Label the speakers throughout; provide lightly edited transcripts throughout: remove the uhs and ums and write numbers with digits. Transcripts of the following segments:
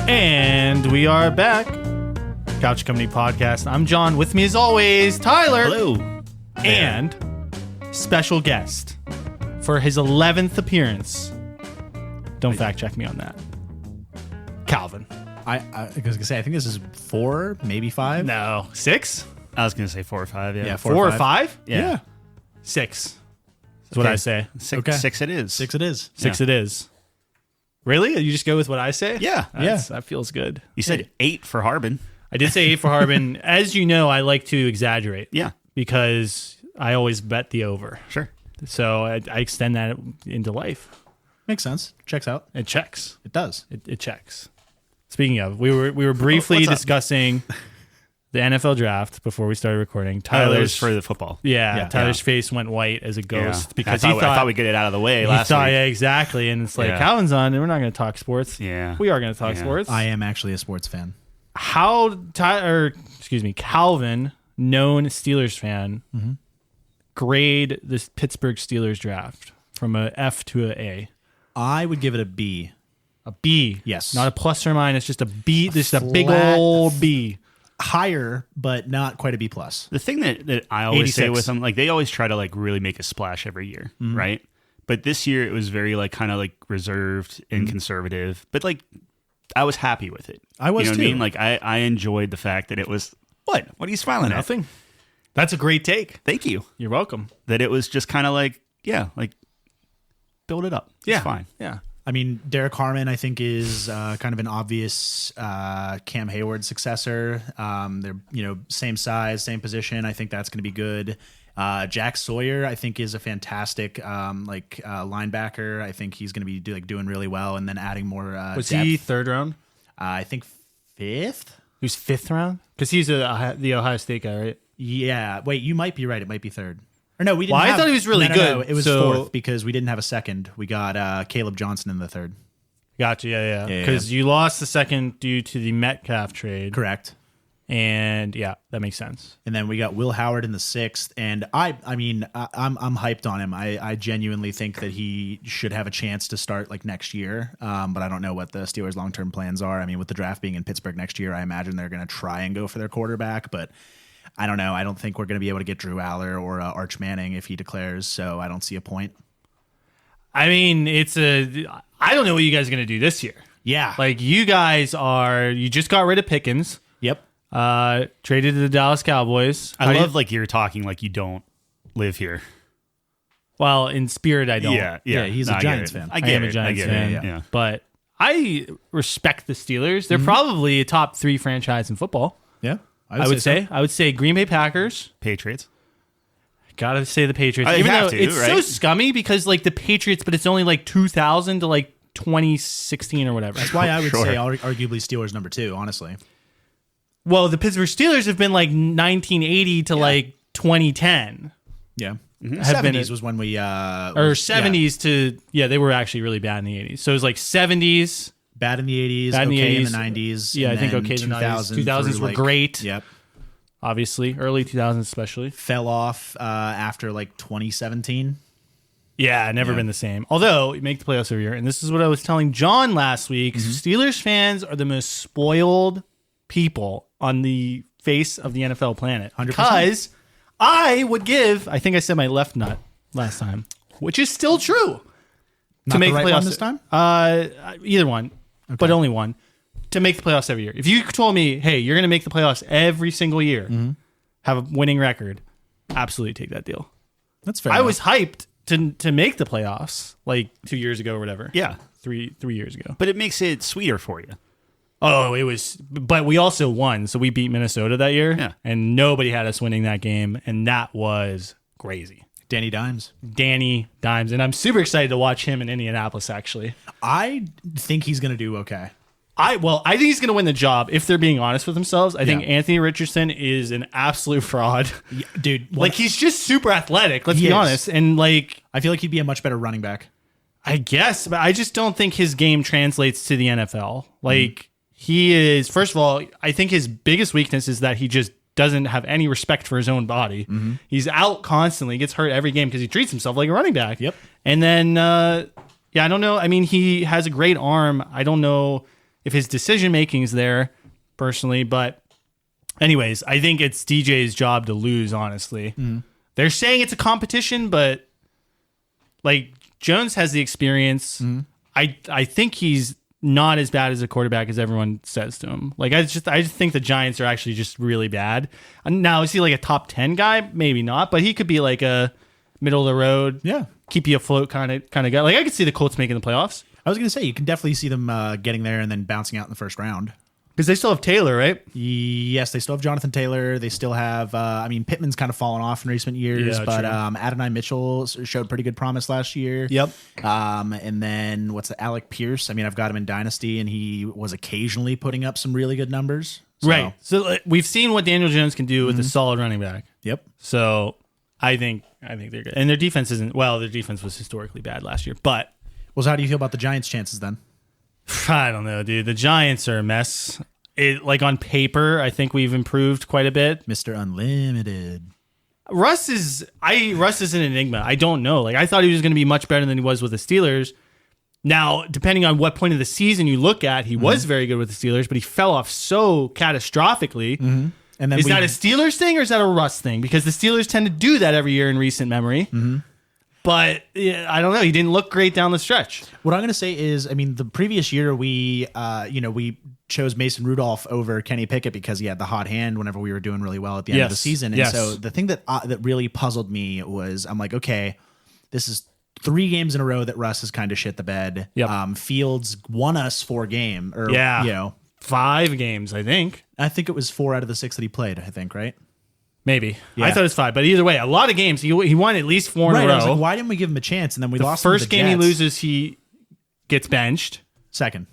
Speaker 1: And we are back. Couch Company Podcast. I'm John. With me as always, Tyler.
Speaker 2: Hello.
Speaker 1: And special guest for his 11th appearance. Don't fact check me on that. Calvin.
Speaker 3: I was going to say, I think this is 4, maybe 5.
Speaker 1: No. 6?
Speaker 2: I was going to say 4 or 5. Yeah.
Speaker 1: 4 or 5?
Speaker 2: Yeah.
Speaker 1: 6. That's what I say.
Speaker 2: Six it is.
Speaker 3: 6 it is.
Speaker 1: 6 it is. Really? You just go with what I say?
Speaker 2: Yeah.
Speaker 1: That feels good.
Speaker 2: You said 8 for Harbin.
Speaker 1: I did say 8 for Harbin. As you know, I like to exaggerate.
Speaker 2: Yeah.
Speaker 1: Because I always bet the over.
Speaker 2: Sure.
Speaker 1: So I extend that into life.
Speaker 3: Makes sense. Checks out.
Speaker 1: It checks.
Speaker 3: It does.
Speaker 1: It checks. Speaking of, we were briefly discussing the NFL draft before we started recording.
Speaker 2: Tyler's for the football.
Speaker 1: Tyler's face went white as a ghost because
Speaker 2: I thought we'd get it out of the way last week.
Speaker 1: Yeah, exactly. And it's like, Calvin's on, and we're not going to talk sports.
Speaker 2: Yeah.
Speaker 1: We are going to talk sports.
Speaker 3: I am actually a sports fan.
Speaker 1: Calvin, known Steelers fan, grade this Pittsburgh Steelers draft from a F to a A.
Speaker 3: I would give it a B.
Speaker 1: A B.
Speaker 3: Yes.
Speaker 1: Not a plus or minus, just a B. Just a big old B.
Speaker 3: Higher, but not quite a B plus.
Speaker 2: The thing that I always say
Speaker 3: 86.
Speaker 2: with them, like they always try to like really make a splash every year, right? But this year it was very like kind of like reserved and conservative. But like I was happy with it.
Speaker 3: I was
Speaker 2: you know
Speaker 3: too.
Speaker 2: What I mean? Like I enjoyed the fact that it was what? What are you smiling at?
Speaker 1: Nothing. That's a great take.
Speaker 2: Thank you.
Speaker 1: You're welcome.
Speaker 2: That it was just kind of like build it up. It's fine.
Speaker 1: Yeah.
Speaker 3: I mean, Derek Harmon, I think, is kind of an obvious Cam Hayward successor. They're same size, same position. I think that's going to be good. Jack Sawyer, I think, is a fantastic linebacker. I think he's going to be doing really well, and then adding more.
Speaker 1: Was
Speaker 3: depth.
Speaker 1: he third round?
Speaker 3: I think 5th.
Speaker 1: He was 5th round because he's the Ohio State guy, right?
Speaker 3: Yeah. Wait, you might be right. It might be 3rd. Or no, we didn't.
Speaker 1: Well, I thought he was really good.
Speaker 3: No, it was 4th because we didn't have a 2nd. We got Caleb Johnson in the 3rd.
Speaker 1: Gotcha. Yeah. Because you lost the 2nd due to the Metcalf trade.
Speaker 3: Correct.
Speaker 1: And yeah, that makes sense.
Speaker 3: And then we got Will Howard in the 6th, and I'm hyped on him. I genuinely think that he should have a chance to start like next year. But I don't know what the Steelers' long-term plans are. I mean, with the draft being in Pittsburgh next year, I imagine they're going to try and go for their quarterback, but I don't know. I don't think we're going to be able to get Drew Aller or Arch Manning if he declares, so I don't see a point.
Speaker 1: I mean, I don't know what you guys are going to do this year.
Speaker 3: Yeah.
Speaker 1: Like, you just got rid of Pickens.
Speaker 3: Yep.
Speaker 1: Traded to the Dallas Cowboys.
Speaker 2: I love like you're talking like you don't live here.
Speaker 1: Well, in spirit, I don't.
Speaker 2: Yeah.
Speaker 3: He's a Giants fan.
Speaker 1: I am a Giants fan.
Speaker 2: Yeah.
Speaker 1: But I respect the Steelers. They're probably a top 3 franchise in football.
Speaker 3: Yeah.
Speaker 1: I would say Green Bay Packers.
Speaker 2: Patriots.
Speaker 1: Gotta say the Patriots.
Speaker 2: You
Speaker 1: Even
Speaker 2: have
Speaker 1: though
Speaker 2: to,
Speaker 1: it's so
Speaker 2: right?
Speaker 1: scummy because like the Patriots, but it's only like 2000 to like 2016 or whatever.
Speaker 3: That's why I would
Speaker 2: Sure.
Speaker 3: say arguably Steelers number 2, honestly.
Speaker 1: Well, the Pittsburgh Steelers have been like 1980 to like 2010.
Speaker 3: Yeah.
Speaker 1: Have been
Speaker 3: 70s was when we...
Speaker 1: or 70s to... Yeah, they were actually really bad in the 80s. So it was like 70s...
Speaker 3: Bad in the 80s,
Speaker 1: Bad in the
Speaker 3: okay
Speaker 1: 80s.
Speaker 3: in the 90s.
Speaker 1: Yeah,
Speaker 3: and
Speaker 1: I think
Speaker 3: then
Speaker 1: okay in the 90s. 2000s
Speaker 3: through,
Speaker 1: were great.
Speaker 3: Yep.
Speaker 1: Obviously. Early 2000s especially.
Speaker 3: Fell off after like 2017.
Speaker 1: Yeah, never been the same. Although, you make the playoffs every year. And this is what I was telling John last week. Steelers fans are the most spoiled people on the face of the NFL planet.
Speaker 3: 100%.
Speaker 1: Because I would give... I think I said my left nut last time. Which is still true.
Speaker 3: Not the right one this time?
Speaker 1: Either one. Okay. But only one, to make the playoffs every year. If you told me, hey, you're going to make the playoffs every single year, have a winning record, absolutely take that deal.
Speaker 3: That's fair.
Speaker 1: I was hyped to make the playoffs like 2 years ago or whatever.
Speaker 2: Yeah.
Speaker 1: 3 years ago.
Speaker 2: But it makes it sweeter for you.
Speaker 1: Oh, it was, but we also won. So we beat Minnesota that year.
Speaker 2: Yeah.
Speaker 1: And nobody had us winning that game. And that was crazy.
Speaker 3: Danny Dimes.
Speaker 1: And I'm super excited to watch him in Indianapolis, actually.
Speaker 3: I think he's going to do okay.
Speaker 1: I think he's going to win the job if they're being honest with themselves. I think
Speaker 3: Yeah.
Speaker 1: Anthony Richardson is an absolute fraud.
Speaker 3: Yeah, dude.
Speaker 1: Like, he's just super athletic, let's
Speaker 3: He
Speaker 1: be
Speaker 3: is.
Speaker 1: honest. And, like,
Speaker 3: I feel like he'd be a much better running back.
Speaker 1: I guess, but I just don't think his game translates to the NFL. Like, he is, first of all, I think his biggest weakness is that he just doesn't have any respect for his own body. He's out constantly, gets hurt every game because he treats himself like a running back.
Speaker 3: Yep.
Speaker 1: And then, I don't know. I mean, he has a great arm. I don't know if his decision making is there, personally. But anyways, I think it's DJ's job to lose, honestly. They're saying it's a competition, but like Jones has the experience. I think he's not as bad as a quarterback as everyone says to him. Like I just think the Giants are actually just really bad. Now, is he like a top 10 guy? Maybe not, but he could be like a middle of the road, keep you afloat kind of guy. Like I could see the Colts making the playoffs.
Speaker 3: I was going to say, you can definitely see them getting there and then bouncing out in the first round.
Speaker 1: Because they still have Taylor, right?
Speaker 3: Yes, they still have Jonathan Taylor. They still have, Pittman's kind of fallen off in recent years, but
Speaker 1: true.
Speaker 3: Adonai Mitchell showed pretty good promise last year.
Speaker 1: Yep.
Speaker 3: And then Alec Pierce? I've got him in Dynasty, and he was occasionally putting up some really good numbers. So,
Speaker 1: Right. So we've seen what Daniel Jones can do with a solid running back.
Speaker 3: Yep.
Speaker 1: So I think they're good. And their defense their defense was historically bad last year. But
Speaker 3: Well, so how do you feel about the Giants' chances then?
Speaker 1: I don't know, dude. The Giants are a mess. On paper, I think we've improved quite a bit.
Speaker 3: Mr. Unlimited.
Speaker 1: Russ is an enigma. I don't know. Like I thought he was going to be much better than he was with the Steelers. Now, depending on what point of the season you look at, he was very good with the Steelers, but he fell off so catastrophically.
Speaker 3: And then
Speaker 1: Is that a Steelers thing or is that a Russ thing? Because the Steelers tend to do that every year in recent memory. But I don't know. He didn't look great down the stretch.
Speaker 3: What I'm going to say is, the previous year we chose Mason Rudolph over Kenny Pickett because he had the hot hand whenever we were doing really well at the end of the season. And so the thing that really puzzled me was, I'm like, okay, this is 3 games in a row that Russ has kind of shit the bed.
Speaker 1: Yep.
Speaker 3: Fields won us 4 games.
Speaker 1: 5 games, I think.
Speaker 3: I think it was 4 out of the 6 that he played, I think, right?
Speaker 1: Maybe.
Speaker 3: Yeah.
Speaker 1: I thought it was 5. But either way, a lot of games. He won at least 4 in a row.
Speaker 3: I was like, why didn't we give him a chance? And then we lost
Speaker 1: The first
Speaker 3: to the
Speaker 1: game he
Speaker 3: Jets.
Speaker 1: loses, he gets benched.
Speaker 3: Second.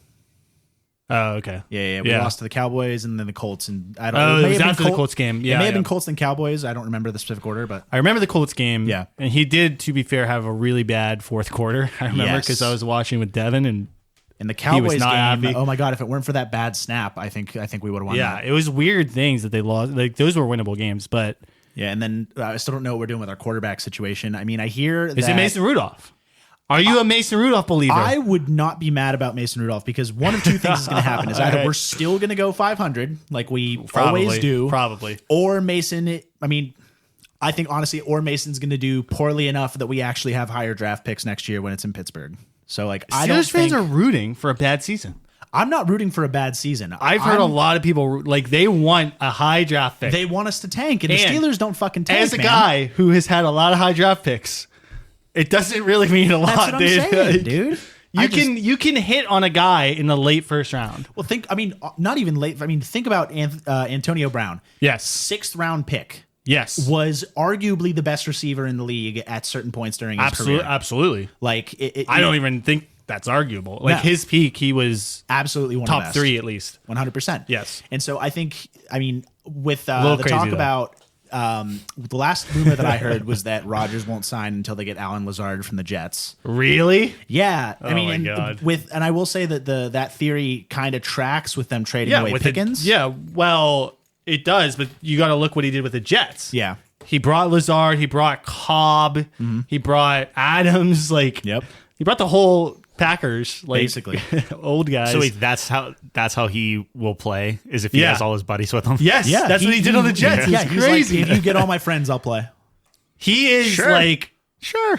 Speaker 1: Oh, okay.
Speaker 3: Yeah. We lost to the Cowboys and then the Colts. And I don't
Speaker 1: Oh,
Speaker 3: know.
Speaker 1: it was after the Colts game. Yeah,
Speaker 3: It may have been Colts and Cowboys. I don't remember the specific order, but
Speaker 1: I remember the Colts game.
Speaker 3: Yeah.
Speaker 1: And he did, to be fair, have a really bad fourth quarter. I remember because I was watching with Devin and
Speaker 3: the Cowboys
Speaker 1: not
Speaker 3: game,
Speaker 1: happy.
Speaker 3: oh my God, if it weren't for that bad snap, I think we would have won that.
Speaker 1: it was weird things that they lost. Like those were winnable games, but
Speaker 3: Yeah, and then I still don't know what we're doing with our quarterback situation. I hear
Speaker 1: is it Mason Rudolph? Are you a Mason Rudolph believer?
Speaker 3: I would not be mad about Mason Rudolph because one of 2 things is going to happen. Is either we're still going to go 500 like we always do.
Speaker 1: Probably.
Speaker 3: Or Mason, I think honestly, or Mason's going to do poorly enough that we actually have higher draft picks next year when it's in Pittsburgh. So I don't
Speaker 1: Steelers fans
Speaker 3: think,
Speaker 1: are rooting for a bad season.
Speaker 3: I'm not rooting for a bad season.
Speaker 1: I've heard a lot of people they want a high draft pick.
Speaker 3: They want us to tank, and the Steelers don't fucking tank.
Speaker 1: As a guy who has had a lot of high draft picks, it doesn't really mean a lot,
Speaker 3: That's what
Speaker 1: dude.
Speaker 3: I'm saying, dude.
Speaker 1: You can hit on a guy in the late first round.
Speaker 3: Well, not even late. Think about Antonio Brown.
Speaker 1: Yes.
Speaker 3: 6th round pick.
Speaker 1: Yes.
Speaker 3: Was arguably the best receiver in the league at certain points during his career.
Speaker 1: Absolutely.
Speaker 3: Like
Speaker 1: I don't even think that's arguable. Like his peak, he was
Speaker 3: absolutely one
Speaker 1: top
Speaker 3: of the best.
Speaker 1: 3 at least.
Speaker 3: 100%.
Speaker 1: Yes.
Speaker 3: And so I think, with the
Speaker 1: crazy,
Speaker 3: talk
Speaker 1: though.
Speaker 3: about the last rumor that I heard was that Rodgers won't sign until they get Alan Lazard from the Jets.
Speaker 1: Really?
Speaker 3: Yeah.
Speaker 1: my God.
Speaker 3: And I will say that that theory kind of tracks with them trading away Pickens.
Speaker 1: Well, it does, but you got to look what he did with the Jets.
Speaker 3: Yeah.
Speaker 1: He brought Lazard, he brought Cobb, he brought Adams, he brought the whole Packers,
Speaker 3: basically
Speaker 1: old guys.
Speaker 2: So wait, that's how he will play, is if he has all his buddies with him.
Speaker 1: Yes, that's what he did on the Jets.
Speaker 3: Yeah,
Speaker 1: It's
Speaker 3: he's
Speaker 1: crazy.
Speaker 3: like, if you get all my friends, I'll play.
Speaker 1: He is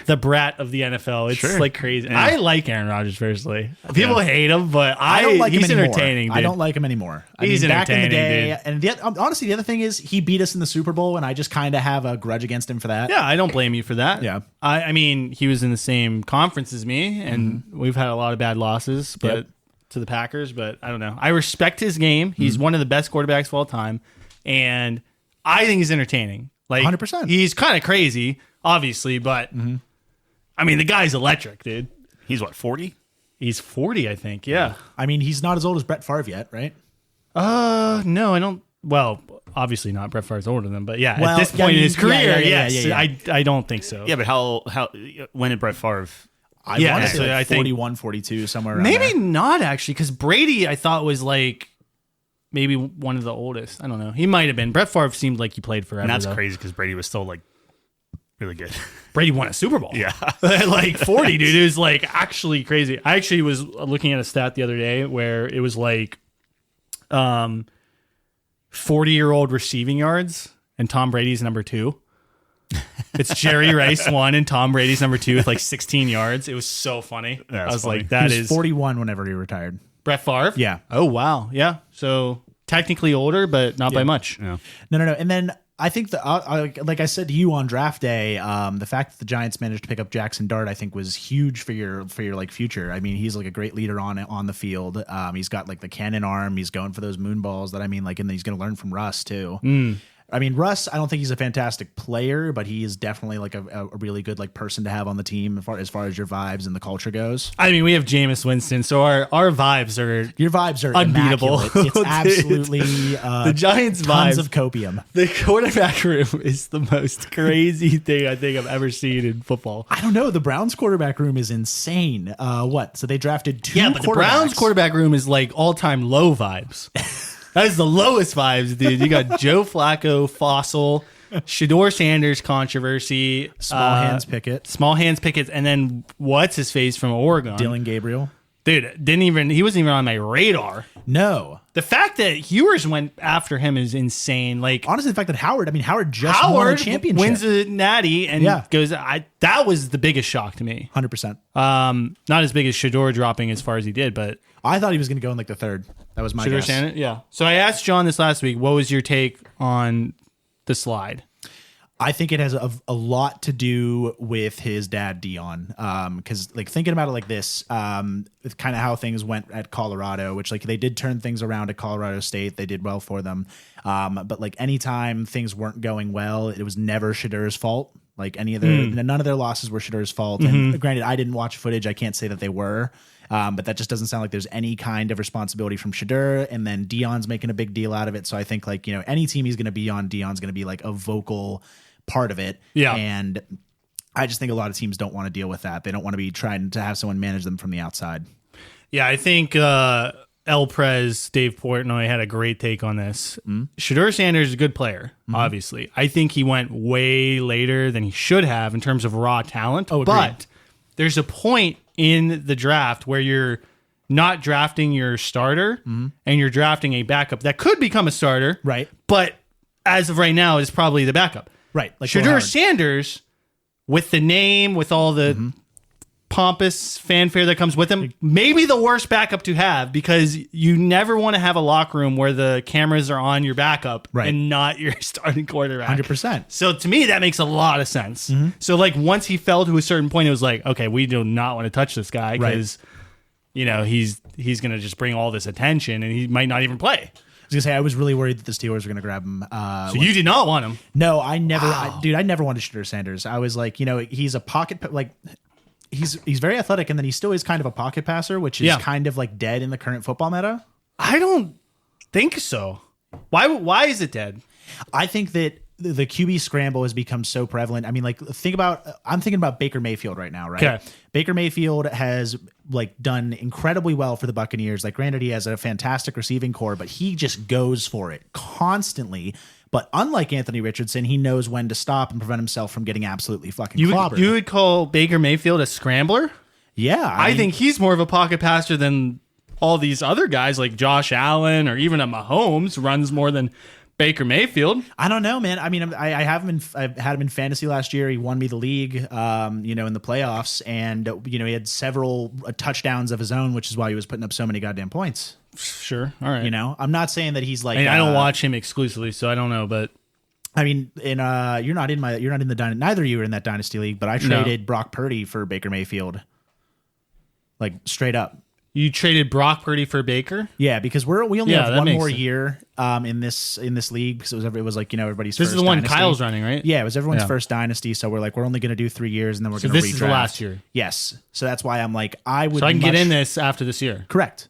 Speaker 1: the brat of the NFL. It's like crazy.
Speaker 2: Yeah.
Speaker 1: I like Aaron Rodgers personally. People hate him, but
Speaker 3: I don't like
Speaker 1: he's
Speaker 3: him anymore.
Speaker 1: entertaining. Dude.
Speaker 3: I don't like him anymore.
Speaker 1: He's
Speaker 3: back in the
Speaker 1: entertaining,
Speaker 3: day, and honestly, the other thing is he beat us in the Super Bowl, and I just kind of have a grudge against him for that.
Speaker 1: Yeah, I don't blame you for that.
Speaker 3: Yeah.
Speaker 1: I mean, he was in the same conference as me, and we've had a lot of bad losses, but to the Packers. But I don't know. I respect his game. He's one of the best quarterbacks of all time, and I think he's entertaining. Like
Speaker 3: 100%.
Speaker 1: He's kind of crazy, obviously, but I mean, the guy's electric, dude.
Speaker 2: He's what, 40?
Speaker 1: He's 40, I think. Yeah.
Speaker 3: I mean, he's not as old as Brett Favre yet, right?
Speaker 1: No, I don't. Well, obviously not. Brett Favre's older than him, but at
Speaker 3: Well,
Speaker 1: this point in his career, yes,
Speaker 3: yeah.
Speaker 1: I don't think so.
Speaker 2: Yeah, but how when did Brett Favre?
Speaker 3: I
Speaker 1: Yeah,
Speaker 3: want to say
Speaker 1: so
Speaker 3: like
Speaker 1: I think-
Speaker 3: 41, 42, somewhere around
Speaker 1: Maybe
Speaker 3: there.
Speaker 1: not actually, because Brady I thought was like maybe one of the oldest. I don't know. He might have been. Brett Favre seemed like he played forever.
Speaker 2: And that's
Speaker 1: though.
Speaker 2: crazy because Brady was still like really good.
Speaker 1: Brady won a Super Bowl.
Speaker 2: Yeah.
Speaker 1: Like 40, dude. It was like actually crazy. I actually was looking at a stat the other day where it was like 40-year-old receiving yards, and Tom Brady's number 2. It's Jerry Rice 1 and Tom Brady's number 2 with like 16 yards. It was so funny.
Speaker 2: That's
Speaker 1: I was
Speaker 2: funny.
Speaker 1: like, that
Speaker 3: He was
Speaker 1: is
Speaker 3: 41 whenever he retired.
Speaker 1: Brett Favre?
Speaker 3: Yeah.
Speaker 1: Oh, wow. Yeah. So technically older, but not by much.
Speaker 2: Yeah.
Speaker 3: No. And then I think like I said to you on draft day, the fact that the Giants managed to pick up Jackson Dart, I think, was huge for your like future. I mean, he's like a great leader on the field. He's got like the cannon arm. He's going for those moon balls that and then he's going to learn from Russ too. I mean, Russ, I don't think he's a fantastic player, but he is definitely like a really good like person to have on the team as far as your vibes and the culture goes.
Speaker 1: I mean, we have Jameis Winston, so our vibes are
Speaker 3: Your vibes are
Speaker 1: unbeatable.
Speaker 3: immaculate. It's absolutely
Speaker 1: the Giants'
Speaker 3: tons
Speaker 1: vibes
Speaker 3: of copium.
Speaker 1: The quarterback room is the most crazy thing I think I've ever seen in football.
Speaker 3: I don't know. The Browns quarterback room is insane. So they drafted 2
Speaker 1: Yeah, but the Browns quarterback room is like all-time low vibes. That is the lowest vibes, dude. You got Joe Flacco, Fossil, Shador Sanders controversy,
Speaker 3: Small Hands Pickett,
Speaker 1: and then what's his face from Oregon?
Speaker 3: Dylan Gabriel.
Speaker 1: Dude, he wasn't even on my radar.
Speaker 3: No.
Speaker 1: The fact that Hewers went after him is insane. Like,
Speaker 3: Honestly, the fact that Howard just won a championship.
Speaker 1: wins a natty and goes. That was the biggest shock to me.
Speaker 3: 100%.
Speaker 1: Not as big as Shador dropping as far as he did, but
Speaker 3: I thought he was going to go in like the 3rd. That was my guess.
Speaker 1: Sanders, yeah. So I asked John this last week. What was your take on the slide?
Speaker 3: I think it has a lot to do with his dad, Dion. Because like thinking about it like this, with kind of how things went at Colorado, which like they did turn things around at Colorado State. They did well for them. But like anytime things weren't going well, it was never Shadur's fault. Like none of their losses were Shadur's fault. And granted, I didn't watch footage. I can't say that they were. But that just doesn't sound like there's any kind of responsibility from Shadur. And then Dion's making a big deal out of it. So I think like, any team he's going to be on, Dion's going to be like a vocal part of it.
Speaker 1: Yeah.
Speaker 3: And I just think a lot of teams don't want to deal with that. They don't want to be trying to have someone manage them from the outside.
Speaker 1: Yeah, I think El Prez, Dave Portnoy had a great take on this. Shador Sanders is a good player, obviously. I think he went way later than he should have in terms of raw talent.
Speaker 3: Oh,
Speaker 1: but there's a point in the draft where you're not drafting your starter and you're drafting a backup that could become a starter.
Speaker 3: Right.
Speaker 1: But as of right now is probably the backup.
Speaker 3: Right. Like
Speaker 1: Shador Sanders, with the name, with all the pompous fanfare that comes with him, maybe the worst backup to have, because you never want to have a locker room where the cameras are on your backup and not your starting quarterback.
Speaker 3: 100%.
Speaker 1: So to me, that makes a lot of sense. So like once he fell to a certain point, it was like, okay, we do not want to touch this guy because he's going to just bring all this attention and he might not even play.
Speaker 3: I was gonna say I was really worried that the Steelers were gonna grab him.
Speaker 1: So you did not want him?
Speaker 3: No, I never. I never wanted Shador Sanders. I was like, he's a pocket he's very athletic, and then he still is kind of a pocket passer, which is kind of like dead in the current football meta.
Speaker 1: I don't think so. Why is it dead?
Speaker 3: I think that the QB scramble has become so prevalent. I mean, like I'm thinking about Baker Mayfield right now, right?
Speaker 1: Okay.
Speaker 3: Baker Mayfield has like done incredibly well for the Buccaneers. Like granted, he has a fantastic receiving core, but he just goes for it constantly. But unlike Anthony Richardson, he knows when to stop and prevent himself from getting absolutely fucking clobbered.
Speaker 1: You would call Baker Mayfield a scrambler?
Speaker 3: Yeah.
Speaker 1: I think he's more of a pocket passer than all these other guys like Josh Allen or even a Mahomes runs more than Baker Mayfield.
Speaker 3: I don't know, man. I mean, I have him. I've had him in fantasy last year. He won me the league, in the playoffs, and he had several touchdowns of his own, which is why he was putting up so many goddamn points.
Speaker 1: Sure, all right.
Speaker 3: I'm not saying that he's like.
Speaker 1: I don't watch him exclusively, so I don't know, but
Speaker 3: I mean, you're not in the dynasty. Neither of you are in that dynasty league, but I traded Brock Purdy for Baker Mayfield, like straight up.
Speaker 1: You traded Brock Purdy for Baker?
Speaker 3: Yeah, because we only have one more
Speaker 1: sense.
Speaker 3: year in this league because it was like everybody's.
Speaker 1: This
Speaker 3: first
Speaker 1: is the one
Speaker 3: dynasty.
Speaker 1: Kyle's running, right?
Speaker 3: Yeah, it was everyone's first dynasty, so we're only going to do 3 years and then we're going to redraft.
Speaker 1: This is the last year.
Speaker 3: Yes, so that's why I'm like I would.
Speaker 1: So I can get in this after this year.
Speaker 3: Correct.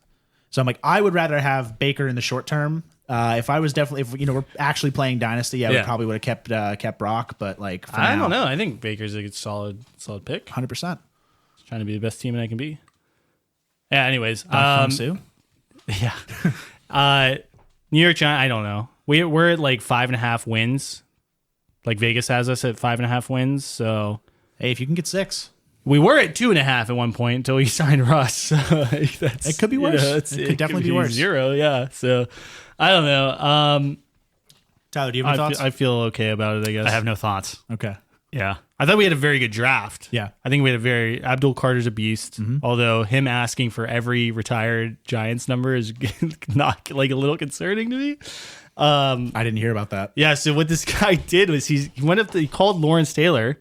Speaker 3: So I'm like I would rather have Baker in the short term. If we're actually playing dynasty, we probably would have kept Brock, but like for
Speaker 1: I
Speaker 3: now,
Speaker 1: don't know. I think Baker's a good solid pick.
Speaker 3: 100%.
Speaker 1: Trying to be the best team I can be. Yeah. Anyways,
Speaker 3: Sue?
Speaker 1: yeah. New York Giants. I don't know. We're at like 5.5 wins. Like Vegas has us at 5.5 wins. So
Speaker 3: Hey, if you can get 6.
Speaker 1: we were at 2.5 at one point until we signed Russ. So
Speaker 3: It could be worse. It could definitely be worse.
Speaker 1: 0, yeah. So I don't know.
Speaker 3: Tyler, do you have any thoughts?
Speaker 1: I feel okay about it, I guess.
Speaker 2: I have no thoughts.
Speaker 3: Okay.
Speaker 2: Yeah.
Speaker 1: I thought we had a very good draft.
Speaker 3: Yeah.
Speaker 1: I think we had Abdul Carter's a beast. Although him asking for every retired Giants number is not like a little concerning to me.
Speaker 3: I didn't hear about that.
Speaker 1: Yeah. So what this guy did was he went up. He called Lawrence Taylor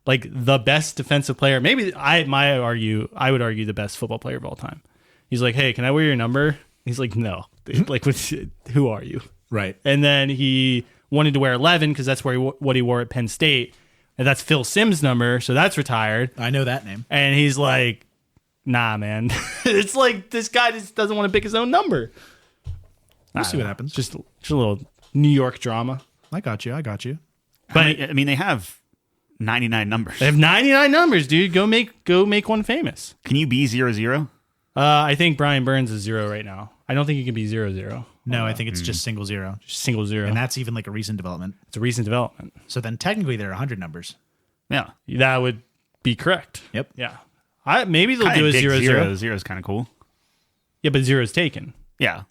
Speaker 1: like the best defensive player. Maybe I would argue the best football player of all time. He's like, hey, can I wear your number? He's like, no. Like, who are you?
Speaker 3: Right.
Speaker 1: And then he wanted to wear 11 because that's what he wore at Penn State. And that's Phil Simms' number, so that's retired.
Speaker 3: I know that name.
Speaker 1: And he's like, nah, man. It's like this guy just doesn't want to pick his own number.
Speaker 3: We'll see what happens.
Speaker 1: Just a little New York drama.
Speaker 3: I got you.
Speaker 1: But
Speaker 2: I mean, they have 99 numbers.
Speaker 1: they have 99 numbers, dude. Go make one famous.
Speaker 2: Can you be 0-0?
Speaker 1: I think Brian Burns is 0 right now. I don't think he can be 0-0.
Speaker 3: No, I think it's just single 0.
Speaker 1: Just single 0.
Speaker 3: And that's even like a recent development.
Speaker 1: It's a recent development.
Speaker 3: So then technically there are 100 numbers.
Speaker 2: Yeah.
Speaker 1: That would be correct.
Speaker 3: Yep.
Speaker 1: Yeah. Maybe they'll
Speaker 2: Kinda
Speaker 1: do a
Speaker 2: dig
Speaker 1: 0-0.
Speaker 2: 0 is kind of cool.
Speaker 1: Yeah, but 0 is taken
Speaker 2: Yeah.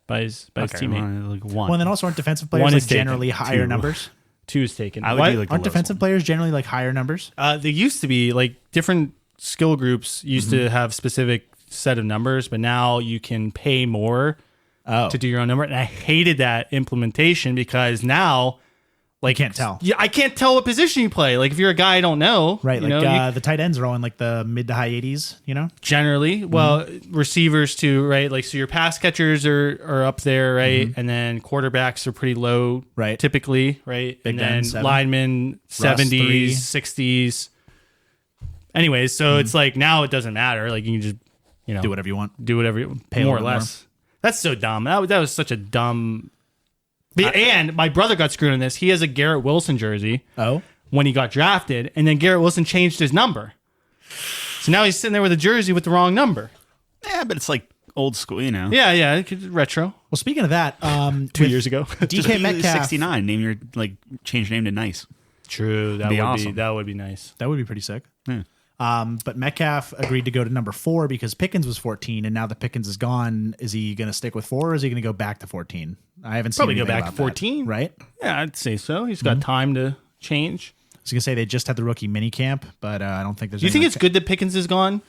Speaker 1: by his
Speaker 2: Okay,
Speaker 1: teammate.
Speaker 2: like 1.
Speaker 3: Well, and then also aren't defensive players
Speaker 1: One
Speaker 3: like
Speaker 1: is taken.
Speaker 3: generally higher
Speaker 2: 2.
Speaker 3: numbers?
Speaker 1: 2 is taken.
Speaker 2: I would
Speaker 1: What?
Speaker 2: do like the
Speaker 3: Aren't
Speaker 2: lowest
Speaker 3: defensive
Speaker 2: one.
Speaker 3: players generally like higher numbers?
Speaker 1: They used to be like different skill groups used to have specific set of numbers, but now you can pay more to do your own number. And I hated that implementation because now, like,
Speaker 3: can't tell.
Speaker 1: Yeah, I can't tell what position you play. Like, if you're a guy I don't know,
Speaker 3: Right.
Speaker 1: you
Speaker 3: Like
Speaker 1: know,
Speaker 3: the tight ends are all in like the mid to high 80s, you know?
Speaker 1: generally, well, receivers too, right? Like, so your pass catchers are up there, right? And then quarterbacks are pretty low,
Speaker 3: Right.
Speaker 1: Typically, right?
Speaker 3: Big
Speaker 1: and then
Speaker 3: Ben, 7.
Speaker 1: linemen, 70s, 60s. Anyways, so it's like now it doesn't matter. Like, you can just, you know,
Speaker 3: Do whatever you want.
Speaker 1: do whatever you
Speaker 3: Pay a
Speaker 1: more or
Speaker 3: little bit
Speaker 1: less. That's so dumb. That was such a dumb. And my brother got screwed on this. He has a Garrett Wilson jersey
Speaker 3: Oh?
Speaker 1: when he got drafted, and then Garrett Wilson changed his number. So now he's sitting there with a jersey with the wrong number.
Speaker 2: Yeah, but it's like old school, you know.
Speaker 1: Yeah, it could, retro.
Speaker 3: Well, speaking of that,
Speaker 1: 2 years ago.
Speaker 2: Just
Speaker 3: DK
Speaker 2: be
Speaker 3: Metcalf.
Speaker 2: 69. Name your change your name to nice.
Speaker 1: True. That
Speaker 2: Be
Speaker 1: would
Speaker 2: awesome.
Speaker 1: that would be nice.
Speaker 3: That would be pretty sick.
Speaker 2: Yeah.
Speaker 3: But Metcalf agreed to go to number 4 because Pickens was 14, and now that Pickens is gone, is he going to stick with 4 or is he going to go back to 14? I haven't seen
Speaker 1: Probably go
Speaker 3: anything
Speaker 1: back to
Speaker 3: about that,
Speaker 1: 14.
Speaker 3: right?
Speaker 1: Yeah, I'd say so. He's got time to change.
Speaker 3: I was going to say they just had the rookie mini camp, but I don't think there's.
Speaker 1: Do you think
Speaker 3: anyone-
Speaker 1: it's good that Pickens is gone?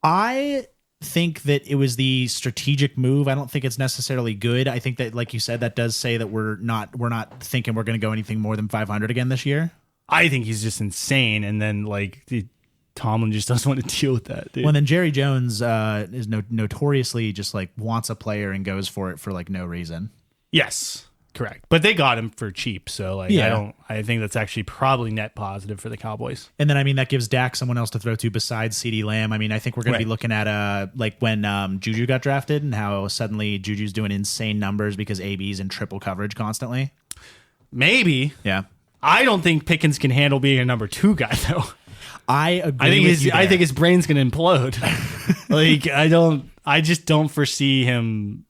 Speaker 3: I think that it was the strategic move. I don't think it's necessarily good. I think that, like you said, that does say that we're not thinking we're going to go anything more than 500 again this year.
Speaker 1: I think he's just insane, and then like Tomlin just doesn't want to deal with that, dude.
Speaker 3: Well, then Jerry Jones is notoriously just like wants a player and goes for it for like no reason.
Speaker 1: Yes, correct. But they got him for cheap, so like
Speaker 3: Yeah.
Speaker 1: I think that's actually probably net positive for the Cowboys.
Speaker 3: And then I mean that gives Dak someone else to throw to besides CeeDee Lamb. I mean I think we're going to be
Speaker 1: Right.
Speaker 3: looking at like when Juju got drafted and how suddenly Juju's doing insane numbers because AB's in triple coverage constantly.
Speaker 1: Maybe.
Speaker 3: Yeah.
Speaker 1: I don't think Pickens can handle being a number 2 guy though.
Speaker 3: I agree.
Speaker 1: I think his brain's gonna implode. Like I just don't foresee him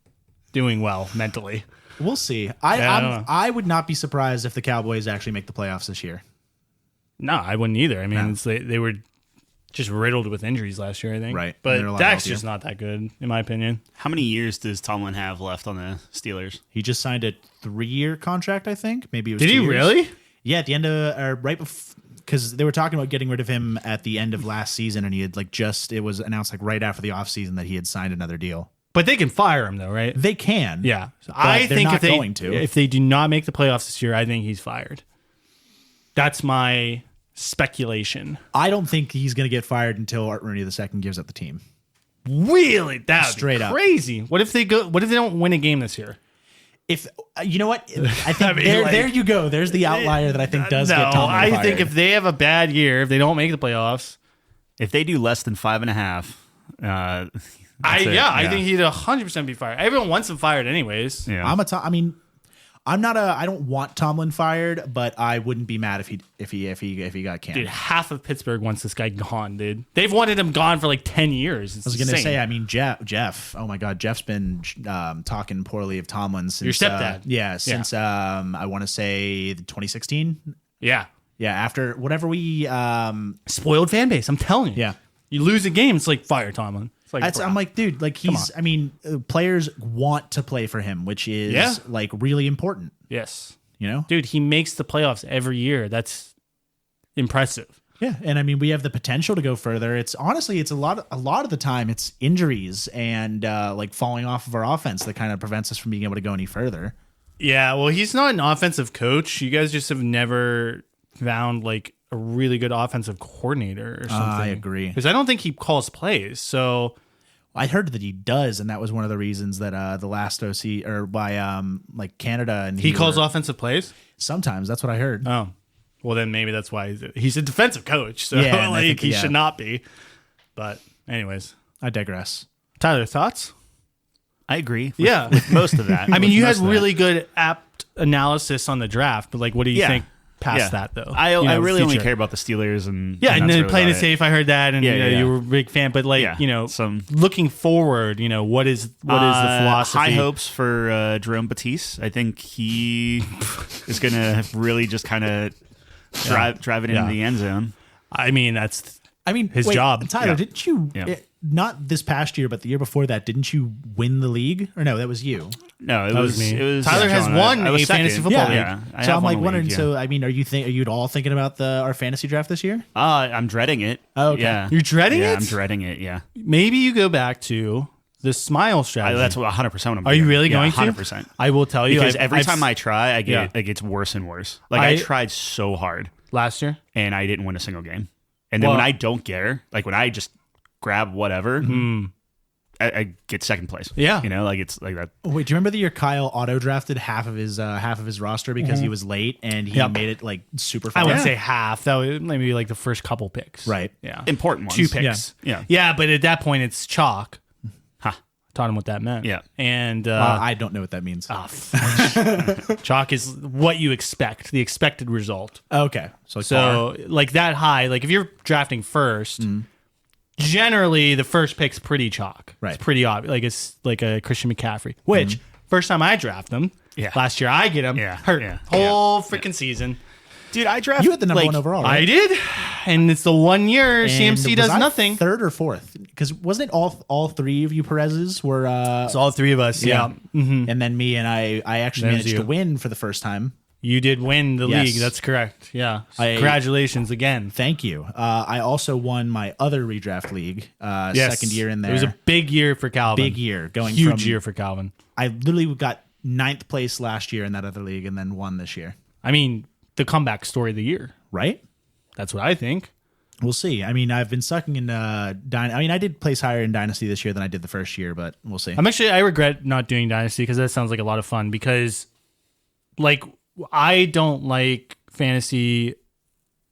Speaker 1: doing well mentally.
Speaker 3: we'll see.
Speaker 1: I don't know.
Speaker 3: I would not be surprised if the Cowboys actually make the playoffs this year.
Speaker 1: No, I wouldn't either. I mean,
Speaker 3: No.
Speaker 1: it's they were just riddled with injuries last year, I think.
Speaker 3: Right. And they're a
Speaker 1: But
Speaker 3: lot
Speaker 1: Dak's
Speaker 3: healthier.
Speaker 1: just not that good, in my opinion.
Speaker 2: How many years does Tomlin have left on the Steelers?
Speaker 3: He just signed a 3-year contract, I think. Maybe it was
Speaker 1: Did
Speaker 3: 2
Speaker 1: he
Speaker 3: years.
Speaker 1: really?
Speaker 3: Yeah, at the end of or right before, because they were talking about getting rid of him at the end of last season, and he had like it was announced like right after the offseason that he had signed another deal.
Speaker 1: But they can fire him though, right?
Speaker 3: They can,
Speaker 1: Yeah. So
Speaker 3: but
Speaker 1: I
Speaker 3: they're
Speaker 1: think
Speaker 3: not
Speaker 1: if they do not make the playoffs this year, I think he's fired. That's my speculation.
Speaker 3: I don't think he's going to get fired until Art Rooney II gives up the team.
Speaker 1: Really? That
Speaker 3: Straight up.
Speaker 1: crazy. What if they don't win a game this year?
Speaker 3: If you know what, I think
Speaker 1: mean,
Speaker 3: there you go. There's the outlier that I think does
Speaker 1: no,
Speaker 3: get Tomlin
Speaker 1: I
Speaker 3: fired.
Speaker 1: think if they have a bad year, if they don't make the playoffs,
Speaker 2: If they do less than 5.5,
Speaker 1: I
Speaker 2: yeah.
Speaker 1: think he'd 100% be fired. Everyone wants him fired anyways.
Speaker 2: yeah.
Speaker 3: I don't want Tomlin fired, but I wouldn't be mad if he got canned.
Speaker 1: Dude, half of Pittsburgh wants this guy gone, dude. They've wanted him gone for like 10 years. It's
Speaker 3: I was going to
Speaker 1: insane.
Speaker 3: say, I mean, Jeff. Oh my God, Jeff's been talking poorly of Tomlin since
Speaker 1: Your stepdad.
Speaker 3: since I want to say 2016.
Speaker 1: Yeah.
Speaker 3: Yeah, after whatever we
Speaker 1: Spoiled fan base. I'm telling you.
Speaker 3: yeah.
Speaker 1: You lose a game, it's like fire Tomlin. It's like
Speaker 3: I'm like, dude, like I mean, players want to play for him, which is like really important.
Speaker 1: yes,
Speaker 3: You know?
Speaker 1: dude, he makes the playoffs every year. That's impressive.
Speaker 3: Yeah, and I mean, we have the potential to go further. It's honestly, it's a lot of the time, it's injuries and like falling off of our offense that kind of prevents us from being able to go any further.
Speaker 1: Yeah, well, he's not an offensive coach. You guys just have never found like a really good offensive coordinator or something.
Speaker 3: I agree.
Speaker 1: Because I don't think he calls plays. So
Speaker 3: I heard that he does, and that was one of the reasons that the last OC or by like Canada and
Speaker 1: he calls offensive plays.
Speaker 3: Sometimes that's what I heard.
Speaker 1: Oh, well, then maybe that's why he's a defensive coach. So
Speaker 3: Yeah, and I
Speaker 1: like
Speaker 3: think-
Speaker 1: he
Speaker 3: yeah.
Speaker 1: should not be. But anyways,
Speaker 3: I digress.
Speaker 1: Tyler, thoughts?
Speaker 2: I agree.
Speaker 1: Yeah.
Speaker 2: With most of that.
Speaker 1: I mean, you had
Speaker 2: Most of that.
Speaker 1: really good apt analysis on the draft, but like, what do you
Speaker 2: Yeah.
Speaker 1: think past
Speaker 2: Yeah.
Speaker 1: that though?
Speaker 2: I
Speaker 1: You know,
Speaker 2: really only
Speaker 1: future.
Speaker 2: care about the Steelers and
Speaker 1: Yeah, and
Speaker 2: that's
Speaker 1: then
Speaker 2: really
Speaker 1: playing it
Speaker 2: about
Speaker 1: safe. I heard that, and
Speaker 2: Yeah,
Speaker 1: you know,
Speaker 2: yeah,
Speaker 1: you
Speaker 2: yeah.
Speaker 1: were a big fan. But like,
Speaker 2: Yeah,
Speaker 1: you know,
Speaker 2: some-
Speaker 1: looking forward, you know, what is the philosophy?
Speaker 2: High hopes for Jerome Batiste. I think he is going to really just kind of drive it into
Speaker 1: Yeah.
Speaker 2: the end zone.
Speaker 1: I mean, that's
Speaker 3: I mean,
Speaker 1: His job.
Speaker 3: Tyler,
Speaker 2: Yeah.
Speaker 3: didn't you?
Speaker 2: Yeah.
Speaker 3: Not this past year, but the year before that, didn't you win the league? Or no, that was you.
Speaker 2: No, it
Speaker 1: That
Speaker 2: was
Speaker 1: was me.
Speaker 2: It was
Speaker 1: Tyler has
Speaker 2: John.
Speaker 1: won
Speaker 2: I was
Speaker 1: a fantasy
Speaker 2: second.
Speaker 1: football league.
Speaker 2: Yeah, I
Speaker 3: So
Speaker 2: have
Speaker 3: I'm
Speaker 2: won
Speaker 3: like
Speaker 2: a
Speaker 3: wondering.
Speaker 2: league, yeah.
Speaker 3: So I mean, are you at all thinking about our fantasy draft this year?
Speaker 2: I'm dreading it.
Speaker 3: Oh, okay.
Speaker 2: Yeah.
Speaker 1: You're dreading
Speaker 2: yeah,
Speaker 1: it?
Speaker 2: I'm dreading it. Yeah,
Speaker 1: maybe you go back to the smile strategy.
Speaker 2: that's what 100%. I'm
Speaker 1: Are you
Speaker 2: doing.
Speaker 1: really
Speaker 2: Yeah,
Speaker 1: going to?
Speaker 2: 100%.
Speaker 1: I will tell you.
Speaker 2: Because
Speaker 1: I've-
Speaker 2: every
Speaker 1: I've-
Speaker 2: time I try, I get
Speaker 1: Yeah.
Speaker 2: like it's worse and worse. Like I tried so hard
Speaker 1: last year.
Speaker 2: and I didn't win a single game. And then
Speaker 1: Well-
Speaker 2: when I don't care, like when I just grab whatever, I get second place.
Speaker 1: Yeah.
Speaker 2: you know, like it's like that.
Speaker 3: Wait, do you remember the year Kyle auto drafted half of his roster because he was late and he
Speaker 1: Yep.
Speaker 3: made it like super
Speaker 1: I
Speaker 3: far?
Speaker 1: wouldn't say half. That was maybe like the first couple picks.
Speaker 3: Right.
Speaker 1: Yeah.
Speaker 2: Important ones.
Speaker 1: 2 picks.
Speaker 2: Yeah.
Speaker 1: Yeah, but at that point it's chalk.
Speaker 2: Ha.
Speaker 1: Taught him what that meant.
Speaker 2: Yeah.
Speaker 1: And
Speaker 3: I don't know what that means.
Speaker 1: chalk is what you expect, the expected result.
Speaker 3: Okay, so
Speaker 1: So like that high, like if you're drafting first, generally the first pick's pretty chalk.
Speaker 3: Right.
Speaker 1: It's pretty obvious. Like it's like a Christian McCaffrey, which first time I draft him,
Speaker 2: Yeah.
Speaker 1: last year I get him
Speaker 2: Yeah.
Speaker 1: hurt
Speaker 2: Yeah.
Speaker 1: whole freaking season.
Speaker 2: Dude, I drafted
Speaker 3: you had the number one overall, right?
Speaker 1: I did, and it's the 1 year
Speaker 3: And
Speaker 1: CMC
Speaker 3: was
Speaker 1: does
Speaker 3: I
Speaker 1: nothing.
Speaker 3: Third or fourth? Because wasn't it all three of you Perez's were?
Speaker 1: It's all three of us. Yeah.
Speaker 3: And then me and I actually
Speaker 1: There's
Speaker 3: managed
Speaker 1: you.
Speaker 3: to win for the first time.
Speaker 1: You did win the
Speaker 3: Yes.
Speaker 1: league. That's correct. Yeah.
Speaker 3: I-
Speaker 1: Congratulations again.
Speaker 3: Thank you. I also won my other redraft league.
Speaker 1: Yes.
Speaker 3: Second year in there.
Speaker 1: It was a big year for Calvin.
Speaker 3: big year going
Speaker 1: Huge
Speaker 3: from,
Speaker 1: year for Calvin.
Speaker 3: I literally got 9th place last year in that other league and then won this year.
Speaker 1: I mean, the comeback story of the year.
Speaker 3: Right?
Speaker 1: That's what I think.
Speaker 3: We'll see. I mean, I've been sucking in I did place higher in Dynasty this year than I did the first year, but we'll see.
Speaker 1: I regret not doing Dynasty because that sounds like a lot of fun because, like, I don't like fantasy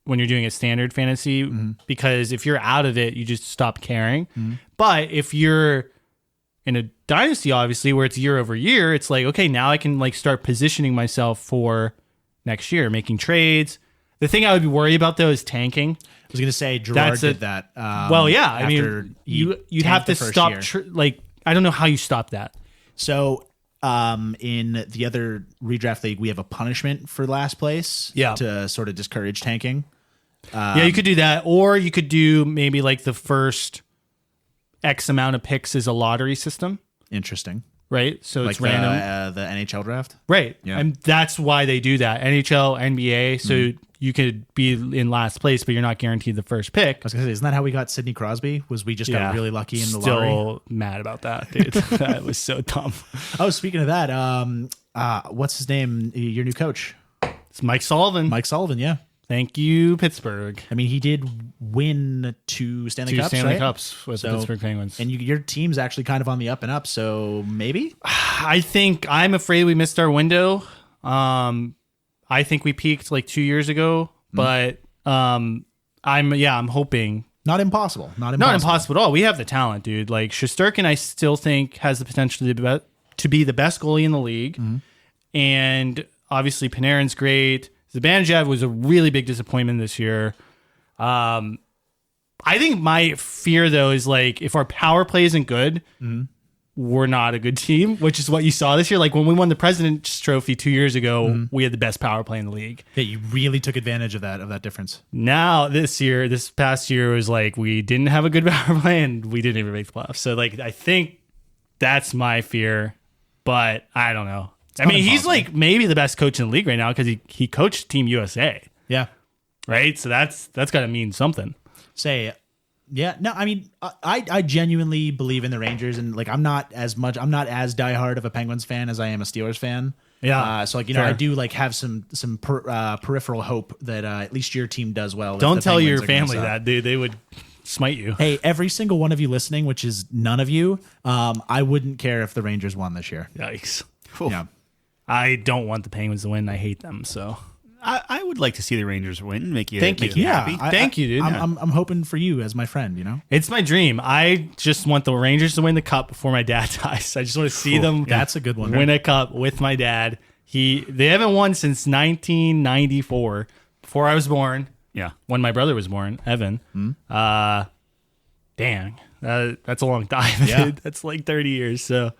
Speaker 1: when you're doing a standard fantasy because if you're out of it, you just stop caring. But if you're in a Dynasty, obviously, where it's year over year, it's like, okay, now I can like start positioning myself for next year, making trades. The thing I would be worried about though is tanking.
Speaker 3: I was going to say Gerard
Speaker 1: That's
Speaker 3: did that.
Speaker 1: Well, yeah, I
Speaker 3: after
Speaker 1: mean,
Speaker 3: he
Speaker 1: you'd have
Speaker 3: tanked
Speaker 1: to
Speaker 3: the first
Speaker 1: stop.
Speaker 3: year.
Speaker 1: Like, I don't know how you stop that.
Speaker 3: So, in the other redraft league, we have a punishment for last place
Speaker 1: Yeah.
Speaker 3: to sort of discourage tanking.
Speaker 1: Yeah, you could do that, or you could do maybe like the first X amount of picks is a lottery system,
Speaker 3: Interesting.
Speaker 1: right? So
Speaker 3: Like
Speaker 1: it's random,
Speaker 3: the NHL draft.
Speaker 1: right?
Speaker 3: Yeah.
Speaker 1: And that's why they do that. NHL, NBA, so you could be in last place, but you're not guaranteed the first pick.
Speaker 3: I was gonna say, isn't that how we got Sidney Crosby? Was we just got really lucky in the
Speaker 1: Still
Speaker 3: lottery?
Speaker 1: mad about that, dude. That was so dumb.
Speaker 3: Oh, speaking of that, what's his name? Your new coach,
Speaker 1: It's Mike Sullivan.
Speaker 3: Mike Sullivan. Yeah,
Speaker 1: Thank you, Pittsburgh.
Speaker 3: I mean, he did win 2 Stanley
Speaker 1: Two
Speaker 3: Cups,
Speaker 1: Stanley
Speaker 3: right?
Speaker 1: Cups with the
Speaker 3: So-
Speaker 1: Pittsburgh Penguins.
Speaker 3: And your team's actually kind of on the up and up. So maybe
Speaker 1: I think I'm afraid we missed our window. I think we peaked like 2 years ago, but I'm hoping
Speaker 3: not impossible. Not
Speaker 1: not impossible at all. We have the talent, dude. Like Shesterkin, I still think has the potential to be the best goalie in the league, and obviously Panarin's great. Zibanejad was a really big disappointment this year. I think my fear though is like if our power play isn't good, we're not a good team, which is what you saw this year. Like when we won the President's Trophy 2 years ago, we had the best power play in the league.
Speaker 3: Yeah, you really took advantage of that difference.
Speaker 1: Now this past year was like we didn't have a good power play and we didn't even make the playoffs. So like I think that's my fear, but I don't know. I mean, he's like maybe the best coach in the league right now because he coached Team USA.
Speaker 3: Yeah.
Speaker 1: Right? So that's got to mean something.
Speaker 3: Yeah, no, I mean, I genuinely believe in the Rangers, and like I'm not as diehard of a Penguins fan as I am a Steelers fan.
Speaker 1: Yeah,
Speaker 3: so like
Speaker 1: fair.
Speaker 3: I do like have some peripheral hope that at least your team does well.
Speaker 1: Don't tell your family that, dude. They would smite you.
Speaker 3: Hey, every single one of you listening, which is none of you, I wouldn't care if the Rangers won this year.
Speaker 1: Yikes.
Speaker 3: Yeah,
Speaker 1: I don't want the Penguins to win. I hate them. So
Speaker 2: I would like to see the Rangers win. Make you
Speaker 1: Thank you.
Speaker 2: happy.
Speaker 1: Thank you, dude.
Speaker 3: I'm hoping for you as my friend. You know,
Speaker 1: it's my dream. I just want the Rangers to win the cup before my dad dies. I just want to see them.
Speaker 3: That's a good one.
Speaker 1: Win a cup with my dad. They haven't won since 1994, before I was born.
Speaker 2: Yeah.
Speaker 1: When my brother was born, Evan. Dang, that's a long time.
Speaker 3: Yeah.
Speaker 1: Dude. That's like 30 years. So.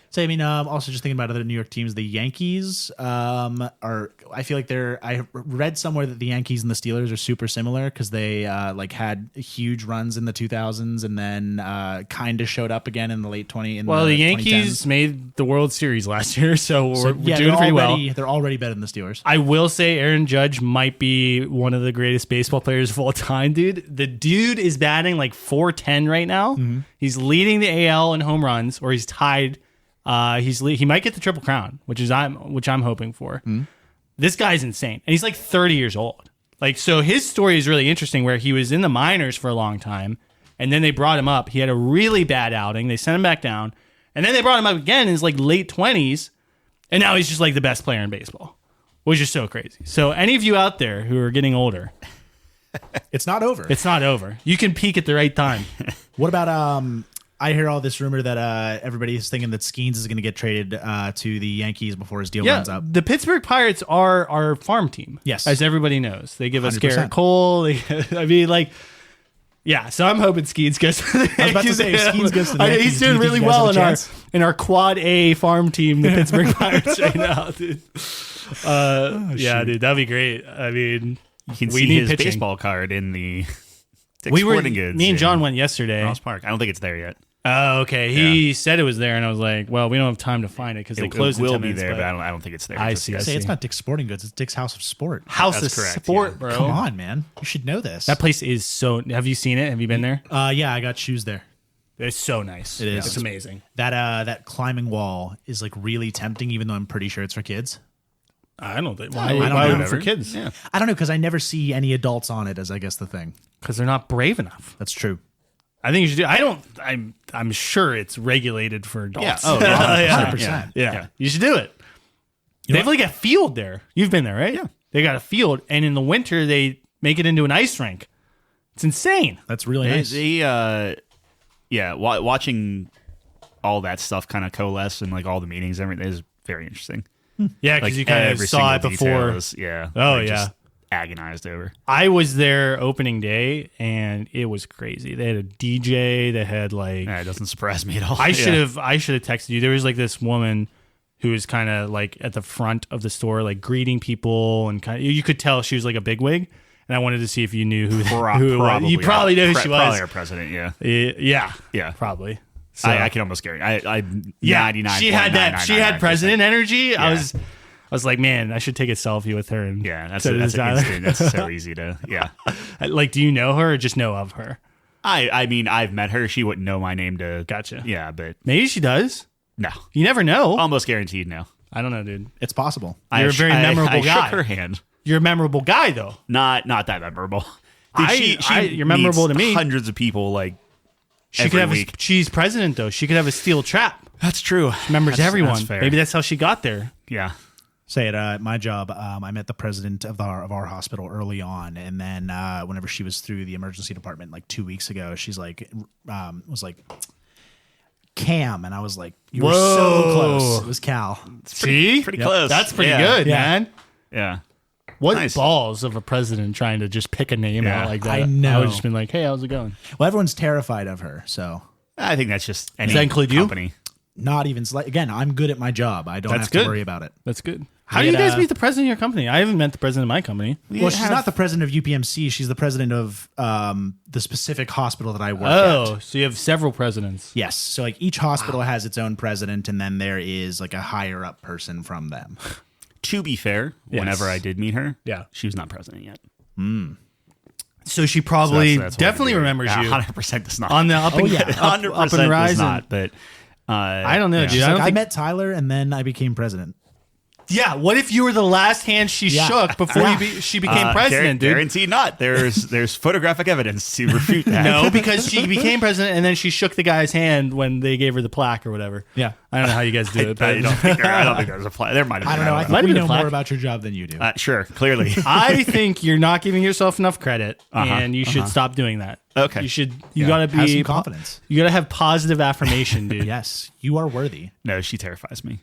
Speaker 3: So I mean, also just thinking about other New York teams, the Yankees are. I feel like I read somewhere that the Yankees and the Steelers are super similar because they like had huge runs in the 2000s and then kind of showed up again in the late 20s.
Speaker 1: Well, the Yankees
Speaker 3: 2010s.
Speaker 1: made the World Series last year, so we're doing
Speaker 3: they're
Speaker 1: pretty well.
Speaker 3: They're already better than the Steelers.
Speaker 1: I will say Aaron Judge might be one of the greatest baseball players of all time, dude. The dude is batting like .410 right now. Mm-hmm. He's leading the AL in home runs, or he's tied. He might get the Triple Crown, which I'm hoping for. This guy's insane, and he's like 30 years old. Like, so his story is really interesting, where he was in the minors for a long time, and then they brought him up. He had a really bad outing. They sent him back down, and then they brought him up again in his like late 20s, and now he's just like the best player in baseball, which is so crazy. So any of you out there who are getting older,
Speaker 3: it's not over.
Speaker 1: it's not over. You can peak at the right time.
Speaker 3: What about I hear all this rumor that everybody's thinking that Skeens is going to get traded to the Yankees before his deal runs up.
Speaker 1: The Pittsburgh Pirates are our farm team.
Speaker 3: Yes.
Speaker 1: As everybody knows. They give us
Speaker 3: 100%.
Speaker 1: Garrett Cole. I mean, like, yeah, so I'm hoping Skeens goes to the Yankees.
Speaker 3: I was about to say, if Skeens goes to the Yankees,
Speaker 1: he's
Speaker 3: do you
Speaker 1: doing
Speaker 3: think
Speaker 1: really
Speaker 3: you guys
Speaker 1: well
Speaker 3: have a chance?
Speaker 1: in our Quad A farm team, the Pittsburgh Pirates right now, dude. Yeah, dude, that'd be great. I mean,
Speaker 2: You can
Speaker 1: we
Speaker 2: see
Speaker 1: need
Speaker 2: his
Speaker 1: pitching.
Speaker 2: baseball card in the Sporting Goods.
Speaker 1: Me and John went yesterday.
Speaker 2: Ross Park. I don't think it's there yet.
Speaker 1: Oh, okay. He said it was there, and I was like, "Well, we don't have time to find it because they
Speaker 2: It
Speaker 1: closed."
Speaker 2: will
Speaker 1: in 10
Speaker 2: be
Speaker 1: minutes,
Speaker 2: there, but I don't think it's there.
Speaker 1: I
Speaker 2: just
Speaker 1: see.
Speaker 2: yet.
Speaker 1: I
Speaker 3: Say
Speaker 1: see.
Speaker 3: it's not Dick's Sporting Goods. It's Dick's House of Sport.
Speaker 1: House
Speaker 2: That's
Speaker 1: of
Speaker 2: correct,
Speaker 1: Sport,
Speaker 2: yeah.
Speaker 1: bro.
Speaker 3: Come on, man. You should know this.
Speaker 1: That place is so. Have you seen it? Have you been there?
Speaker 3: Yeah, I got shoes there.
Speaker 1: It's so nice.
Speaker 3: It is.
Speaker 1: It's amazing.
Speaker 3: That climbing wall is like really tempting, even though I'm pretty sure it's for kids.
Speaker 1: I don't think.
Speaker 3: I don't
Speaker 1: Why would
Speaker 3: know.
Speaker 1: it for kids?
Speaker 2: Yeah.
Speaker 3: I don't know because I never see any adults on it. As I guess the thing.
Speaker 1: Because they're not brave enough.
Speaker 3: That's true.
Speaker 1: I think you should do. I don't. I'm sure it's regulated for adults.
Speaker 2: Yeah. Oh,
Speaker 1: yeah.
Speaker 3: 100%.
Speaker 1: Yeah. You should do it. They have like a field there. You've been there, right?
Speaker 2: Yeah.
Speaker 1: They got a field, and in the winter they make it into an ice rink. It's insane.
Speaker 3: That's really nice.
Speaker 2: Watching all that stuff kind of coalesce and like all the meetings, everything is very interesting.
Speaker 1: Yeah,
Speaker 2: Like
Speaker 1: because you kind of
Speaker 2: every
Speaker 1: saw it
Speaker 2: single detail
Speaker 1: before.
Speaker 2: is-
Speaker 1: Oh,
Speaker 2: like,
Speaker 1: yeah.
Speaker 2: just agonized over.
Speaker 1: I was there opening day, and it was crazy. They had a DJ. They had like
Speaker 2: Yeah, it doesn't surprise me at all.
Speaker 1: I should
Speaker 2: Yeah.
Speaker 1: have texted you. There was like this woman who was kind of like at the front of the store, like greeting people, and kind of, you could tell she was like a bigwig. And I wanted to see if you knew who it was. You probably know who she was.
Speaker 2: Probably our president. Yeah,
Speaker 1: Yeah, probably. So
Speaker 2: I can almost guarantee. I
Speaker 1: yeah,
Speaker 2: 99.
Speaker 1: she had that. She had president energy.
Speaker 2: Yeah.
Speaker 1: I was like, man, I should take a selfie with her. And
Speaker 2: Yeah, that's
Speaker 1: send it
Speaker 2: an
Speaker 1: to Tyler.
Speaker 2: instant. That's so easy to. Yeah,
Speaker 1: Like, do you know her or just know of her?
Speaker 2: I mean, I've met her. She wouldn't know my name to.
Speaker 1: Gotcha.
Speaker 2: Yeah, but
Speaker 1: Maybe she does.
Speaker 2: no,
Speaker 1: You never know.
Speaker 2: almost guaranteed no.
Speaker 1: I don't know, dude.
Speaker 3: It's possible.
Speaker 1: You're a very memorable
Speaker 2: I
Speaker 1: guy.
Speaker 2: shook her hand.
Speaker 1: You're a memorable guy, though.
Speaker 2: Not that memorable. Dude,
Speaker 1: you're memorable to
Speaker 2: meets
Speaker 1: me.
Speaker 2: Hundreds of people like
Speaker 1: She
Speaker 2: every
Speaker 1: could have.
Speaker 2: week.
Speaker 1: She's president, though. She could have a steel trap.
Speaker 2: That's true.
Speaker 1: Remembers everyone.
Speaker 2: That's fair.
Speaker 1: Maybe that's how she got there.
Speaker 2: Yeah.
Speaker 3: Say at my job, I met the president of our hospital early on, and then whenever she was through the emergency department like 2 weeks ago, she's like, was like, Cam, and I was like, you were so
Speaker 1: Whoa.
Speaker 3: close. It was Cal.
Speaker 1: See,
Speaker 2: pretty close.
Speaker 1: That's pretty
Speaker 2: Yeah.
Speaker 1: good,
Speaker 3: Yeah.
Speaker 1: man.
Speaker 2: Yeah.
Speaker 1: What
Speaker 2: Nice.
Speaker 1: balls of a president trying to just pick a name
Speaker 2: Yeah.
Speaker 1: out like that?
Speaker 3: I know.
Speaker 1: I would have just been like, hey, how's it going?
Speaker 3: Well, everyone's terrified of her, so
Speaker 2: I think that's just any
Speaker 1: that include you?
Speaker 2: company.
Speaker 3: Not even again, I'm good at my job. I don't
Speaker 1: That's
Speaker 3: have
Speaker 1: good.
Speaker 3: to worry about it.
Speaker 1: That's good. How do you guys meet the president of your company? I haven't met the president of my company.
Speaker 3: Well, she's not the president of UPMC. She's the president of the specific hospital that I work at.
Speaker 1: Oh, so you have several presidents.
Speaker 3: Yes. So like each hospital has its own president, and then there is like a higher up person from them.
Speaker 2: To be fair,
Speaker 1: Yes.
Speaker 2: whenever I did meet her,
Speaker 1: Yeah.
Speaker 2: she was not president yet.
Speaker 1: So she probably
Speaker 2: So that's what
Speaker 1: definitely
Speaker 2: I do.
Speaker 1: remembers you
Speaker 2: 100% does not.
Speaker 1: on the up and,
Speaker 3: yeah.
Speaker 1: up, up and rise.
Speaker 2: does not. But
Speaker 1: I don't know,
Speaker 2: yeah.
Speaker 1: dude.
Speaker 3: Like,
Speaker 1: I don't
Speaker 3: I
Speaker 1: think.
Speaker 3: met Tyler, and then I became president.
Speaker 1: Yeah. What if you were the last hand she
Speaker 3: Yeah.
Speaker 1: shook before she became president, dude?
Speaker 2: Guaranteed not. There's photographic evidence to refute that.
Speaker 1: No, because she became president and then she shook the guy's hand when they gave her the plaque or whatever.
Speaker 3: Yeah.
Speaker 1: I don't know how you guys do it,
Speaker 2: I
Speaker 1: but
Speaker 2: don't think there's a plan. There might have been.
Speaker 3: I don't know. I
Speaker 1: Might
Speaker 3: think we
Speaker 1: have been
Speaker 3: know
Speaker 1: a plaque.
Speaker 3: more about your job than you do.
Speaker 2: Sure, clearly.
Speaker 1: I think you're not giving yourself enough credit, and you should stop doing that.
Speaker 2: Okay.
Speaker 1: You should. You gotta
Speaker 3: Have
Speaker 1: be
Speaker 3: some confidence.
Speaker 1: You gotta have positive affirmation, dude.
Speaker 3: Yes, you are worthy.
Speaker 2: No, she terrifies me.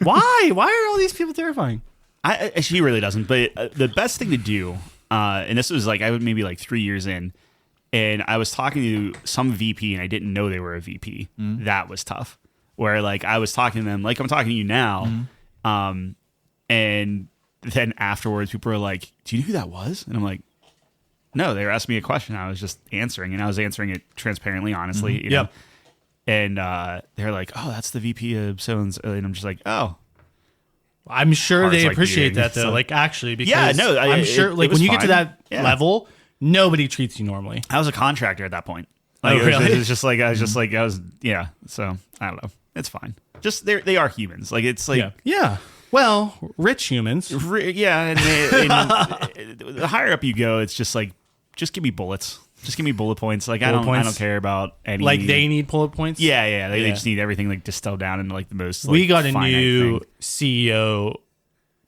Speaker 1: Why? Why are all these people terrifying?
Speaker 2: She really doesn't. But the best thing to do, and this was like I was maybe like 3 years in, and I was talking to some VP, and I didn't know they were a VP. That was tough. Where like I was talking to them, like I'm talking to you now, and then afterwards, people were like, "Do you know who that was?" And I'm like, "No." They were asking me a question. I was just answering, and I was answering it transparently, honestly. You know?
Speaker 1: Yep.
Speaker 2: And they're like, "Oh, that's the VP of so and so," and I'm just like, "Oh."
Speaker 1: I'm sure
Speaker 2: Hearts
Speaker 1: they
Speaker 2: like
Speaker 1: appreciate
Speaker 2: beating.
Speaker 1: that though.
Speaker 2: So-
Speaker 1: Like actually, because
Speaker 2: Yeah, no,
Speaker 1: I'm sure.
Speaker 2: it
Speaker 1: Like
Speaker 2: was
Speaker 1: when you get to
Speaker 2: fine.
Speaker 1: that
Speaker 2: Yeah.
Speaker 1: level, nobody treats you normally.
Speaker 2: I was a contractor at that point.
Speaker 1: Oh,
Speaker 2: Like,
Speaker 1: really?
Speaker 2: It was just like I was just like I was yeah. So I don't know. It's fine. Just they are humans. Like it's like
Speaker 1: Yeah. Well, rich humans.
Speaker 2: yeah. And the higher up you go, it's just like just give me bullets. Just give me bullet points. Like I
Speaker 1: Bullet
Speaker 2: don't
Speaker 1: points?
Speaker 2: care about any.
Speaker 1: Like they need bullet points.
Speaker 2: Yeah. They
Speaker 1: Yeah.
Speaker 2: just need everything like distilled down into like the most.
Speaker 1: We
Speaker 2: like,
Speaker 1: got a
Speaker 2: finite
Speaker 1: new
Speaker 2: thing.
Speaker 1: CEO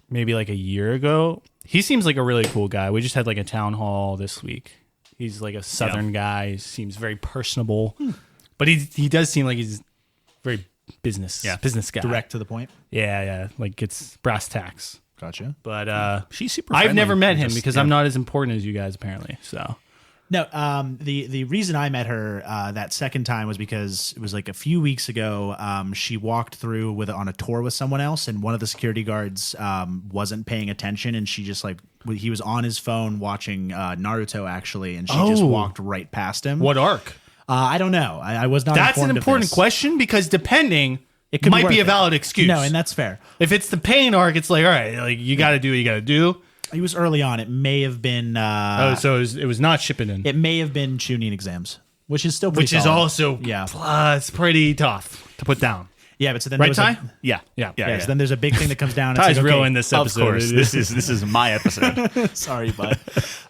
Speaker 1: maybe like a year ago. He seems like a really cool guy. We just had like a town hall this week. He's like a southern guy. He seems very personable. But he does seem like he's very business guy.
Speaker 3: Direct to the point.
Speaker 1: Yeah. Like it's brass tacks.
Speaker 3: Gotcha.
Speaker 1: But
Speaker 2: She's super.
Speaker 1: I've
Speaker 2: friendly.
Speaker 1: never met him
Speaker 2: Just-
Speaker 1: because
Speaker 2: yeah.
Speaker 1: I'm not as important as you guys apparently. So
Speaker 3: No, the reason I met her that second time was because it was like a few weeks ago. She walked through on a tour with someone else, and one of the security guards wasn't paying attention, and she just like he was on his phone watching Naruto actually, and she just
Speaker 1: Oh.
Speaker 3: walked right past him.
Speaker 1: what arc?
Speaker 3: I don't know. I was not.
Speaker 1: That's an
Speaker 3: informed of
Speaker 1: important
Speaker 3: this.
Speaker 1: question because depending, it
Speaker 3: could
Speaker 1: might
Speaker 3: worth
Speaker 1: be a
Speaker 3: it.
Speaker 1: valid excuse.
Speaker 3: No, and that's fair.
Speaker 1: if it's the pain arc, it's like all right, like you got to do what you got to do.
Speaker 3: He was early on. It may have been.
Speaker 1: So it was not Shippuden.
Speaker 3: It may have been Chunin exams, which is still pretty
Speaker 1: which is
Speaker 3: solid.
Speaker 1: also it's pretty tough to put down.
Speaker 3: Yeah, but so then
Speaker 1: Right,
Speaker 3: there was
Speaker 1: Ty?
Speaker 2: Yeah.
Speaker 3: Yeah, so then there's a big thing that comes down.
Speaker 1: Ty's
Speaker 3: It's like,
Speaker 1: real
Speaker 3: okay,
Speaker 1: in this
Speaker 2: Of
Speaker 1: episode.
Speaker 2: course, this is my episode.
Speaker 3: Sorry, bud.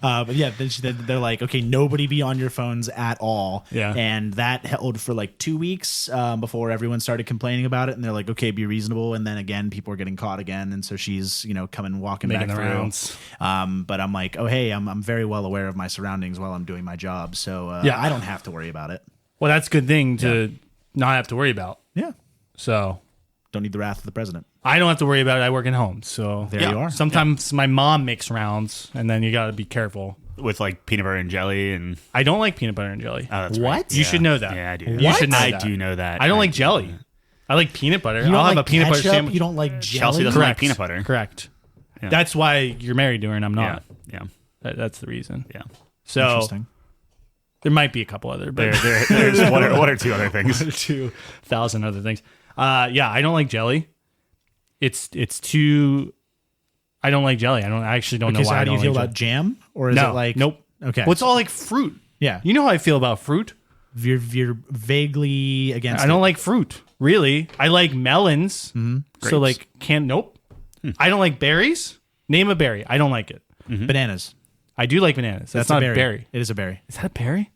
Speaker 3: But yeah, then they're like, okay, nobody be on your phones at all.
Speaker 1: Yeah.
Speaker 3: And that held for like 2 weeks before everyone started complaining about it. And they're like, okay, be reasonable. And then again, people are getting caught again. And so she's, coming, walking
Speaker 1: Making
Speaker 3: back
Speaker 1: the
Speaker 3: through.
Speaker 1: rounds.
Speaker 3: But I'm like, oh, hey, I'm very well aware of my surroundings while I'm doing my job. So
Speaker 1: Yeah.
Speaker 3: I don't have to worry about it.
Speaker 1: Well, that's a good thing to not have to worry about.
Speaker 3: Yeah.
Speaker 1: So
Speaker 3: Don't need the wrath of the president.
Speaker 1: I don't have to worry about it. I work at home. So
Speaker 3: There you are.
Speaker 1: Sometimes my mom makes rounds, and then you got to be careful.
Speaker 2: With like peanut butter and jelly and
Speaker 1: I don't like peanut butter and jelly.
Speaker 2: that's
Speaker 3: What?
Speaker 2: right.
Speaker 1: You
Speaker 2: Yeah.
Speaker 1: should know that.
Speaker 2: Yeah, I do.
Speaker 1: You should know
Speaker 2: I
Speaker 1: that.
Speaker 2: do know that.
Speaker 1: I don't like jelly. I like peanut butter.
Speaker 3: You don't
Speaker 1: I'll have
Speaker 3: like
Speaker 1: a peanut butter
Speaker 3: ketchup?
Speaker 1: sandwich.
Speaker 3: You don't like jelly?
Speaker 2: Chelsea doesn't
Speaker 1: Correct.
Speaker 2: like peanut butter.
Speaker 1: Correct.
Speaker 2: Yeah.
Speaker 1: That's why you're married to her and I'm
Speaker 2: Yeah,
Speaker 1: not.
Speaker 2: yeah,
Speaker 1: That's the reason.
Speaker 2: yeah.
Speaker 1: So
Speaker 3: Interesting.
Speaker 1: there might be a couple other, but
Speaker 2: There's one or two other things.
Speaker 1: 2,000 other things. Yeah, I don't like jelly. It's too. I don't like jelly. I actually don't know
Speaker 3: Okay, so
Speaker 1: why.
Speaker 3: how
Speaker 1: I
Speaker 3: do you
Speaker 1: don't
Speaker 3: feel
Speaker 1: like
Speaker 3: about jam? Or is
Speaker 1: jelly.
Speaker 3: it like...
Speaker 1: nope.
Speaker 3: Okay.
Speaker 1: Well, it's all like fruit.
Speaker 3: Yeah.
Speaker 1: You know how I feel about fruit.
Speaker 3: You're vaguely against
Speaker 1: I don't like fruit. Really, I like melons.
Speaker 3: Mm-hmm.
Speaker 1: So like nope. I don't like berries. Name a berry. I don't like it.
Speaker 3: it. Bananas.
Speaker 1: I do like bananas. That's not a berry.
Speaker 3: It is a berry.
Speaker 1: Is that a berry?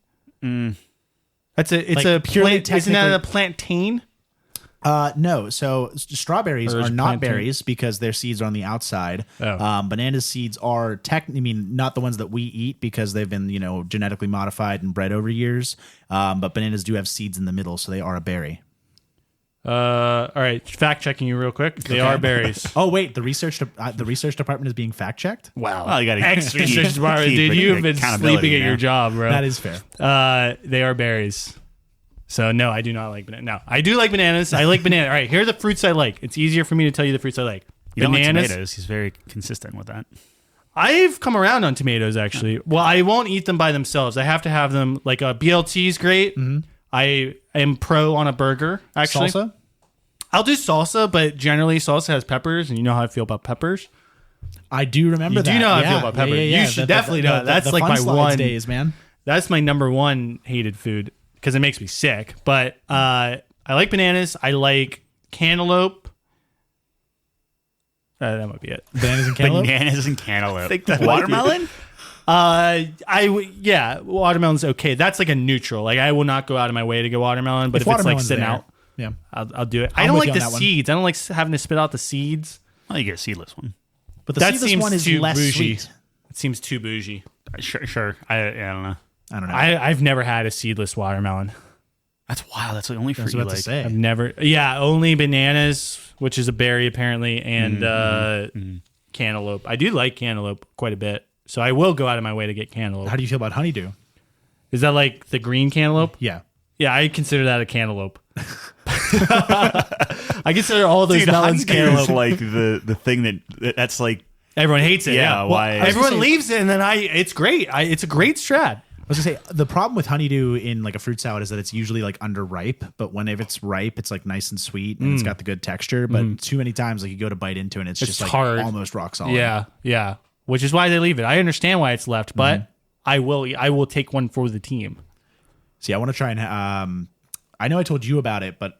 Speaker 1: It's
Speaker 3: Like,
Speaker 1: a
Speaker 3: purely
Speaker 1: plant. Isn't that a
Speaker 3: technically-
Speaker 1: plantain?
Speaker 3: No. So strawberries
Speaker 1: Or is
Speaker 3: are
Speaker 1: it
Speaker 3: not
Speaker 1: plantain?
Speaker 3: berries because their seeds are on the outside.
Speaker 1: Oh.
Speaker 3: Banana seeds are not the ones that we eat because they've been, genetically modified and bred over years. But bananas do have seeds in the middle, so they are a berry.
Speaker 1: All right, fact checking you real quick. They are berries.
Speaker 3: Oh wait, the research department is being fact checked.
Speaker 1: Wow.
Speaker 2: Well, you gotta
Speaker 1: Ex
Speaker 2: keep-
Speaker 1: research department,
Speaker 2: keep
Speaker 1: dude. You've been
Speaker 2: accountability,
Speaker 1: sleeping at
Speaker 2: you know?
Speaker 1: your job, bro.
Speaker 3: That is fair.
Speaker 1: They are berries. So no, I do not like banana. No, I do like bananas. I like banana. All right, here are the fruits I like. It's easier for me to tell you the fruits I like.
Speaker 2: You don't like tomatoes. He's very consistent with that.
Speaker 1: I've come around on tomatoes, actually. Well, I won't eat them by themselves. I have to have them, like a BLT is great. Mm-hmm. I am pro on a burger, actually.
Speaker 3: Salsa?
Speaker 1: I'll do salsa, but generally salsa has peppers, and you know how I feel about peppers.
Speaker 3: I do remember that.
Speaker 1: You do know how I feel about peppers. You should definitely know that. That's like my one
Speaker 3: days, man.
Speaker 1: That's my number one hated food because it makes me sick. But I like bananas. I like cantaloupe. That might be it.
Speaker 3: Bananas and cantaloupe.
Speaker 2: Bananas and cantaloupe.
Speaker 1: I think that
Speaker 2: watermelon.
Speaker 1: Watermelon's okay. That's like a neutral. Like I will not go out of my way to go watermelon, but if it's like sitting out,
Speaker 3: yeah,
Speaker 1: I'll do it. I don't like the seeds. I don't like having to spit out the seeds.
Speaker 2: Well, you get a seedless one,
Speaker 3: but the seedless one is
Speaker 1: too
Speaker 3: less
Speaker 1: bougie.
Speaker 3: sweet.
Speaker 1: It seems too bougie.
Speaker 2: Sure. I don't know.
Speaker 1: I've never had a seedless watermelon.
Speaker 2: That's wild. That's the only fruit you like.
Speaker 1: I've never. Yeah, only bananas, which is a berry apparently, and cantaloupe. I do like cantaloupe quite a bit, so I will go out of my way to get cantaloupe.
Speaker 3: How do you feel about honeydew?
Speaker 1: Is that like the green cantaloupe?
Speaker 3: Yeah.
Speaker 1: Yeah, I consider that a cantaloupe. I consider all those melons cantaloupe.
Speaker 2: Like the thing that's like
Speaker 1: everyone hates it.
Speaker 2: Yeah,
Speaker 1: well,
Speaker 2: why?
Speaker 1: Everyone leaves it, and then it's great. It's a great strat.
Speaker 3: I was gonna say the problem with honeydew in like a fruit salad is that it's usually like underripe, but whenever it's ripe, it's like nice and sweet and it's got the good texture. But too many times, like you go to bite into it, and it's just like
Speaker 1: hard.
Speaker 3: Almost rock solid.
Speaker 1: Yeah. Which is why they leave it. I understand why it's left, but I will take one for the team.
Speaker 3: See, I want to try and I know I told you about it, but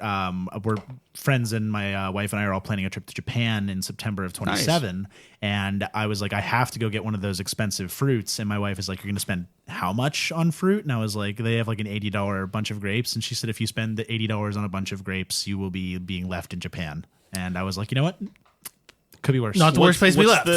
Speaker 3: we're friends, and my wife and I are all planning a trip to Japan in September of 27. Nice. And I was like, I have to go get one of those expensive fruits. And my wife is like, you're going to spend how much on fruit? And I was like, they have like an $80 bunch of grapes. And she said, if you spend the $80 on a bunch of grapes, you will be being left in Japan. And I was like, you know what? Could be worse.
Speaker 1: Not the worst place we left.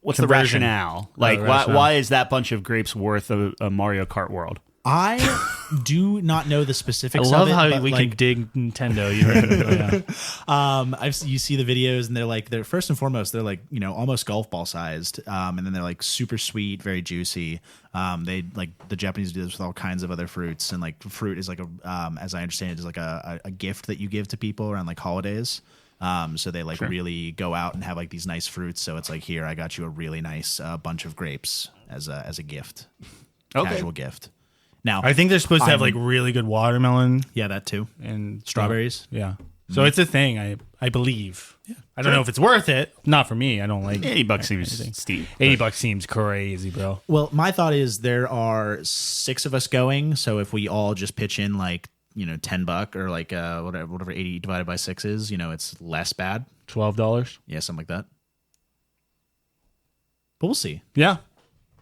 Speaker 2: What's the rationale? Like, why is that bunch of grapes worth a Mario Kart world?
Speaker 3: I do not know the specifics.
Speaker 1: I love
Speaker 3: of it,
Speaker 1: how we can dig Nintendo.
Speaker 3: You see the videos, and they're first and foremost, they're like, almost golf ball sized, and then they're like super sweet, very juicy. They like the Japanese do this with all kinds of other fruits, and like fruit is like as I understand it, is like a gift that you give to people around like holidays. So they like really go out and have like these nice fruits. So it's like, here, I got you a really nice bunch of grapes as a gift, casual gift. Now,
Speaker 1: I think they're supposed to have like really good watermelon.
Speaker 3: Yeah, that too.
Speaker 1: And
Speaker 3: strawberries.
Speaker 1: Yeah. So it's a thing, I believe. Yeah. I don't know if it's worth it. Not for me. I don't like
Speaker 2: $80 seems steep.
Speaker 1: $80 seems crazy, bro.
Speaker 3: Well, my thought is there are 6 of us going. So if we all just pitch in like, $10 or like whatever 80 divided by 6 is, it's less bad.
Speaker 1: $12.
Speaker 3: Yeah, something like that. But we'll see.
Speaker 1: Yeah.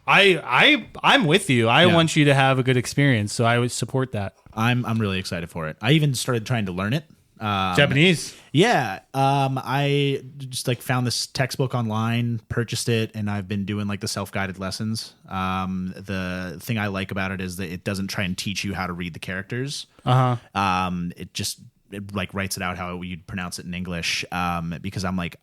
Speaker 1: I'm with you. I want you to have a good experience, so I would support that.
Speaker 3: I'm really excited for it. I even started trying to learn it.
Speaker 1: Japanese.
Speaker 3: Yeah. I just like found this textbook online, purchased it, and I've been doing like the self-guided lessons. The thing I like about it is that it doesn't try and teach you how to read the characters. It like writes it out how you'd pronounce it in English. Because I'm like,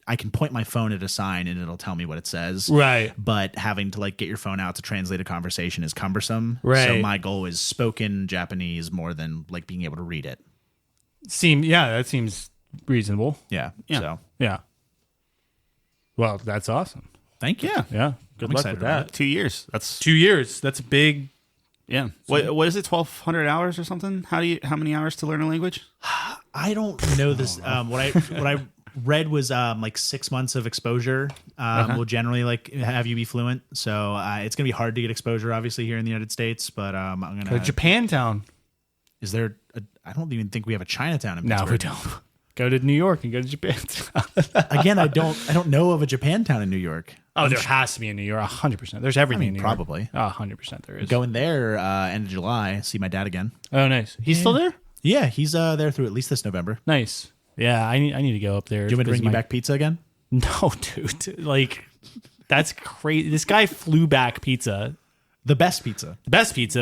Speaker 3: I can point my phone at a sign and it'll tell me what it says.
Speaker 1: Right.
Speaker 3: But having to like get your phone out to translate a conversation is cumbersome.
Speaker 1: Right.
Speaker 3: So my goal is spoken Japanese more than like being able to read it.
Speaker 1: That seems reasonable.
Speaker 3: Yeah.
Speaker 1: So. Yeah. Well, that's awesome.
Speaker 3: Thank you.
Speaker 1: Yeah. Good luck with that.
Speaker 2: 2 years. That's
Speaker 1: 2 years. That's a big.
Speaker 2: Yeah. What is it? 1,200 hours or something? How many hours to learn a language?
Speaker 3: I don't know this. What I read was like 6 months of exposure will generally like have you be fluent. So it's gonna be hard to get exposure, obviously, here in the United States. But I'm gonna
Speaker 1: Japantown.
Speaker 3: Is there? I don't even think we have a Chinatown in Pittsburgh.
Speaker 1: No, we don't. Go to New York and go to Japantown.
Speaker 3: Again, I don't know of a Japantown in New York.
Speaker 1: Oh, there has to be in New York. 100%. There's everything in New York.
Speaker 3: Probably.
Speaker 1: 100% there is.
Speaker 3: Going there end of July. See my dad again.
Speaker 1: Oh, nice. He's still there?
Speaker 3: Yeah, he's there through at least this November.
Speaker 1: Nice. Yeah, I need to go up there.
Speaker 3: Do you want me to bring you back pizza again?
Speaker 1: No, dude. Like, that's crazy. This guy flew back pizza.
Speaker 3: The best pizza.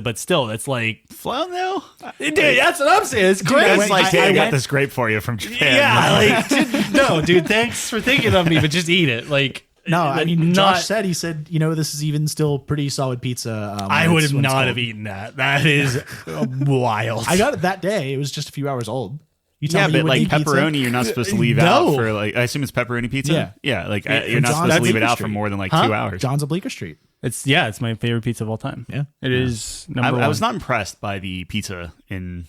Speaker 1: But still, it's like
Speaker 2: flown though.
Speaker 1: Dude, that's what I'm saying. It's great.
Speaker 2: That's like, I got this grape for you from Japan.
Speaker 1: Yeah, like no, dude. Thanks for thinking of me, but just eat it. Like,
Speaker 3: No, I mean,
Speaker 1: not.
Speaker 3: Josh said, he said, this is even still pretty solid pizza.
Speaker 1: I would have
Speaker 3: when it's
Speaker 1: not
Speaker 3: cold.
Speaker 1: have eaten that. That is wild.
Speaker 3: I got it that day. It was just a few hours old. You tell
Speaker 2: Yeah,
Speaker 3: me
Speaker 2: but
Speaker 3: you wouldn't
Speaker 2: like
Speaker 3: eat pizza?
Speaker 2: pepperoni, you're not supposed to leave
Speaker 1: No.
Speaker 2: out for like. I assume it's pepperoni pizza.
Speaker 3: Yeah.
Speaker 2: Like
Speaker 3: From
Speaker 2: you're not
Speaker 3: John's
Speaker 2: supposed to leave it
Speaker 3: Bleecker
Speaker 2: out for
Speaker 3: Street.
Speaker 2: more than like
Speaker 1: Huh?
Speaker 2: 2 hours.
Speaker 3: John's of Bleecker Street.
Speaker 1: It's my favorite pizza of all time.
Speaker 3: Yeah.
Speaker 1: It is
Speaker 2: I
Speaker 1: number one.
Speaker 2: was not impressed by the pizza in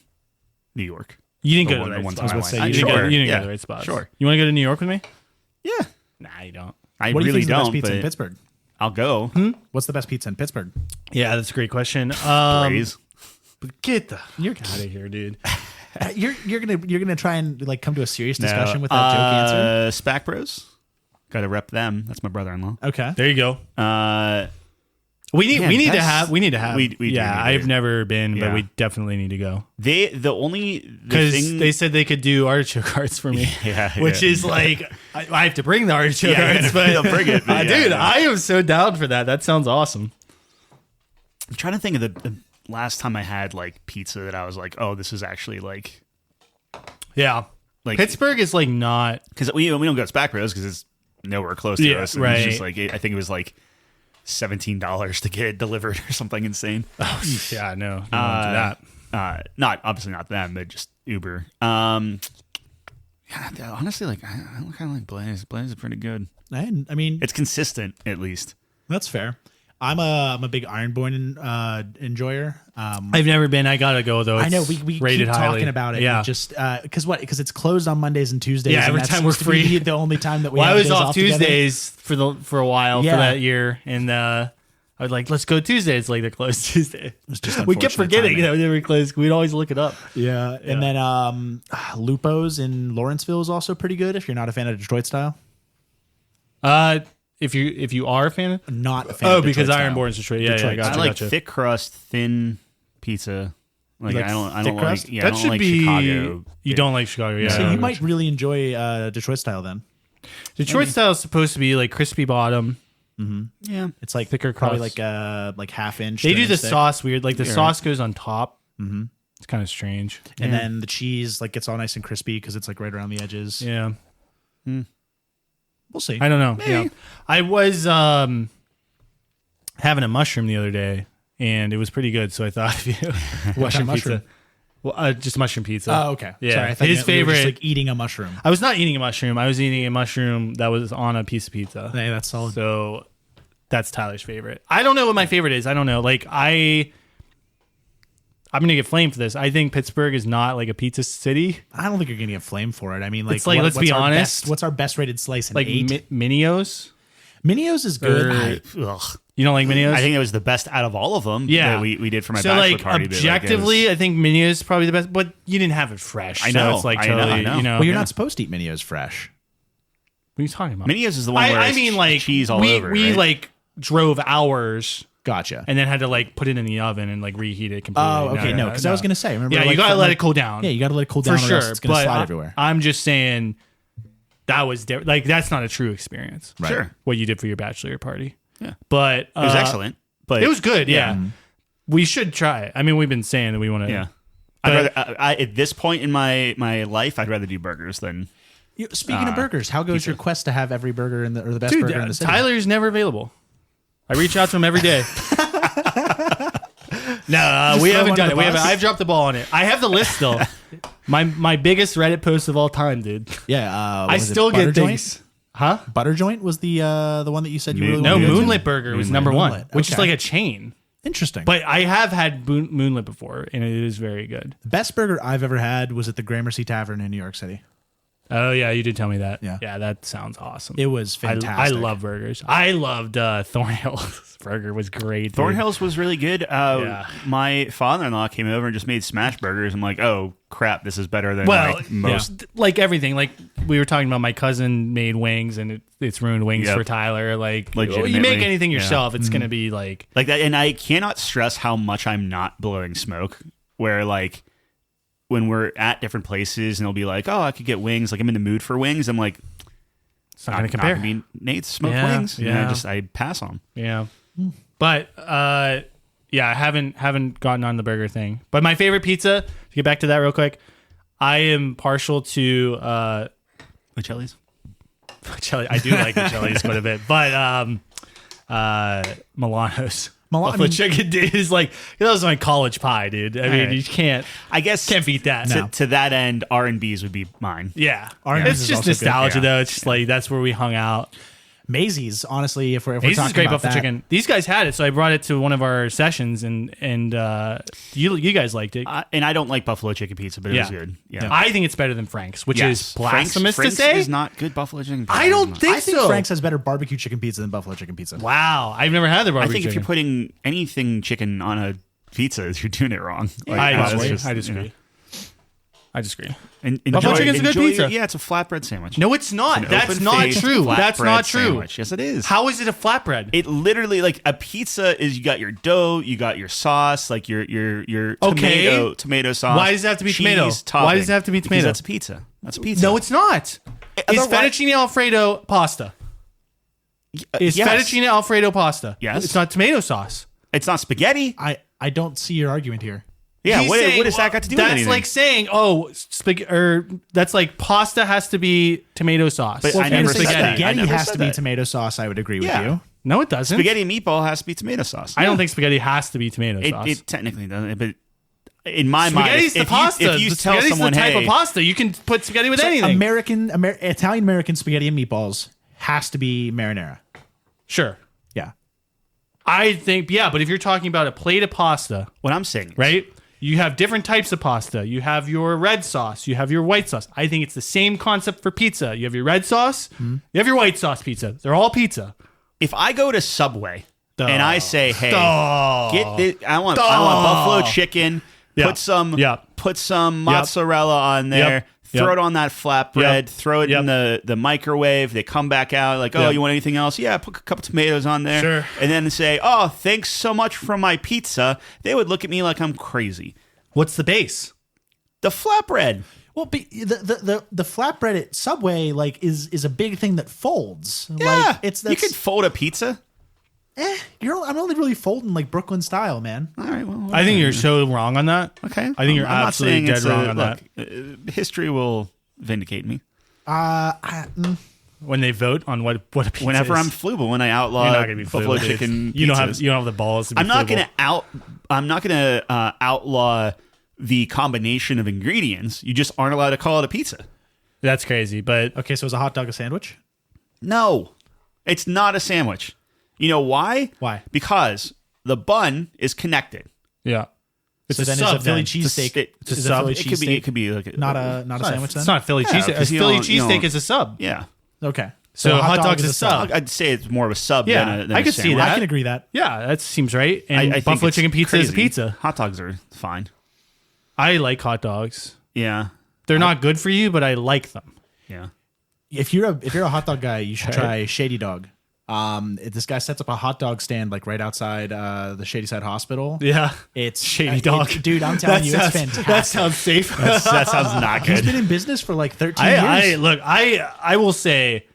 Speaker 2: New York.
Speaker 1: You didn't
Speaker 2: The
Speaker 1: go to
Speaker 2: one-
Speaker 1: the
Speaker 2: the
Speaker 1: right
Speaker 2: one
Speaker 1: spot.
Speaker 2: time I went.
Speaker 1: You didn't,
Speaker 2: Sure.
Speaker 1: go, you didn't go
Speaker 2: Yeah.
Speaker 1: to the right spot.
Speaker 2: Sure.
Speaker 1: You want to go to New York with me?
Speaker 2: Yeah,
Speaker 1: Nah, you don't.
Speaker 2: I
Speaker 3: What do you
Speaker 2: really
Speaker 3: think is the best
Speaker 2: don't.
Speaker 3: pizza in
Speaker 2: But
Speaker 3: Pittsburgh?
Speaker 2: I'll go.
Speaker 3: What's the best pizza in Pittsburgh?
Speaker 1: Yeah, that's a great question.
Speaker 2: Praise.
Speaker 1: Get the fuck out of here, dude.
Speaker 3: You're gonna try and like come to a serious discussion with that joke answer.
Speaker 2: Spac Bros. Got to rep them. That's my brother-in-law.
Speaker 3: Okay.
Speaker 1: There you go.
Speaker 2: Man,
Speaker 1: We need to
Speaker 2: that's-
Speaker 1: have.
Speaker 2: we do
Speaker 1: yeah,
Speaker 2: need to.
Speaker 1: I've never been,
Speaker 2: Yeah.
Speaker 1: but we definitely need to go
Speaker 2: the
Speaker 1: because
Speaker 2: thing
Speaker 1: they said they could do artichoke hearts for me.
Speaker 2: Yeah,
Speaker 1: which
Speaker 2: yeah.
Speaker 1: is like I have to bring the artichoke
Speaker 2: Yeah,
Speaker 1: hearts,
Speaker 2: they'll
Speaker 1: but
Speaker 2: bring it, but yeah,
Speaker 1: dude,
Speaker 2: yeah.
Speaker 1: I am so down for that. That sounds awesome.
Speaker 2: I'm trying to think of the last time I had like pizza that I was like, oh, this is actually like
Speaker 1: Yeah,
Speaker 2: Like-
Speaker 1: Pittsburgh is like not.
Speaker 2: because we don't go to Spac Bros because it's nowhere close to
Speaker 1: Yeah,
Speaker 2: us. And
Speaker 1: right.
Speaker 2: It's just like I think it was like $17 to get it delivered or something insane.
Speaker 1: Yeah, no, you don't want to do that.
Speaker 2: Not obviously not them, but just Uber. Yeah, honestly, like I kind of like Blaze. Blaze is pretty good.
Speaker 3: And I mean,
Speaker 2: It's consistent at least.
Speaker 3: that's fair. I'm a big Ironborn enjoyer.
Speaker 1: I've never been. I gotta go though.
Speaker 3: I know
Speaker 1: It's
Speaker 3: we
Speaker 1: rated
Speaker 3: keep
Speaker 1: highly.
Speaker 3: talking about it.
Speaker 1: Yeah,
Speaker 3: Just because it's closed on Mondays and Tuesdays.
Speaker 1: Yeah,
Speaker 3: and
Speaker 1: every
Speaker 3: that
Speaker 1: time we're
Speaker 3: seems to be
Speaker 1: free.
Speaker 3: the only time that we.
Speaker 1: well, I
Speaker 3: have
Speaker 1: was
Speaker 3: days
Speaker 1: off
Speaker 3: together.
Speaker 1: Tuesdays for a while
Speaker 3: Yeah.
Speaker 1: for that year, and I was like, let's go Tuesdays. Like they're closed Tuesday.
Speaker 3: It's just
Speaker 1: We kept
Speaker 3: unfortunate
Speaker 1: forgetting,
Speaker 3: timing.
Speaker 1: they were closed. We'd always look it up.
Speaker 3: Yeah, and then Lupo's in Lawrenceville is also pretty good if you're not a fan of Detroit style.
Speaker 1: If you are a fan,
Speaker 3: Not a fan.
Speaker 1: oh,
Speaker 3: of Detroit
Speaker 1: because
Speaker 3: style.
Speaker 1: Ironborn's Detroit. Yeah,
Speaker 3: Detroit
Speaker 1: yeah,
Speaker 2: I
Speaker 1: gotcha,
Speaker 2: like
Speaker 1: gotcha.
Speaker 2: thick crust, thin pizza. Like
Speaker 3: Like
Speaker 2: I don't
Speaker 3: thick
Speaker 2: like
Speaker 3: crust?
Speaker 2: yeah, I
Speaker 1: that
Speaker 2: don't
Speaker 1: should
Speaker 2: like
Speaker 1: be.
Speaker 2: Chicago.
Speaker 1: You don't like Chicago, yeah.
Speaker 3: So
Speaker 1: I
Speaker 3: you
Speaker 1: don't
Speaker 3: might
Speaker 1: like-
Speaker 3: really enjoy Detroit style then.
Speaker 1: Detroit style is supposed to be like crispy bottom.
Speaker 2: Yeah.
Speaker 3: It's like
Speaker 1: Thicker
Speaker 3: probably
Speaker 1: crust.
Speaker 3: like half inch.
Speaker 1: They do the
Speaker 3: thick.
Speaker 1: sauce weird. Like the
Speaker 2: You're
Speaker 1: sauce goes on top. Mm-hmm. It's kind of strange.
Speaker 3: and then the cheese like gets all nice and crispy because it's like right around the edges.
Speaker 1: Yeah.
Speaker 3: We'll see.
Speaker 1: I don't know. Yeah. I was having a mushroom the other day, and it was pretty good. So I thought of you. mushroom
Speaker 3: mushroom?
Speaker 1: pizza. Well, just mushroom pizza.
Speaker 3: Oh, okay.
Speaker 1: Yeah.
Speaker 3: Sorry, I thought
Speaker 1: His
Speaker 3: you were just,
Speaker 1: favorite.
Speaker 3: like eating a mushroom.
Speaker 1: I was not eating a mushroom. I was eating a mushroom that was on a piece of pizza.
Speaker 3: Hey, that's solid.
Speaker 1: So that's Tyler's favorite. I don't know what my favorite is. I don't know. Like I'm gonna get flamed for this. I think Pittsburgh is not like a pizza city.
Speaker 3: I don't think you're gonna get flamed for it. I mean, like,
Speaker 1: It's like, let's be
Speaker 3: our
Speaker 1: honest.
Speaker 3: what's our best rated slice? An
Speaker 1: Like
Speaker 3: 8?
Speaker 1: Minios.
Speaker 3: Minios is good.
Speaker 1: Or-
Speaker 2: Ugh.
Speaker 1: You don't like Minios?
Speaker 2: I think it was the best out of all of them.
Speaker 1: Yeah.
Speaker 2: that we did for my
Speaker 1: so
Speaker 2: bachelor
Speaker 1: like
Speaker 2: party. but, like, it
Speaker 1: objectively,
Speaker 2: was-
Speaker 1: I think Minios is probably the best. But you didn't have it fresh.
Speaker 2: I
Speaker 1: So
Speaker 2: know,
Speaker 1: it's like
Speaker 2: I know,
Speaker 1: totally.
Speaker 2: I know.
Speaker 1: You know.
Speaker 3: well, you're
Speaker 2: yeah.
Speaker 3: not supposed to eat Minios fresh.
Speaker 1: What are you talking about?
Speaker 2: Minios is the one where
Speaker 1: I
Speaker 2: it's
Speaker 1: mean, like
Speaker 2: cheese all
Speaker 1: we
Speaker 2: over.
Speaker 1: we
Speaker 2: right?
Speaker 1: like drove hours
Speaker 3: Gotcha.
Speaker 1: and then had to like put it in the oven and like reheat it completely.
Speaker 3: Oh, okay, no, because I was gonna say, remember,
Speaker 1: Yeah, you
Speaker 3: like,
Speaker 1: gotta
Speaker 3: from,
Speaker 1: let
Speaker 3: like-
Speaker 1: it cool down.
Speaker 3: Yeah, you gotta let it cool
Speaker 1: for
Speaker 3: down, or else
Speaker 1: sure.
Speaker 3: it's gonna
Speaker 1: But
Speaker 3: slide everywhere.
Speaker 1: I'm just saying that was like that's not a true experience.
Speaker 3: Right.
Speaker 2: Sure.
Speaker 1: What you did for your bachelor party.
Speaker 2: Yeah.
Speaker 1: But
Speaker 2: It was excellent. But
Speaker 1: It was good. Yeah.
Speaker 3: Mm-hmm.
Speaker 1: We should try it. I mean, we've been saying that we want to.
Speaker 2: yeah.
Speaker 1: But-
Speaker 2: I'd rather, at this point in my life, I'd rather do burgers than.
Speaker 3: Speaking of burgers, how goes your quest to have every burger in the or the best
Speaker 1: Dude,
Speaker 3: burger in the city?
Speaker 1: Tyler's never available. I reach out to him every day. No, we
Speaker 3: throw
Speaker 1: haven't
Speaker 3: him
Speaker 1: done
Speaker 3: under
Speaker 1: it. We
Speaker 3: the
Speaker 1: haven't.
Speaker 3: bus?
Speaker 1: I've dropped the ball on it. I have the list still. My biggest Reddit post of all time, dude.
Speaker 3: Yeah, what
Speaker 1: I
Speaker 3: was it,
Speaker 1: still
Speaker 3: Butter
Speaker 1: get
Speaker 3: Joint?
Speaker 1: things. Huh?
Speaker 3: Butter Joint was the one that you said you really
Speaker 1: No,
Speaker 3: wanted to go to?
Speaker 1: Moonlit Burger was
Speaker 2: Moonlit.
Speaker 1: number one,
Speaker 3: Moonlit,
Speaker 1: which is
Speaker 3: okay.
Speaker 1: like a chain.
Speaker 3: Interesting.
Speaker 1: But I have had Moonlit before, and it is very good.
Speaker 3: the best burger I've ever had was at the Gramercy Tavern in New York City.
Speaker 1: Oh yeah, you did tell me that.
Speaker 3: Yeah.
Speaker 1: That sounds awesome.
Speaker 3: It was
Speaker 1: I
Speaker 3: fantastic.
Speaker 1: love burgers. I loved Thornhill's burger was great. dude.
Speaker 2: Thornhill's was really good.
Speaker 1: Yeah.
Speaker 2: My father-in-law came over and just made smash burgers. I'm like, oh crap, this is better than
Speaker 1: Well,
Speaker 2: like most.
Speaker 1: like everything. Like we were talking about, my cousin made wings, and it's ruined wings
Speaker 2: Yep.
Speaker 1: for Tyler. Like you
Speaker 2: Legitimately.
Speaker 1: make anything
Speaker 2: Yeah.
Speaker 1: yourself, it's gonna be like
Speaker 2: Like that, and I cannot stress how much I'm not blowing smoke. Where like when we're at different places and they'll be like, "Oh, I could get wings." Like I'm in the mood for wings. I'm like,
Speaker 1: it's not gonna compare.
Speaker 2: Not gonna be Nate's smoked
Speaker 1: Yeah,
Speaker 2: wings. And
Speaker 1: yeah.
Speaker 2: I pass on.
Speaker 1: Yeah, but yeah, I haven't gotten on the burger thing. But my favorite pizza. To get back to that real quick, I am partial to
Speaker 2: With Chili's.
Speaker 1: Chili. I do like the chilies quite a bit, but Milano's. Buffalo chicken, dude, is like, that was my college pie, dude. I mean, you can't beat that.
Speaker 2: To that end, R&B's would be mine.
Speaker 1: Yeah.
Speaker 3: R&B's
Speaker 1: It's
Speaker 3: is
Speaker 1: just
Speaker 3: also good.
Speaker 1: nostalgia, though. It's just like, that's where we hung out.
Speaker 3: Maisie's, honestly, if we're
Speaker 1: Maisie's
Speaker 3: talking
Speaker 1: is great
Speaker 3: about
Speaker 1: buffalo
Speaker 3: that,
Speaker 1: chicken. These guys had it, so I brought it to one of our sessions, and you guys liked it.
Speaker 2: And I don't like buffalo chicken pizza, but it was good. Yeah.
Speaker 1: I think it's better than Frank's, which is blasphemous
Speaker 2: Frank's
Speaker 1: to say.
Speaker 2: is not good buffalo chicken pizza.
Speaker 1: I don't think
Speaker 3: I think
Speaker 1: so.
Speaker 3: Frank's has better barbecue chicken pizza than buffalo chicken pizza.
Speaker 1: Wow, I've never had the
Speaker 2: I
Speaker 1: barbecue
Speaker 2: think if
Speaker 1: chicken.
Speaker 2: you're putting anything chicken on a pizza, you're doing it wrong.
Speaker 1: I
Speaker 2: it's
Speaker 1: disagree.
Speaker 2: just,
Speaker 1: I disagree.
Speaker 2: you know.
Speaker 1: I disagree.
Speaker 2: And
Speaker 1: Buffalo chicken's a good pizza.
Speaker 2: Yeah, it's a flatbread sandwich.
Speaker 1: No, it's not.
Speaker 2: It's an
Speaker 1: That's not
Speaker 2: open-faced
Speaker 1: true. That's
Speaker 2: flatbread
Speaker 1: not true.
Speaker 2: sandwich. Yes, it is.
Speaker 1: How is it a flatbread?
Speaker 2: It literally, like, a pizza is, you got your dough, you got your sauce, like your tomato sauce.
Speaker 1: Why does it have to be
Speaker 2: cheese
Speaker 1: tomato?
Speaker 2: topping.
Speaker 1: Why does it have to be
Speaker 2: Because
Speaker 1: tomato?
Speaker 2: that's a pizza. That's a pizza.
Speaker 1: No, it's not. Is
Speaker 3: Otherwise-
Speaker 1: fettuccine Alfredo pasta? Is
Speaker 2: yes.
Speaker 1: fettuccine Alfredo pasta?
Speaker 2: Yes.
Speaker 1: It's not tomato sauce.
Speaker 2: It's not spaghetti.
Speaker 3: I don't see your argument here.
Speaker 2: Yeah,
Speaker 1: He's
Speaker 2: what
Speaker 1: saying,
Speaker 2: does that got to do with
Speaker 1: That's
Speaker 2: anything?
Speaker 1: like saying, that's like pasta has to be tomato sauce.
Speaker 2: But
Speaker 3: Well,
Speaker 2: I
Speaker 3: if you're
Speaker 2: never
Speaker 3: gonna
Speaker 2: said
Speaker 3: say
Speaker 2: that. I
Speaker 3: spaghetti
Speaker 2: never
Speaker 3: has
Speaker 2: said
Speaker 3: to be
Speaker 2: that.
Speaker 3: tomato sauce, I would agree
Speaker 2: Yeah.
Speaker 3: with you.
Speaker 1: No, it doesn't.
Speaker 2: Spaghetti and meatball has to be tomato sauce.
Speaker 1: I don't think spaghetti has to be tomato sauce.
Speaker 2: It technically doesn't, but in my mind,
Speaker 1: Spaghetti's the pasta.
Speaker 2: if you
Speaker 1: The
Speaker 2: tell
Speaker 1: spaghetti's
Speaker 2: someone,
Speaker 1: the type
Speaker 2: hey,
Speaker 1: of pasta. You can put spaghetti with anything.
Speaker 3: Italian American spaghetti and meatballs has to be marinara.
Speaker 1: Sure.
Speaker 3: Yeah.
Speaker 1: I think, yeah, but if you're talking about a plate of pasta,
Speaker 2: what I'm saying, is,
Speaker 1: right? You have different types of pasta. You have your red sauce. You have your white sauce. I think it's the same concept for pizza. You have your red sauce. You have your white sauce pizza. They're all pizza.
Speaker 2: if I go to Subway
Speaker 1: Duh.
Speaker 2: and I say, hey,
Speaker 1: Duh.
Speaker 2: get this, I want
Speaker 1: Duh.
Speaker 2: buffalo chicken.
Speaker 1: Yeah.
Speaker 2: Put some mozzarella on there.
Speaker 1: Yep.
Speaker 2: Throw
Speaker 1: Yep.
Speaker 2: it on that flatbread.
Speaker 1: Yep.
Speaker 2: Throw it
Speaker 1: Yep.
Speaker 2: in the microwave. They come back out like, oh,
Speaker 1: Yep.
Speaker 2: you want anything else? Yeah, put a couple tomatoes on there.
Speaker 1: Sure.
Speaker 2: And then say, oh, thanks so much for my pizza. They would look at me like I'm crazy.
Speaker 1: What's the base?
Speaker 2: The flatbread.
Speaker 3: Well, the flatbread at Subway is a big thing that folds.
Speaker 2: Yeah,
Speaker 3: Like
Speaker 2: you could fold a pizza.
Speaker 3: I'm only really folding like Brooklyn style, man.
Speaker 2: All right, well,
Speaker 1: I think you're so wrong on that.
Speaker 2: okay.
Speaker 1: I think you're
Speaker 2: I'm not
Speaker 1: absolutely
Speaker 2: saying
Speaker 1: dead
Speaker 2: it's
Speaker 1: wrong on that.
Speaker 2: History will vindicate me.
Speaker 1: When they vote on what a pizza
Speaker 2: Whenever
Speaker 1: is.
Speaker 2: I'm fluble, when I outlaw
Speaker 1: You're not gonna be
Speaker 2: buffalo
Speaker 1: fluid, dude.
Speaker 2: chicken,
Speaker 1: You don't
Speaker 2: pizzas.
Speaker 1: have the balls to be
Speaker 2: I'm not
Speaker 1: fluid.
Speaker 2: gonna outlaw the combination of ingredients. You just aren't allowed to call it a pizza.
Speaker 1: That's crazy, but
Speaker 3: Okay, so is a hot dog a sandwich?
Speaker 2: No, it's not a sandwich. You know why?
Speaker 3: Why?
Speaker 2: Because the bun is connected.
Speaker 1: yeah. It's
Speaker 3: So
Speaker 1: a
Speaker 3: then
Speaker 1: sub.
Speaker 3: it's a Philly
Speaker 1: then.
Speaker 3: cheesesteak.
Speaker 2: It's a
Speaker 3: Is
Speaker 1: sub.
Speaker 3: Philly
Speaker 2: It could be.
Speaker 3: cheesesteak
Speaker 2: It could be like
Speaker 3: not a sandwich then?
Speaker 1: It's not a Philly
Speaker 2: Yeah,
Speaker 1: cheesesteak. A
Speaker 2: 'cause you
Speaker 1: Philly
Speaker 2: don't- you
Speaker 1: cheesesteak
Speaker 2: don't-
Speaker 1: is a sub.
Speaker 2: Yeah.
Speaker 3: Okay.
Speaker 1: So a hot dog is a sub.
Speaker 2: I'd say it's more of a sub
Speaker 1: Yeah,
Speaker 2: than
Speaker 1: I
Speaker 2: a
Speaker 1: could see
Speaker 2: sandwich.
Speaker 1: that.
Speaker 3: I can agree that.
Speaker 1: Yeah, that seems right. And
Speaker 2: I think
Speaker 1: buffalo
Speaker 2: it's
Speaker 1: chicken pizza is a
Speaker 2: crazy.
Speaker 1: pizza.
Speaker 2: Hot dogs are fine.
Speaker 1: I like hot dogs.
Speaker 2: Yeah.
Speaker 1: They're not good for you, but I like them.
Speaker 2: Yeah.
Speaker 3: If you're a hot dog guy, you should try Shady Dog. This guy sets up a hot dog stand like right outside the Shady Side Hospital.
Speaker 1: Yeah.
Speaker 3: It's
Speaker 1: Shady Dog.
Speaker 3: dude. I'm telling you, it's fantastic.
Speaker 1: That sounds safe.
Speaker 2: That sounds not
Speaker 3: He's
Speaker 2: good.
Speaker 3: been in business for like 13 years.
Speaker 1: I will say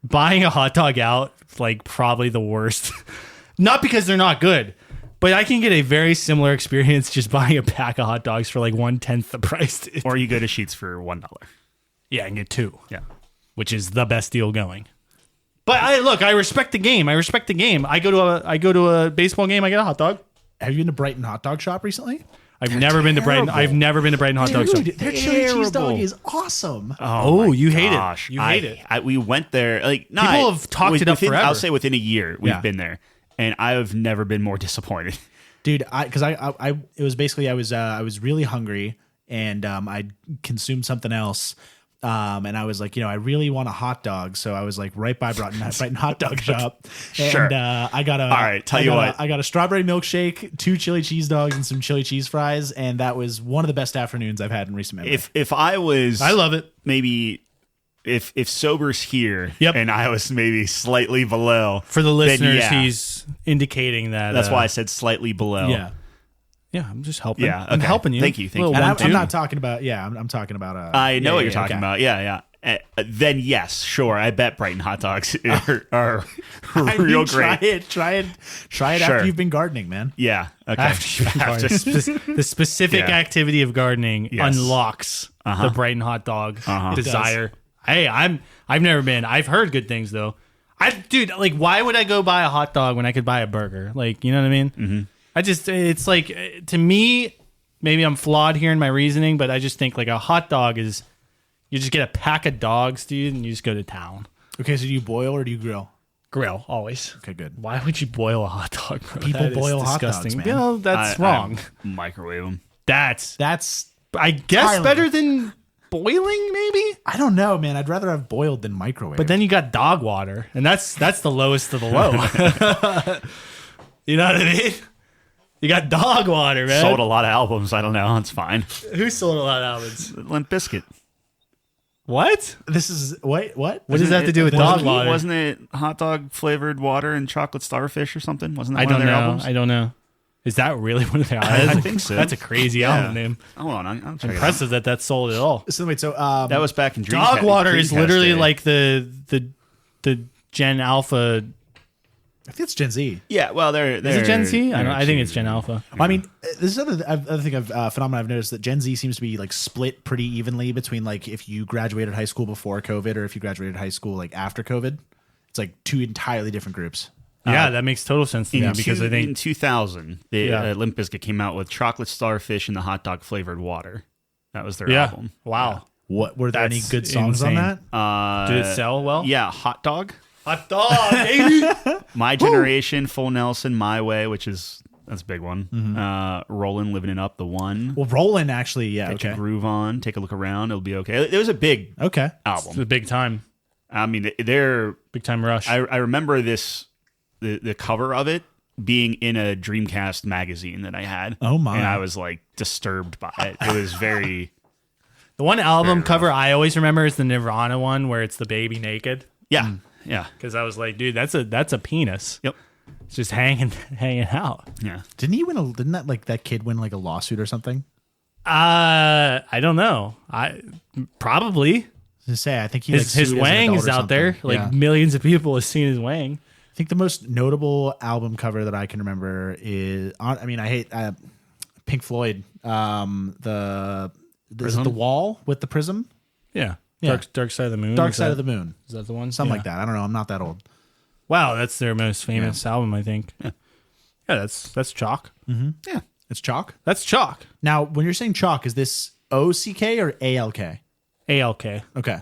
Speaker 1: buying a hot dog out is like probably the worst. Not because they're not good, but I can get a very similar experience just buying a pack of hot dogs for like 1/10 the price. Dude.
Speaker 2: Or you go to Sheets for $1.
Speaker 1: Yeah, and get two,
Speaker 2: Yeah.
Speaker 1: which is the best deal going. But I respect the game. I go to a baseball game, I get a hot dog.
Speaker 3: Have you been to Brighton Hot Dog Shop recently?
Speaker 1: I've never been to Brighton.
Speaker 2: terrible.
Speaker 1: I've never been to Brighton hot dog shop.
Speaker 3: Dude, their chili cheese dog
Speaker 2: Terrible.
Speaker 3: is awesome.
Speaker 1: Oh,
Speaker 2: my
Speaker 1: you hate it.
Speaker 2: gosh.
Speaker 1: You hate it.
Speaker 2: We went there. Like
Speaker 1: People have talked it up
Speaker 2: within,
Speaker 1: forever.
Speaker 2: I'll say within a year we've
Speaker 3: Yeah.
Speaker 2: been there, and I've never been more disappointed.
Speaker 3: Dude, it was basically I was really hungry and I consumed something else. And I was like, I really want a hot dog, so I was like right by Brighton Hot Dog Shop, and
Speaker 2: Sure.
Speaker 3: I got a.
Speaker 2: All right, tell you what.
Speaker 3: I got a strawberry milkshake, 2 chili cheese dogs, and some chili cheese fries, and that was one of the best afternoons I've had in recent memory.
Speaker 2: If I was,
Speaker 1: I love it.
Speaker 2: maybe if sober's here,
Speaker 1: Yep.
Speaker 2: and I was maybe slightly below
Speaker 1: For the
Speaker 2: then
Speaker 1: listeners,
Speaker 2: yeah.
Speaker 1: he's indicating that.
Speaker 2: That's why I said slightly below.
Speaker 3: yeah,
Speaker 1: Yeah, I'm just helping.
Speaker 2: Yeah,
Speaker 1: I'm
Speaker 2: okay.
Speaker 1: helping you.
Speaker 2: Thank you, thank
Speaker 1: Little
Speaker 2: you.
Speaker 3: and
Speaker 1: one,
Speaker 3: I'm
Speaker 1: two.
Speaker 3: not talking about. Yeah, I'm talking about.
Speaker 2: I know what you're talking
Speaker 3: okay.
Speaker 2: about. Yeah. Then yes, sure. I bet Brighton hot dogs are
Speaker 3: I mean,
Speaker 2: real great.
Speaker 3: Try it
Speaker 2: Sure.
Speaker 3: after you've been gardening, man.
Speaker 2: Yeah. Okay.
Speaker 1: After you've been gardening. The specific
Speaker 2: Yeah.
Speaker 1: activity of gardening
Speaker 2: Yes.
Speaker 1: unlocks the Brighton hot dog desire. I've never been. I've heard good things though. Dude, like, why would I go buy a hot dog when I could buy a burger? Like, you know what I mean? Mm-hmm. It's like, to me, maybe I'm flawed here in my reasoning, but I just think like a hot dog is, you just get a pack of dogs, dude, and you just go to town.
Speaker 3: Okay, so do you boil or do you grill?
Speaker 1: Grill, always.
Speaker 3: Okay, good.
Speaker 1: Why would you boil a hot dog, bro?
Speaker 3: People boil hot dogs, man.
Speaker 1: You know, that's wrong.
Speaker 2: Microwave them.
Speaker 1: That's I guess
Speaker 3: Tyler.
Speaker 1: better than boiling, maybe.
Speaker 3: I don't know, man. I'd rather have boiled than microwave.
Speaker 1: But then you got dog water, and that's the lowest of the low. You know what I mean? You got dog water, man.
Speaker 2: Sold a lot of albums. I don't know. It's fine.
Speaker 1: Who sold a lot of albums?
Speaker 2: Limp Bizkit.
Speaker 1: What?
Speaker 3: This is what?
Speaker 1: What does that have to do with dog water?
Speaker 2: Wasn't it hot dog flavored water and chocolate starfish or something? Wasn't that
Speaker 1: I
Speaker 2: one
Speaker 1: don't
Speaker 2: of their
Speaker 1: know.
Speaker 2: albums?
Speaker 1: I don't know. Is that really one of their albums?
Speaker 2: I think so.
Speaker 1: That's a crazy album name.
Speaker 2: Hold on. I'll check
Speaker 1: Impressive that sold at all.
Speaker 3: So wait, so
Speaker 2: That was back in Dreamcast.
Speaker 1: Dog water is literally
Speaker 2: day.
Speaker 1: like the Gen Alpha.
Speaker 3: I think it's Gen Z.
Speaker 2: Yeah, well, they're
Speaker 1: Is it Gen Z? I think it's
Speaker 2: changing.
Speaker 1: Gen Alpha.
Speaker 3: Well, I mean, this is other thing phenomenon I've noticed that Gen Z seems to be like split pretty evenly between like if you graduated high school before COVID or if you graduated high school like after COVID. It's like two entirely different groups.
Speaker 1: Yeah, that makes total sense to me because I
Speaker 2: in
Speaker 1: think
Speaker 2: 2000, Limp Bizkit came out with chocolate starfish and the hot dog flavored water. That was their album.
Speaker 1: Wow.
Speaker 3: What were there any
Speaker 1: That's
Speaker 3: good songs
Speaker 1: insane.
Speaker 3: on that?
Speaker 1: Did it sell well?
Speaker 2: Yeah, Hot Dog.
Speaker 1: Hot dog, baby.
Speaker 2: My Generation, Full Nelson, My Way, that's a big one. Rollin', Living It Up, The One.
Speaker 3: Well, Rollin' actually, yeah,
Speaker 2: Get your
Speaker 3: okay.
Speaker 2: groove on, take a look around, it'll be okay. It was a big
Speaker 3: Okay.
Speaker 2: album.
Speaker 1: It's a big time.
Speaker 2: I mean, they're
Speaker 1: Big time rush.
Speaker 2: I remember the cover of it being in a Dreamcast magazine that I had.
Speaker 3: Oh, my.
Speaker 2: And I was like disturbed by it. It was very
Speaker 1: The one album
Speaker 2: Very
Speaker 1: cover I always remember is the Nirvana one where it's the baby naked.
Speaker 2: yeah. Yeah.
Speaker 1: Because I was like, dude, that's a penis.
Speaker 2: Yep.
Speaker 1: It's just hanging out.
Speaker 2: Yeah.
Speaker 3: Didn't that kid win like a lawsuit or something?
Speaker 1: I don't know. Probably
Speaker 3: To say, I think he
Speaker 1: his
Speaker 3: sued as an
Speaker 1: wang
Speaker 3: adult
Speaker 1: is
Speaker 3: or
Speaker 1: out there.
Speaker 3: something.
Speaker 1: Like
Speaker 3: Yeah.
Speaker 1: millions of people have seen his wang.
Speaker 3: I think the most notable album cover that I can remember is, I mean, I hate Pink Floyd. Is it the wall with the prism?
Speaker 1: Yeah.
Speaker 3: Yeah.
Speaker 1: Dark Side of the Moon.
Speaker 3: Dark
Speaker 1: Is
Speaker 3: Side
Speaker 1: that-
Speaker 3: of the Moon.
Speaker 1: Is that the one?
Speaker 3: Something
Speaker 1: Yeah.
Speaker 3: like that. I don't know. I'm not that old.
Speaker 1: Wow, that's their most famous album, I think. Yeah, that's chalk.
Speaker 2: Yeah.
Speaker 3: It's chalk.
Speaker 1: That's chalk.
Speaker 3: Now, when you're saying chalk, is this OCK or ALK?
Speaker 1: ALK.
Speaker 3: Okay.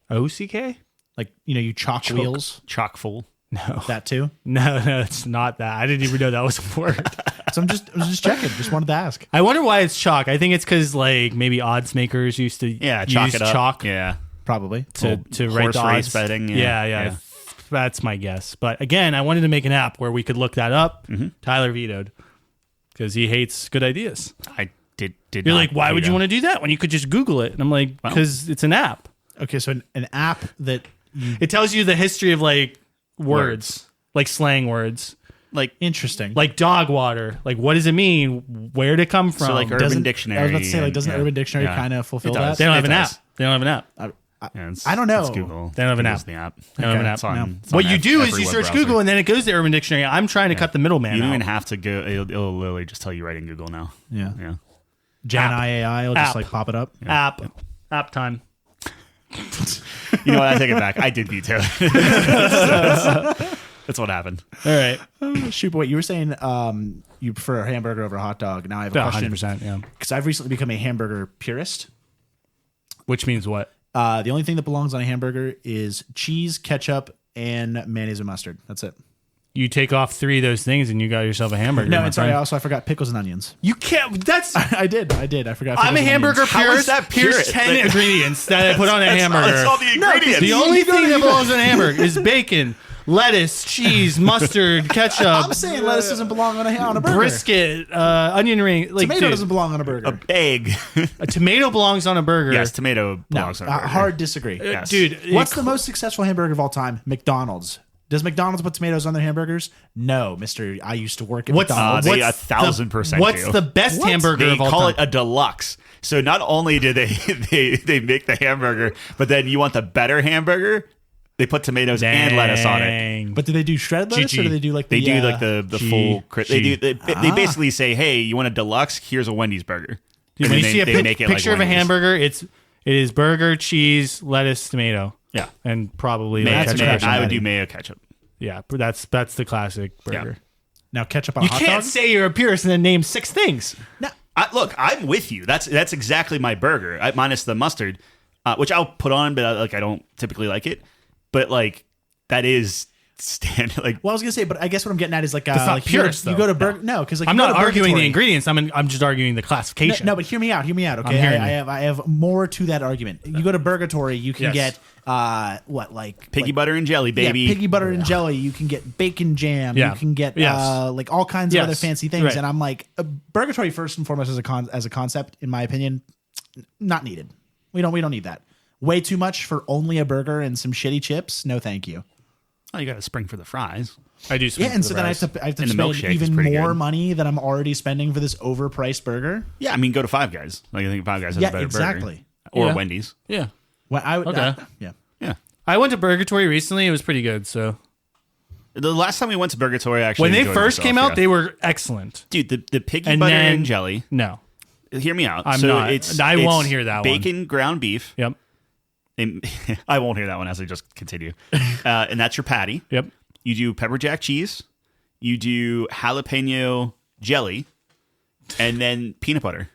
Speaker 1: OCK?
Speaker 3: Like, you chalk wheels,
Speaker 2: Chock full.
Speaker 1: No.
Speaker 3: that too.
Speaker 1: No, it's not that. I didn't even know that was a word.
Speaker 3: So I was just checking. Just wanted to ask.
Speaker 1: I wonder why it's chalk. I think it's because like maybe odds makers used to
Speaker 2: Chalk
Speaker 1: use
Speaker 2: it up.
Speaker 1: chalk
Speaker 2: Yeah.
Speaker 3: Probably.
Speaker 1: to write
Speaker 2: horse
Speaker 1: the
Speaker 2: race
Speaker 1: odds.
Speaker 2: betting,
Speaker 1: Yeah.
Speaker 2: yeah.
Speaker 1: That's my guess. But again, I wanted to make an app where we could look that up.
Speaker 2: Mm-hmm.
Speaker 1: Tyler vetoed because he hates good ideas.
Speaker 2: I did
Speaker 1: You're
Speaker 2: not
Speaker 1: like, why would
Speaker 2: veto.
Speaker 1: you want to do that when you could just Google it? And I'm like, because it's an app.
Speaker 3: Okay, so an app that
Speaker 1: It tells you the history of like words, like slang words,
Speaker 3: interesting.
Speaker 1: like dog water. Like, what does it mean? Where did it come from?
Speaker 2: So like Urban
Speaker 3: Doesn't-
Speaker 2: Dictionary.
Speaker 3: I was about to say, like, doesn't
Speaker 2: and-
Speaker 3: Urban Dictionary
Speaker 2: yeah.
Speaker 3: kind of fulfill
Speaker 2: It
Speaker 3: that?
Speaker 2: does.
Speaker 1: they don't have
Speaker 2: It
Speaker 1: an app.
Speaker 2: does.
Speaker 1: They don't have an app.
Speaker 2: Yeah, it's-
Speaker 3: I don't know.
Speaker 2: It's Google.
Speaker 1: They don't have an
Speaker 2: Google's
Speaker 1: app.
Speaker 2: the app.
Speaker 1: They don't have an
Speaker 2: It's
Speaker 1: app.
Speaker 2: on- it's
Speaker 1: What
Speaker 2: on
Speaker 1: you do is
Speaker 2: every
Speaker 1: you
Speaker 2: web
Speaker 1: search
Speaker 2: browser.
Speaker 1: Google and then it goes to Urban Dictionary. I'm trying to cut the middleman
Speaker 2: You don't
Speaker 1: out.
Speaker 2: even have to go. It'll literally just tell you right in Google now.
Speaker 3: Yeah.
Speaker 2: Yeah.
Speaker 3: Gen
Speaker 1: App.
Speaker 3: IAI will just
Speaker 1: App.
Speaker 3: like pop it up.
Speaker 1: App time.
Speaker 2: You know what? I take it back. I did veto. That's what happened.
Speaker 1: All right.
Speaker 3: Shoot, but wait, you were saying you prefer a hamburger over a hot dog. Now I have a question
Speaker 1: 100%. Yeah.
Speaker 3: because I've recently become a hamburger purist.
Speaker 1: Which means what?
Speaker 3: The only thing that belongs on a hamburger is cheese, ketchup, and mayonnaise and mustard. That's it.
Speaker 1: You take off 3 of those things and you got yourself a hamburger.
Speaker 3: No,
Speaker 1: my
Speaker 3: and sorry.
Speaker 1: friend.
Speaker 3: Also, I forgot pickles and onions.
Speaker 1: You can't. That's.
Speaker 3: I did. I forgot.
Speaker 1: I'm a
Speaker 3: pickles and
Speaker 1: hamburger
Speaker 3: onions.
Speaker 2: How is
Speaker 1: purist.
Speaker 2: that
Speaker 1: Here's
Speaker 2: purist?
Speaker 1: 10 ingredients that I put on a hamburger.
Speaker 2: That's all the ingredients.
Speaker 1: The only thing that belongs on a hamburger is bacon, lettuce, cheese, mustard, ketchup,
Speaker 3: I'm saying lettuce doesn't belong on a burger.
Speaker 1: brisket, onion ring. Like,
Speaker 3: Tomato
Speaker 1: dude,
Speaker 3: doesn't belong on a burger.
Speaker 2: Egg.
Speaker 1: a tomato belongs on a burger.
Speaker 2: Yes, tomato
Speaker 3: No,
Speaker 2: belongs on a burger.
Speaker 3: hard disagree.
Speaker 2: Yes.
Speaker 1: Dude.
Speaker 3: What's the most successful hamburger of all time? McDonald's. Does McDonald's put tomatoes on their hamburgers? No, Mister. I used to work at
Speaker 1: What's-
Speaker 3: McDonald's.
Speaker 2: They
Speaker 1: what's
Speaker 2: 1,000%
Speaker 1: What's
Speaker 2: do.
Speaker 1: the best
Speaker 3: What?
Speaker 1: hamburger
Speaker 2: They
Speaker 1: of all
Speaker 2: call
Speaker 1: time?
Speaker 2: it a deluxe. So not only do they make the hamburger, but then you want the better hamburger, they put tomatoes and lettuce on it.
Speaker 1: Dang.
Speaker 3: But do they do shredded lettuce
Speaker 1: GG.
Speaker 3: or do they do like the,
Speaker 2: They do like the
Speaker 1: G-
Speaker 2: full. They
Speaker 1: G.
Speaker 2: do. They basically say, "Hey, you want a deluxe? Here's a Wendy's burger."
Speaker 1: Dude,
Speaker 2: And
Speaker 1: when
Speaker 2: then
Speaker 1: you see a
Speaker 2: they make it like
Speaker 1: picture of a
Speaker 2: Wendy's.
Speaker 1: hamburger, It is burger, cheese, lettuce, tomato.
Speaker 2: Yeah.
Speaker 1: And probably
Speaker 2: Mayo,
Speaker 1: like ketchup or
Speaker 2: I would
Speaker 1: something.
Speaker 2: do mayo ketchup.
Speaker 1: Yeah, but that's the classic burger.
Speaker 3: Now ketchup on
Speaker 1: You
Speaker 3: a hot
Speaker 1: can't
Speaker 3: dog?
Speaker 1: say you're a purist and then name 6 things.
Speaker 3: No.
Speaker 2: Look, I'm with you. That's exactly my burger, minus the mustard, which I'll put on, but I don't typically like it. But like that is standard. Like,
Speaker 3: Well, I was gonna say, but I guess what I'm getting at is like,
Speaker 1: not
Speaker 3: like
Speaker 1: purist,
Speaker 3: you go to
Speaker 1: though.
Speaker 3: burger. No, because like
Speaker 1: I'm
Speaker 3: you go
Speaker 1: not
Speaker 3: to
Speaker 1: arguing the
Speaker 3: Burgatory-
Speaker 1: ingredients. I'm just arguing the classification.
Speaker 3: No, but hear me out. Hear me out. Okay,
Speaker 1: hearing
Speaker 3: I have more to that argument. You go to Burgatory, you can
Speaker 1: Yes.
Speaker 3: get
Speaker 2: piggy butter and jelly, baby.
Speaker 3: Yeah, piggy butter and jelly. You can get bacon jam.
Speaker 1: Yeah.
Speaker 3: You can get
Speaker 1: Yes.
Speaker 3: like all kinds of
Speaker 1: Yes.
Speaker 3: other fancy things.
Speaker 1: Right.
Speaker 3: And I'm like, Burgatory first and foremost as a concept, in my opinion, not needed. We don't need that. Way too much for only a burger and some shitty chips. No, thank you.
Speaker 2: Oh, you got to spring for the fries.
Speaker 1: I do.
Speaker 3: Yeah, and so then I have to
Speaker 2: And the
Speaker 3: spend
Speaker 2: milkshake is
Speaker 3: even
Speaker 2: pretty
Speaker 3: more
Speaker 2: good.
Speaker 3: money than I'm already spending for this overpriced burger.
Speaker 2: Yeah, I mean, go to Five Guys. Like I think Five Guys has
Speaker 3: Yeah,
Speaker 2: a better
Speaker 3: exactly.
Speaker 2: burger. Or
Speaker 1: Yeah.
Speaker 2: Wendy's.
Speaker 1: Yeah.
Speaker 3: Well, I would.
Speaker 1: Okay.
Speaker 3: Yeah.
Speaker 2: Yeah.
Speaker 1: I went to Burgatory recently. It was pretty good. So
Speaker 2: The last time we went to Burgatory, I actually
Speaker 1: when they
Speaker 2: enjoyed
Speaker 1: first
Speaker 2: myself,
Speaker 1: came out,
Speaker 2: yeah.
Speaker 1: they were excellent.
Speaker 2: Dude, the piggy
Speaker 1: And
Speaker 2: butter
Speaker 1: then-
Speaker 2: and jelly.
Speaker 1: No.
Speaker 2: Hear me out.
Speaker 1: I'm
Speaker 2: so
Speaker 1: not.
Speaker 2: It's,
Speaker 1: I
Speaker 2: it's
Speaker 1: won't hear that one.
Speaker 2: bacon, ground beef.
Speaker 1: Yep.
Speaker 2: I won't hear that one as I just continue. And that's your patty.
Speaker 1: Yep.
Speaker 2: You do pepper jack cheese. You do jalapeno jelly. And then peanut butter.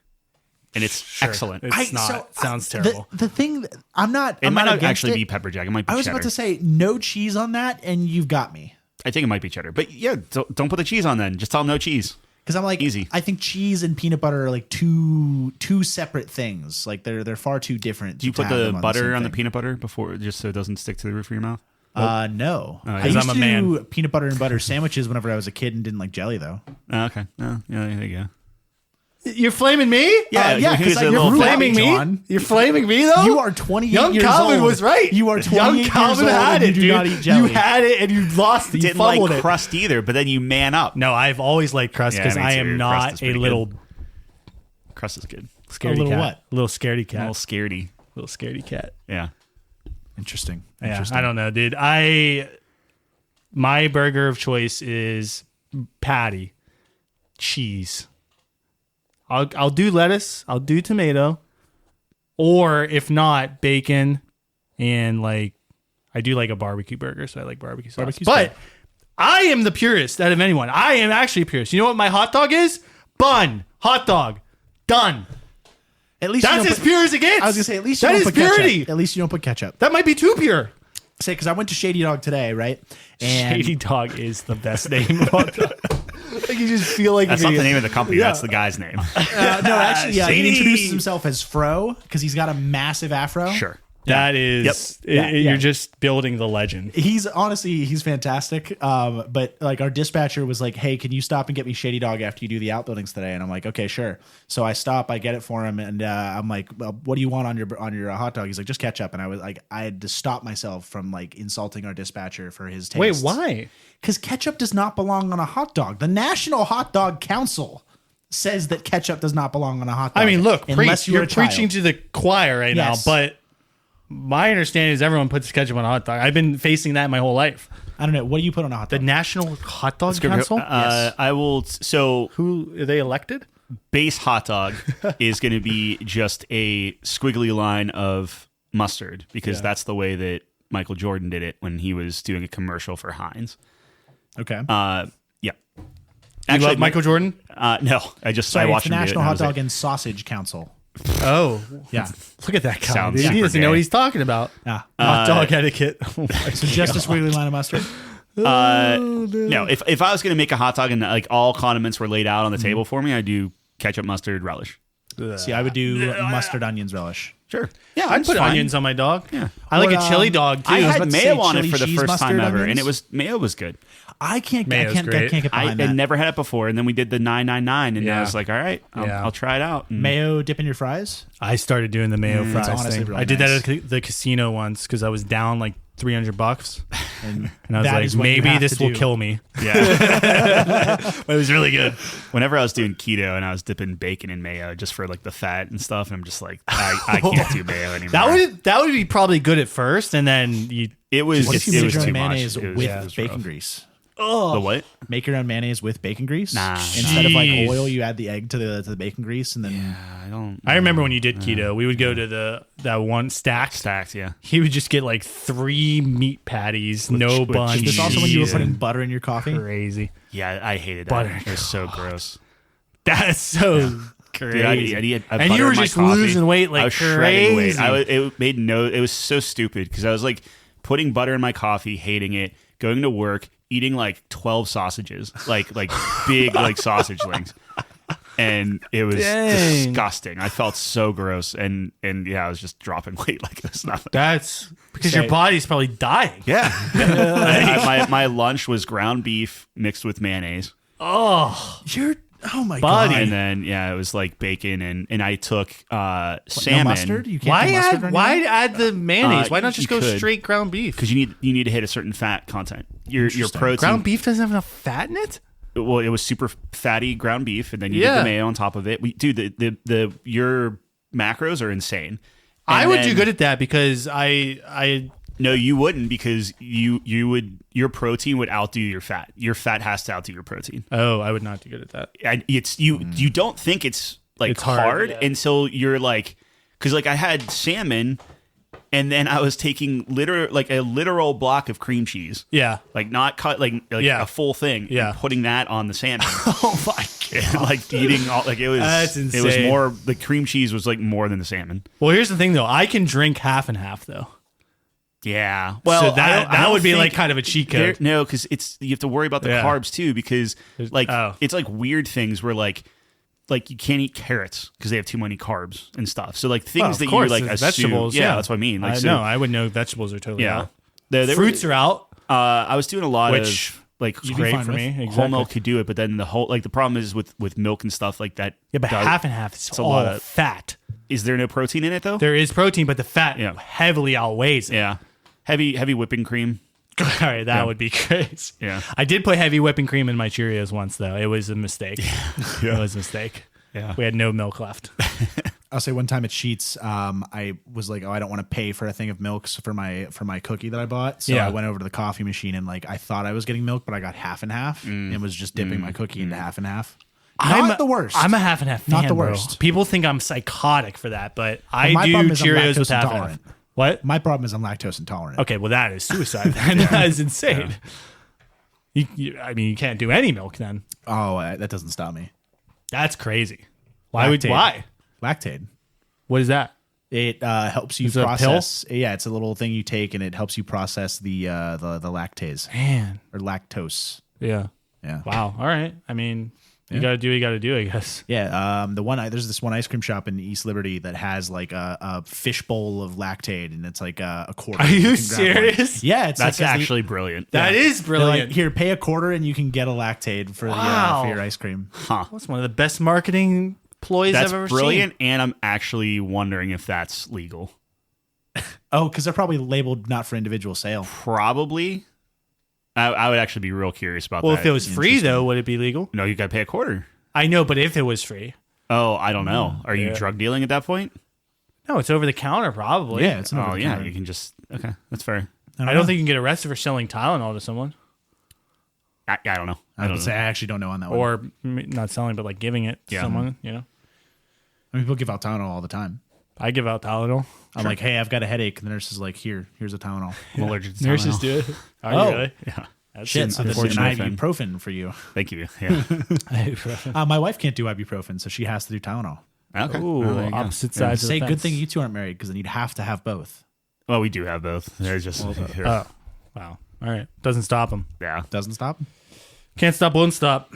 Speaker 2: And it's excellent.
Speaker 1: It's not. It sounds terrible.
Speaker 3: The thing I'm not.
Speaker 2: It
Speaker 3: I'm
Speaker 2: might
Speaker 3: not
Speaker 2: not
Speaker 3: against
Speaker 2: actually
Speaker 3: it.
Speaker 2: be pepper jack. It might be
Speaker 3: I was
Speaker 2: cheddar.
Speaker 3: about to say no cheese on that, and you've got me.
Speaker 2: I think it might be cheddar. But yeah, don't put the cheese on then. Just tell them no cheese.
Speaker 3: Because I'm like,
Speaker 2: Easy.
Speaker 3: I think cheese and peanut butter are like two separate things. Like they're far too different.
Speaker 2: Do you put the butter on the peanut butter before, just so it doesn't stick to the roof of your mouth?
Speaker 3: No. I
Speaker 1: 'Cause
Speaker 3: used
Speaker 1: I'm a
Speaker 3: to do
Speaker 1: man.
Speaker 3: peanut butter and butter sandwiches whenever I was a kid and didn't like jelly though.
Speaker 2: Oh, okay. Oh, yeah, there you go.
Speaker 1: You're flaming me?
Speaker 2: Yeah,
Speaker 3: yeah,
Speaker 2: here's
Speaker 3: 'cause
Speaker 2: a
Speaker 3: you're
Speaker 2: little
Speaker 1: Flaming me?
Speaker 3: John.
Speaker 1: You're flaming me though?
Speaker 3: You are 28
Speaker 1: Young
Speaker 3: years
Speaker 1: Calvin
Speaker 3: old.
Speaker 1: was right.
Speaker 3: You are 28
Speaker 1: Young
Speaker 3: years
Speaker 1: Calvin
Speaker 3: old
Speaker 1: had
Speaker 3: and
Speaker 1: it,
Speaker 3: you do
Speaker 1: dude.
Speaker 3: not eat jelly.
Speaker 1: You had it and you lost it. You
Speaker 2: Didn't
Speaker 1: fumbled
Speaker 2: like
Speaker 1: it.
Speaker 2: crust either, but then you man up.
Speaker 1: No, I've always liked crust
Speaker 2: Yeah,
Speaker 1: because
Speaker 2: me
Speaker 1: I
Speaker 2: too.
Speaker 1: am
Speaker 2: Crust
Speaker 1: not
Speaker 2: is
Speaker 1: a
Speaker 2: pretty
Speaker 1: little
Speaker 2: good. Crust is good.
Speaker 1: scaredy
Speaker 3: little
Speaker 1: cat.
Speaker 3: what?
Speaker 1: Little scaredy
Speaker 2: A
Speaker 1: cat.
Speaker 2: little scaredy.
Speaker 1: Little scaredy cat.
Speaker 2: Yeah.
Speaker 3: Interesting.
Speaker 1: Yeah,
Speaker 3: Interesting.
Speaker 1: I don't know, dude. My burger of choice is patty, cheese. I'll do lettuce. I'll do tomato, or if not, bacon, and like I do like a barbecue burger, so I like barbecue sauce.
Speaker 3: Barbecue's
Speaker 1: But
Speaker 3: good.
Speaker 1: I am the purist out of anyone. I am actually a purist. You know what my hot dog is? Bun, hot dog, done.
Speaker 3: At least you
Speaker 1: That's
Speaker 3: don't
Speaker 1: as
Speaker 3: put-
Speaker 1: pure as it gets.
Speaker 3: I was gonna say at least you
Speaker 1: that
Speaker 3: don't
Speaker 1: is
Speaker 3: put
Speaker 1: purity.
Speaker 3: ketchup. At least you don't put ketchup.
Speaker 1: That might be too pure.
Speaker 3: Say because I went to Shady Dog today, right? And
Speaker 1: Shady Dog is the best name. Like you just feel like
Speaker 2: That's
Speaker 1: you're
Speaker 2: not the
Speaker 1: gonna-
Speaker 2: name of the company.
Speaker 1: Yeah.
Speaker 2: That's the guy's name.
Speaker 3: no, actually, yeah, he
Speaker 1: Shady.
Speaker 3: introduces himself as Fro because he's got a massive afro.
Speaker 2: Sure.
Speaker 1: That is,
Speaker 3: Yeah, yeah.
Speaker 1: you're just building the legend.
Speaker 3: He's fantastic. But like our dispatcher was like, "Hey, can you stop and get me Shady Dog after you do the outbuildings today?" And I'm like, "Okay, sure." So I stop, I get it for him, and I'm like, well, "What do you want on your hot dog?" He's like, "Just ketchup." And I was like, I had to stop myself from like insulting our dispatcher for his taste.
Speaker 1: Wait, why?
Speaker 3: Because ketchup does not belong on a hot dog. The National Hot Dog Council says that ketchup does not belong on a hot dog.
Speaker 1: I mean, look,
Speaker 3: unless
Speaker 1: you're
Speaker 3: a child.
Speaker 1: preaching to the choir right
Speaker 3: Yes.
Speaker 1: now, but my understanding is everyone puts ketchup on a hot dog. I've been facing that my whole life.
Speaker 3: I don't know. What do you put on a hot
Speaker 1: The
Speaker 3: dog?
Speaker 1: National Hot Dog
Speaker 2: Good.
Speaker 1: Council?
Speaker 3: Yes.
Speaker 2: I will. So
Speaker 1: Who are they elected?
Speaker 2: base hot dog is going to be just a squiggly line of mustard because that's the way that Michael Jordan did it when he was doing a commercial for Heinz.
Speaker 3: Okay.
Speaker 2: Yeah.
Speaker 1: You
Speaker 2: Actually,
Speaker 1: love Michael Jordan?
Speaker 2: No, I
Speaker 3: Sorry,
Speaker 2: watched
Speaker 3: it's the
Speaker 2: him do it
Speaker 3: National
Speaker 2: and that
Speaker 3: Hot
Speaker 2: was it.
Speaker 3: Dog and Sausage Council.
Speaker 1: Oh,
Speaker 3: Yeah.
Speaker 1: look at that guy.
Speaker 2: Sounds
Speaker 1: Dude. He
Speaker 2: super
Speaker 1: doesn't know
Speaker 2: gay.
Speaker 1: what he's talking about.
Speaker 3: Yeah.
Speaker 1: Hot dog etiquette. Oh my
Speaker 3: So just a squiggly line of mustard.
Speaker 2: No, if I was going to make a hot dog and like all condiments were laid out on the table for me, I'd do ketchup, mustard, relish.
Speaker 3: See, I would do mustard, onions, relish.
Speaker 2: Sure. Yeah,
Speaker 1: I'd put onions on my dog.
Speaker 2: Yeah.
Speaker 1: I like
Speaker 3: Or,
Speaker 1: a chili dog too.
Speaker 2: I
Speaker 3: was
Speaker 2: had
Speaker 3: about to
Speaker 2: mayo
Speaker 3: say
Speaker 2: on it
Speaker 3: chili
Speaker 2: for the
Speaker 3: cheese,
Speaker 2: first time
Speaker 3: mustard,
Speaker 2: ever, and
Speaker 3: onions?
Speaker 2: mayo was good.
Speaker 3: I can't
Speaker 1: Mayo's
Speaker 3: get
Speaker 1: great.
Speaker 3: behind
Speaker 2: I
Speaker 3: that.
Speaker 2: had never had it before, and then we did the 999, and I
Speaker 1: Yeah.
Speaker 2: was like, all right,
Speaker 1: Yeah.
Speaker 2: I'll try it out. And
Speaker 3: Mayo dip in your fries?
Speaker 1: I started doing the mayo fries
Speaker 3: honestly
Speaker 1: thing.
Speaker 3: really
Speaker 1: I did
Speaker 3: nice.
Speaker 1: that at the casino once because I was down like $300,
Speaker 3: And
Speaker 1: and I was
Speaker 3: that is
Speaker 1: like,
Speaker 3: what you
Speaker 1: maybe
Speaker 3: have
Speaker 1: this
Speaker 3: to
Speaker 1: will
Speaker 3: do.
Speaker 1: kill me.
Speaker 2: Yeah.
Speaker 1: But it was really good.
Speaker 2: Whenever I was doing keto and I was dipping bacon in mayo just for like the fat and stuff, and I'm just like, I can't do mayo anymore.
Speaker 1: That would be probably good at first, and then you.
Speaker 2: It was.
Speaker 3: What if you
Speaker 2: it
Speaker 3: made
Speaker 2: was
Speaker 3: your
Speaker 2: too
Speaker 3: own mayonnaise
Speaker 2: much. It was-
Speaker 3: with
Speaker 2: it was
Speaker 3: bacon
Speaker 2: rough.
Speaker 3: grease? Oh,
Speaker 2: The what?
Speaker 3: make your own mayonnaise with bacon grease.
Speaker 2: Nah.
Speaker 3: Instead of like
Speaker 1: Jeez.
Speaker 3: oil, you add the egg to the bacon grease, and then
Speaker 2: I don't.
Speaker 1: I remember when you did keto, we would go to that one stacked.
Speaker 2: Stacked, yeah.
Speaker 1: He would just get like 3 meat patties, no
Speaker 2: with
Speaker 1: bun.
Speaker 2: cheese.
Speaker 3: this also when you were
Speaker 1: cheese,
Speaker 3: putting
Speaker 1: and
Speaker 3: butter in your coffee.
Speaker 1: crazy.
Speaker 2: Yeah, I hated that.
Speaker 1: Butter.
Speaker 2: It was so gross.
Speaker 1: That's so crazy.
Speaker 2: Dude, I need
Speaker 1: and you
Speaker 2: butter
Speaker 1: were
Speaker 2: in my
Speaker 1: just
Speaker 2: coffee.
Speaker 1: losing weight
Speaker 2: I
Speaker 1: like
Speaker 2: was shredding weight.
Speaker 1: crazy.
Speaker 2: It made no. It was so stupid because I was like putting butter in my coffee, hating it, going to work, eating like 12 sausages, like big like sausage links, and it was
Speaker 1: Dang.
Speaker 2: disgusting. I felt so gross, and yeah, I was just dropping weight like it was nothing.
Speaker 1: That's because
Speaker 3: Say-
Speaker 1: your body's probably dying.
Speaker 2: Yeah, my lunch was ground beef mixed with mayonnaise.
Speaker 1: Oh,
Speaker 3: Oh my
Speaker 1: Buddy.
Speaker 3: god!
Speaker 2: And then yeah, it was like bacon and I took
Speaker 3: No
Speaker 2: salmon.
Speaker 3: mustard? You can't
Speaker 1: why
Speaker 3: do mustard
Speaker 1: add
Speaker 3: on
Speaker 1: why
Speaker 3: your-
Speaker 1: add the mayonnaise? Why not just
Speaker 2: you
Speaker 1: go
Speaker 2: could.
Speaker 1: straight ground beef?
Speaker 2: Because you need to hit a certain fat content. Your protein.
Speaker 1: Ground beef doesn't have enough fat in it.
Speaker 2: Well, it was super fatty ground beef, and then you
Speaker 1: Yeah.
Speaker 2: did the mayo on top of it. The your macros are insane.
Speaker 1: I
Speaker 2: And
Speaker 1: would do
Speaker 2: then-
Speaker 1: good at that because I
Speaker 2: No, you wouldn't because your protein would outdo your fat. Your fat has to outdo your protein.
Speaker 1: I would not do good at that.
Speaker 2: And it's you don't think it's like
Speaker 1: It's hard, yeah.
Speaker 2: until you're like, because like I had salmon, and then I was taking a literal block of cream cheese.
Speaker 1: Yeah.
Speaker 2: Like not cut like
Speaker 1: Yeah.
Speaker 2: a full thing.
Speaker 1: Yeah.
Speaker 2: And putting that on the salmon.
Speaker 1: Oh my god.
Speaker 2: Like eating all like it was.
Speaker 1: That's
Speaker 2: It was
Speaker 1: insane.
Speaker 2: more the cream cheese was like more than the salmon.
Speaker 1: Well, here's the thing though. I can drink half and half though.
Speaker 2: Yeah. Well,
Speaker 1: So that would be like kind of a cheat code.
Speaker 2: No, because you have to worry about the
Speaker 1: Yeah.
Speaker 2: carbs too because like
Speaker 1: oh.
Speaker 2: it's like weird things where like you can't eat carrots because they have too many carbs and stuff. So like things
Speaker 1: Well, of
Speaker 2: that
Speaker 1: course,
Speaker 2: you like
Speaker 1: there's
Speaker 2: assume,
Speaker 1: vegetables.
Speaker 2: Yeah, that's what I mean. Like
Speaker 1: I
Speaker 2: so,
Speaker 1: know. I would know vegetables are totally
Speaker 2: Yeah.
Speaker 1: out.
Speaker 2: They
Speaker 1: Fruits are out,
Speaker 2: I was doing a lot
Speaker 1: which
Speaker 2: of like
Speaker 1: is
Speaker 3: be
Speaker 1: great
Speaker 3: fine
Speaker 1: for
Speaker 3: with.
Speaker 1: me.
Speaker 2: whole
Speaker 1: Exactly.
Speaker 2: milk could do it, but then the whole like the problem is with milk and stuff like that.
Speaker 1: Yeah, but half and half is
Speaker 2: a
Speaker 1: all
Speaker 2: lot of-
Speaker 1: fat.
Speaker 2: Is there no protein in it though?
Speaker 1: There is protein, but the fat
Speaker 2: Yeah.
Speaker 1: heavily outweighs it.
Speaker 2: Yeah, heavy whipping cream.
Speaker 1: All right, that would be great.
Speaker 2: Yeah.
Speaker 1: I did put heavy whipping cream in my Cheerios once, though. It was a mistake. It was a mistake.
Speaker 2: Yeah.
Speaker 1: We had no milk left.
Speaker 3: I'll say one time at Sheets, I was like, oh, I don't want to pay for a thing of milks for my cookie that I bought. So
Speaker 1: Yeah.
Speaker 3: I went over to the coffee machine and like I thought I was getting milk, but I got half and half and was just dipping my cookie into half and half. Not the worst.
Speaker 1: I'm a half and half fan,
Speaker 3: Not the
Speaker 1: bro.
Speaker 3: worst.
Speaker 1: People think I'm psychotic for that, but I
Speaker 3: my
Speaker 1: do
Speaker 3: problem is I'm
Speaker 1: Cheerios with
Speaker 3: lactose
Speaker 1: half and half.
Speaker 3: intolerant.
Speaker 1: What?
Speaker 3: My problem is I'm lactose intolerant.
Speaker 1: Okay, well that is suicide. Then. That is insane. I mean, you can't do any milk then.
Speaker 3: Oh, that doesn't stop me.
Speaker 1: That's crazy. Why would
Speaker 3: Lactate.
Speaker 1: why?
Speaker 3: Lactate.
Speaker 1: What is that?
Speaker 3: It helps you
Speaker 1: Is it a
Speaker 3: process. Yeah, it's a little thing you take, and it helps you process the lactase
Speaker 1: Man.
Speaker 3: or lactose.
Speaker 1: Yeah.
Speaker 3: Yeah.
Speaker 1: Wow. All right. I mean, you gotta do what you gotta do, I guess.
Speaker 3: Yeah. There's this one ice cream shop in East Liberty that has like a fish bowl of Lactate, and it's like a quarter.
Speaker 1: Are you
Speaker 3: can grab one.
Speaker 1: serious?
Speaker 3: Yeah, it's
Speaker 2: That's
Speaker 3: like,
Speaker 2: actually brilliant.
Speaker 1: That is
Speaker 3: they're like,
Speaker 1: brilliant.
Speaker 3: here, pay a quarter, and you can get a Lactate for
Speaker 1: Wow.
Speaker 3: for your ice cream.
Speaker 1: That's one of the best marketing ploys
Speaker 2: That's
Speaker 1: I've ever
Speaker 2: brilliant,
Speaker 1: seen.
Speaker 2: and I'm actually wondering if that's legal.
Speaker 3: Oh, because they're probably labeled not for individual sale.
Speaker 2: Probably. I would actually be real curious about
Speaker 1: Well,
Speaker 2: that.
Speaker 1: if it was free though, would it be legal?
Speaker 2: No, you got to pay a quarter.
Speaker 1: I know, but if it was free,
Speaker 2: Oh, I don't know. Are you
Speaker 1: Yeah.
Speaker 2: drug dealing at that point?
Speaker 1: no, it's over the counter probably.
Speaker 3: Yeah, it's
Speaker 2: Oh, yeah. You can just okay. That's fair.
Speaker 1: I don't think you can get arrested for selling Tylenol to someone,
Speaker 2: I don't know.
Speaker 3: I
Speaker 2: don't
Speaker 3: would say I actually don't know on that one.
Speaker 1: or not selling, but like giving it to
Speaker 2: Yeah.
Speaker 1: someone. You know,
Speaker 3: I mean, people give out Tylenol all the time.
Speaker 1: I give out Tylenol.
Speaker 3: I'm like, hey, I've got a headache, and the nurse is like, here's a Tylenol.
Speaker 2: I'm allergic to
Speaker 1: Nurses
Speaker 2: Tylenol.
Speaker 1: do it. Are
Speaker 3: Oh.
Speaker 1: you really?
Speaker 2: Yeah.
Speaker 1: That's
Speaker 3: Shit, so this is an
Speaker 2: unfortunate
Speaker 3: ibuprofen for you.
Speaker 2: Thank you. Yeah.
Speaker 3: My wife can't do ibuprofen, so she has to do Tylenol.
Speaker 2: Okay.
Speaker 1: Ooh,
Speaker 2: Well, there you go.
Speaker 1: opposite sides of
Speaker 3: Say
Speaker 1: the
Speaker 3: good
Speaker 1: fence.
Speaker 3: thing you two aren't married, because then you'd have to have both.
Speaker 2: Well, we do have both. There's just
Speaker 1: Oh, wow. All right, doesn't stop them.
Speaker 2: yeah.
Speaker 3: Doesn't stop.
Speaker 1: Can't stop, won't stop.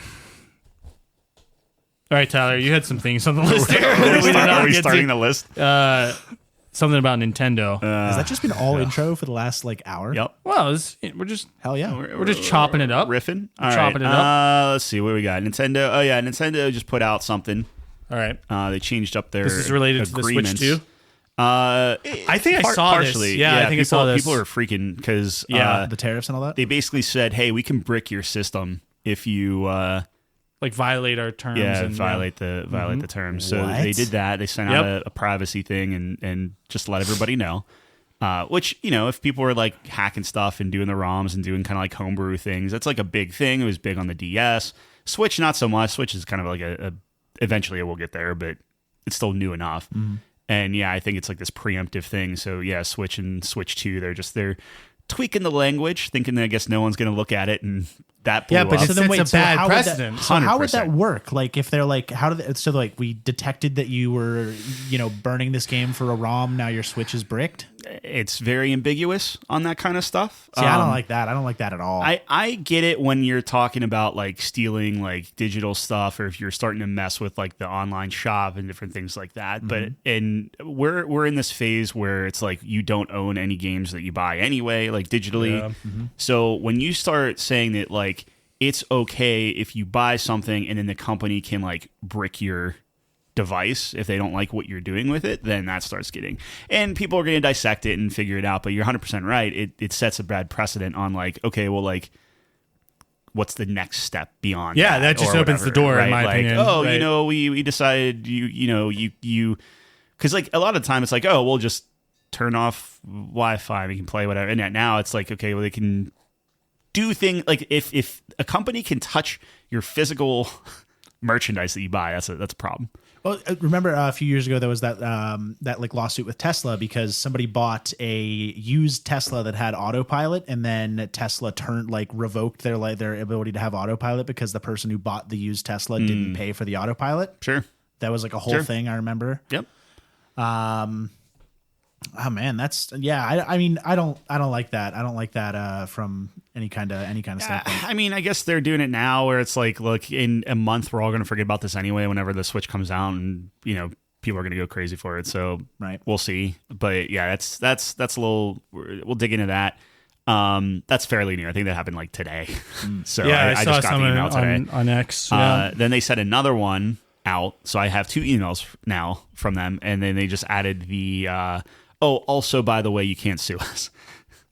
Speaker 1: All right, Tyler, you had some things on the list here.
Speaker 2: Are we starting the list?
Speaker 1: Something about Nintendo.
Speaker 3: Has that just been all intro for the last like hour?
Speaker 2: Yep.
Speaker 1: Well, we're just
Speaker 3: Hell yeah.
Speaker 1: we're just chopping it up.
Speaker 2: Riffing. All
Speaker 1: Chopping
Speaker 2: right.
Speaker 1: it up.
Speaker 2: Let's see what we got. Nintendo. Oh yeah, Nintendo just put out something.
Speaker 1: All right.
Speaker 2: They changed up their.
Speaker 1: This is related to the Switch
Speaker 2: agreements.
Speaker 1: too?
Speaker 2: I
Speaker 1: think I saw this. Yeah, I think I saw this.
Speaker 2: People are freaking because
Speaker 1: Yeah.
Speaker 3: The tariffs and all that.
Speaker 2: they basically said, "Hey, we can brick your system if you
Speaker 1: Like violate our terms. and
Speaker 2: violate the terms." So
Speaker 3: What?
Speaker 2: they did that. They sent
Speaker 1: Yep.
Speaker 2: out a privacy thing and just let everybody know. Which, if people were like hacking stuff and doing the ROMs and doing kind of like homebrew things, that's like a big thing. It was big on the DS. Switch, not so much. Switch is kind of like eventually it will get there, but it's still new enough. And yeah, I think it's like this preemptive thing. So yeah, Switch and Switch 2, they're tweaking the language, thinking that I guess no one's going to look at it, and that blew
Speaker 1: Yeah, but
Speaker 2: up.
Speaker 1: it's a bad precedent.
Speaker 3: How would that
Speaker 2: 100%.
Speaker 3: work? Like if they're like, we detected that you were, burning this game for a ROM. Now your Switch is bricked.
Speaker 2: It's very ambiguous on that kind of stuff.
Speaker 3: See, I don't like that. I don't like that at all.
Speaker 2: I get it when you're talking about like stealing like digital stuff, or if you're starting to mess with like the online shop and different things like that. But we're in this phase where it's like you don't own any games that you buy anyway, like digitally.
Speaker 1: Yeah.
Speaker 2: So when you start saying that like it's okay if you buy something and then the company can like brick your device if they don't like what you're doing with it, then that starts getting, and people are going to dissect it and figure it out. But you're 100% right. It sets a bad precedent on like, okay, well, like, what's the next step beyond?
Speaker 1: Yeah, that just
Speaker 2: or
Speaker 1: opens
Speaker 2: whatever,
Speaker 1: the door,
Speaker 2: right?
Speaker 1: in my
Speaker 2: like,
Speaker 1: opinion.
Speaker 2: Oh,
Speaker 1: Right.
Speaker 2: we decided you because like a lot of the time it's like, oh, we'll just turn off Wi-Fi, we can play whatever. And now it's like, okay, well, they can do things like if a company can touch your physical merchandise that you buy, that's a problem.
Speaker 3: Well, remember a few years ago there was that like lawsuit with Tesla because somebody bought a used Tesla that had autopilot, and then Tesla revoked their ability to have autopilot because the person who bought the used Tesla didn't pay for the autopilot.
Speaker 2: Sure.
Speaker 3: That was like a whole thing, I remember.
Speaker 2: Yep.
Speaker 3: Oh man, that's I mean, I don't like that. I don't like that from any kind of standpoint.
Speaker 2: I mean, I guess they're doing it now where it's like, look, in a month we're all going to forget about this anyway whenever the Switch comes out, and people are going to go crazy for it. So
Speaker 3: Right.
Speaker 2: We'll see. But yeah, that's a little. We'll dig into that. That's fairly new. I think that happened like today. So
Speaker 1: Yeah,
Speaker 2: I
Speaker 1: saw
Speaker 2: just got the
Speaker 1: some
Speaker 2: email today.
Speaker 1: on X. Yeah.
Speaker 2: Then they set another one out, so I have 2 emails now from them, and then they just added the. Also, by the way, you can't sue us.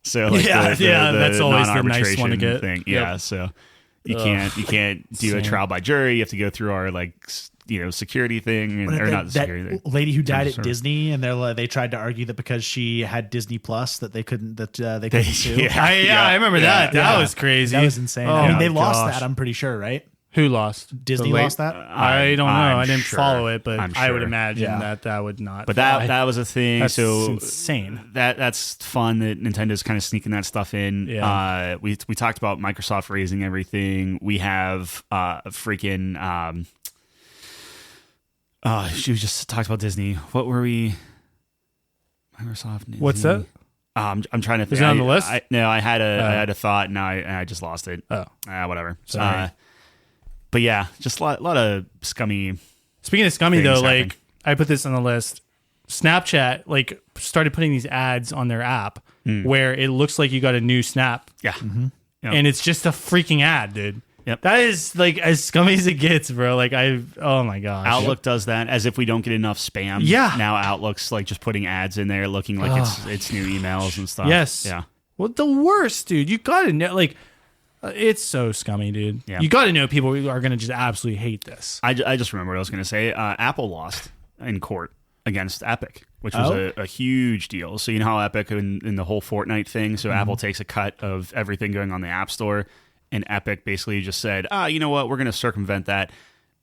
Speaker 2: So like
Speaker 1: Yeah,
Speaker 2: the
Speaker 1: that's always the nice one to
Speaker 2: non-arbitration
Speaker 1: get.
Speaker 2: thing.
Speaker 1: Yep.
Speaker 2: Yeah, so you can't do a
Speaker 1: Insane.
Speaker 2: trial by jury. You have to go through our security thing, or not
Speaker 3: that
Speaker 2: security thing.
Speaker 3: lady who died at
Speaker 2: Sorry.
Speaker 3: Disney, and they tried to argue that because she had Disney Plus that they couldn't sue.
Speaker 2: Yeah.
Speaker 1: I remember that. That
Speaker 3: Yeah.
Speaker 1: was crazy.
Speaker 3: That was insane.
Speaker 1: Oh
Speaker 3: I mean,
Speaker 1: my
Speaker 3: they lost
Speaker 1: gosh.
Speaker 3: that. I'm pretty sure, right?
Speaker 1: Who lost?
Speaker 3: Disney
Speaker 1: The late-
Speaker 3: lost that.
Speaker 1: I don't know.
Speaker 2: I'm
Speaker 1: I didn't
Speaker 2: sure.
Speaker 1: follow it, but
Speaker 2: I'm
Speaker 1: I would
Speaker 2: sure.
Speaker 1: imagine
Speaker 3: Yeah.
Speaker 1: that would not.
Speaker 2: But
Speaker 1: fly.
Speaker 2: that was a thing.
Speaker 1: That's
Speaker 2: so
Speaker 1: insane.
Speaker 2: That's fun that Nintendo's kind of sneaking that stuff in.
Speaker 1: Yeah.
Speaker 2: We talked about Microsoft raising everything. We have freaking. She just talked about Disney. What were we? Microsoft. Disney.
Speaker 1: What's that?
Speaker 2: I'm trying to think.
Speaker 1: Is it on the list?
Speaker 2: No, I had a thought. Now I just lost it.
Speaker 1: Oh,
Speaker 2: Whatever.
Speaker 1: Sorry.
Speaker 2: But yeah, just a lot of scummy.
Speaker 1: speaking of scummy
Speaker 2: Things
Speaker 1: though,
Speaker 2: happen.
Speaker 1: like I put this on the list. Snapchat started putting these ads on their app where it looks like you got a new Snap,
Speaker 2: Yeah. Yep.
Speaker 1: and it's just a freaking ad, dude.
Speaker 2: Yep.
Speaker 1: That is like as scummy as it gets, bro. Like oh my gosh.
Speaker 2: Outlook does that as if we don't get enough spam.
Speaker 1: Yeah.
Speaker 2: Now Outlook's like just putting ads in there, looking like it's new emails and stuff.
Speaker 1: Yes.
Speaker 2: Yeah.
Speaker 1: Well, the worst, dude. You gotta know, it's so scummy, dude.
Speaker 2: Yeah.
Speaker 1: You gotta know people are gonna just absolutely hate this.
Speaker 2: I just remember what I was going to say. Apple lost in court against Epic, which was a huge deal. So you know how Epic in the whole Fortnite thing. So Apple takes a cut of everything going on the App Store, and Epic basically just said, you know what, we're going to circumvent that,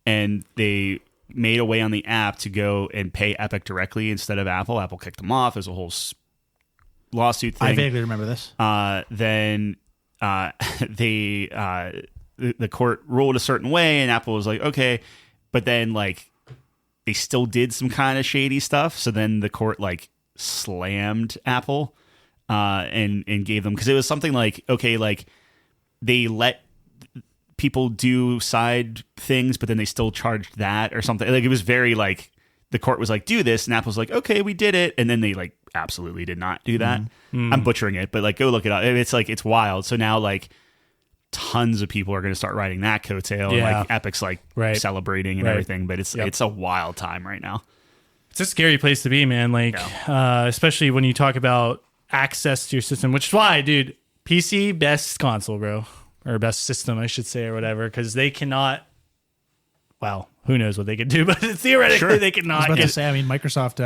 Speaker 2: and they made a way on the app to go and pay Epic directly instead of Apple. Apple kicked them off. There's a whole lawsuit thing.
Speaker 3: I vaguely remember this.
Speaker 2: Then the court ruled a certain way, and Apple was like, okay, but then they still did some kind of shady stuff. So then the court slammed Apple and gave them, because it was something like, okay, they let people do side things, but then they still charged that or something. It was very the court was like, do this, and Apple's like, okay, we did it, and then they absolutely did not do that. I'm butchering it, but go look it up. It's wild. So now tons of people are going to start riding that coattail,
Speaker 1: Yeah.
Speaker 2: and Epic's
Speaker 1: Right.
Speaker 2: celebrating and
Speaker 1: Right.
Speaker 2: everything. But it's a wild time right now.
Speaker 1: It's a scary place to be, man. Especially when you talk about access to your system, which is why, dude, PC best console, bro, or best system, I should say, or whatever, because they cannot. Well, who knows what they could do, but theoretically
Speaker 2: Sure.
Speaker 1: they
Speaker 3: I was
Speaker 1: cannot.
Speaker 3: about to say, I mean, Microsoft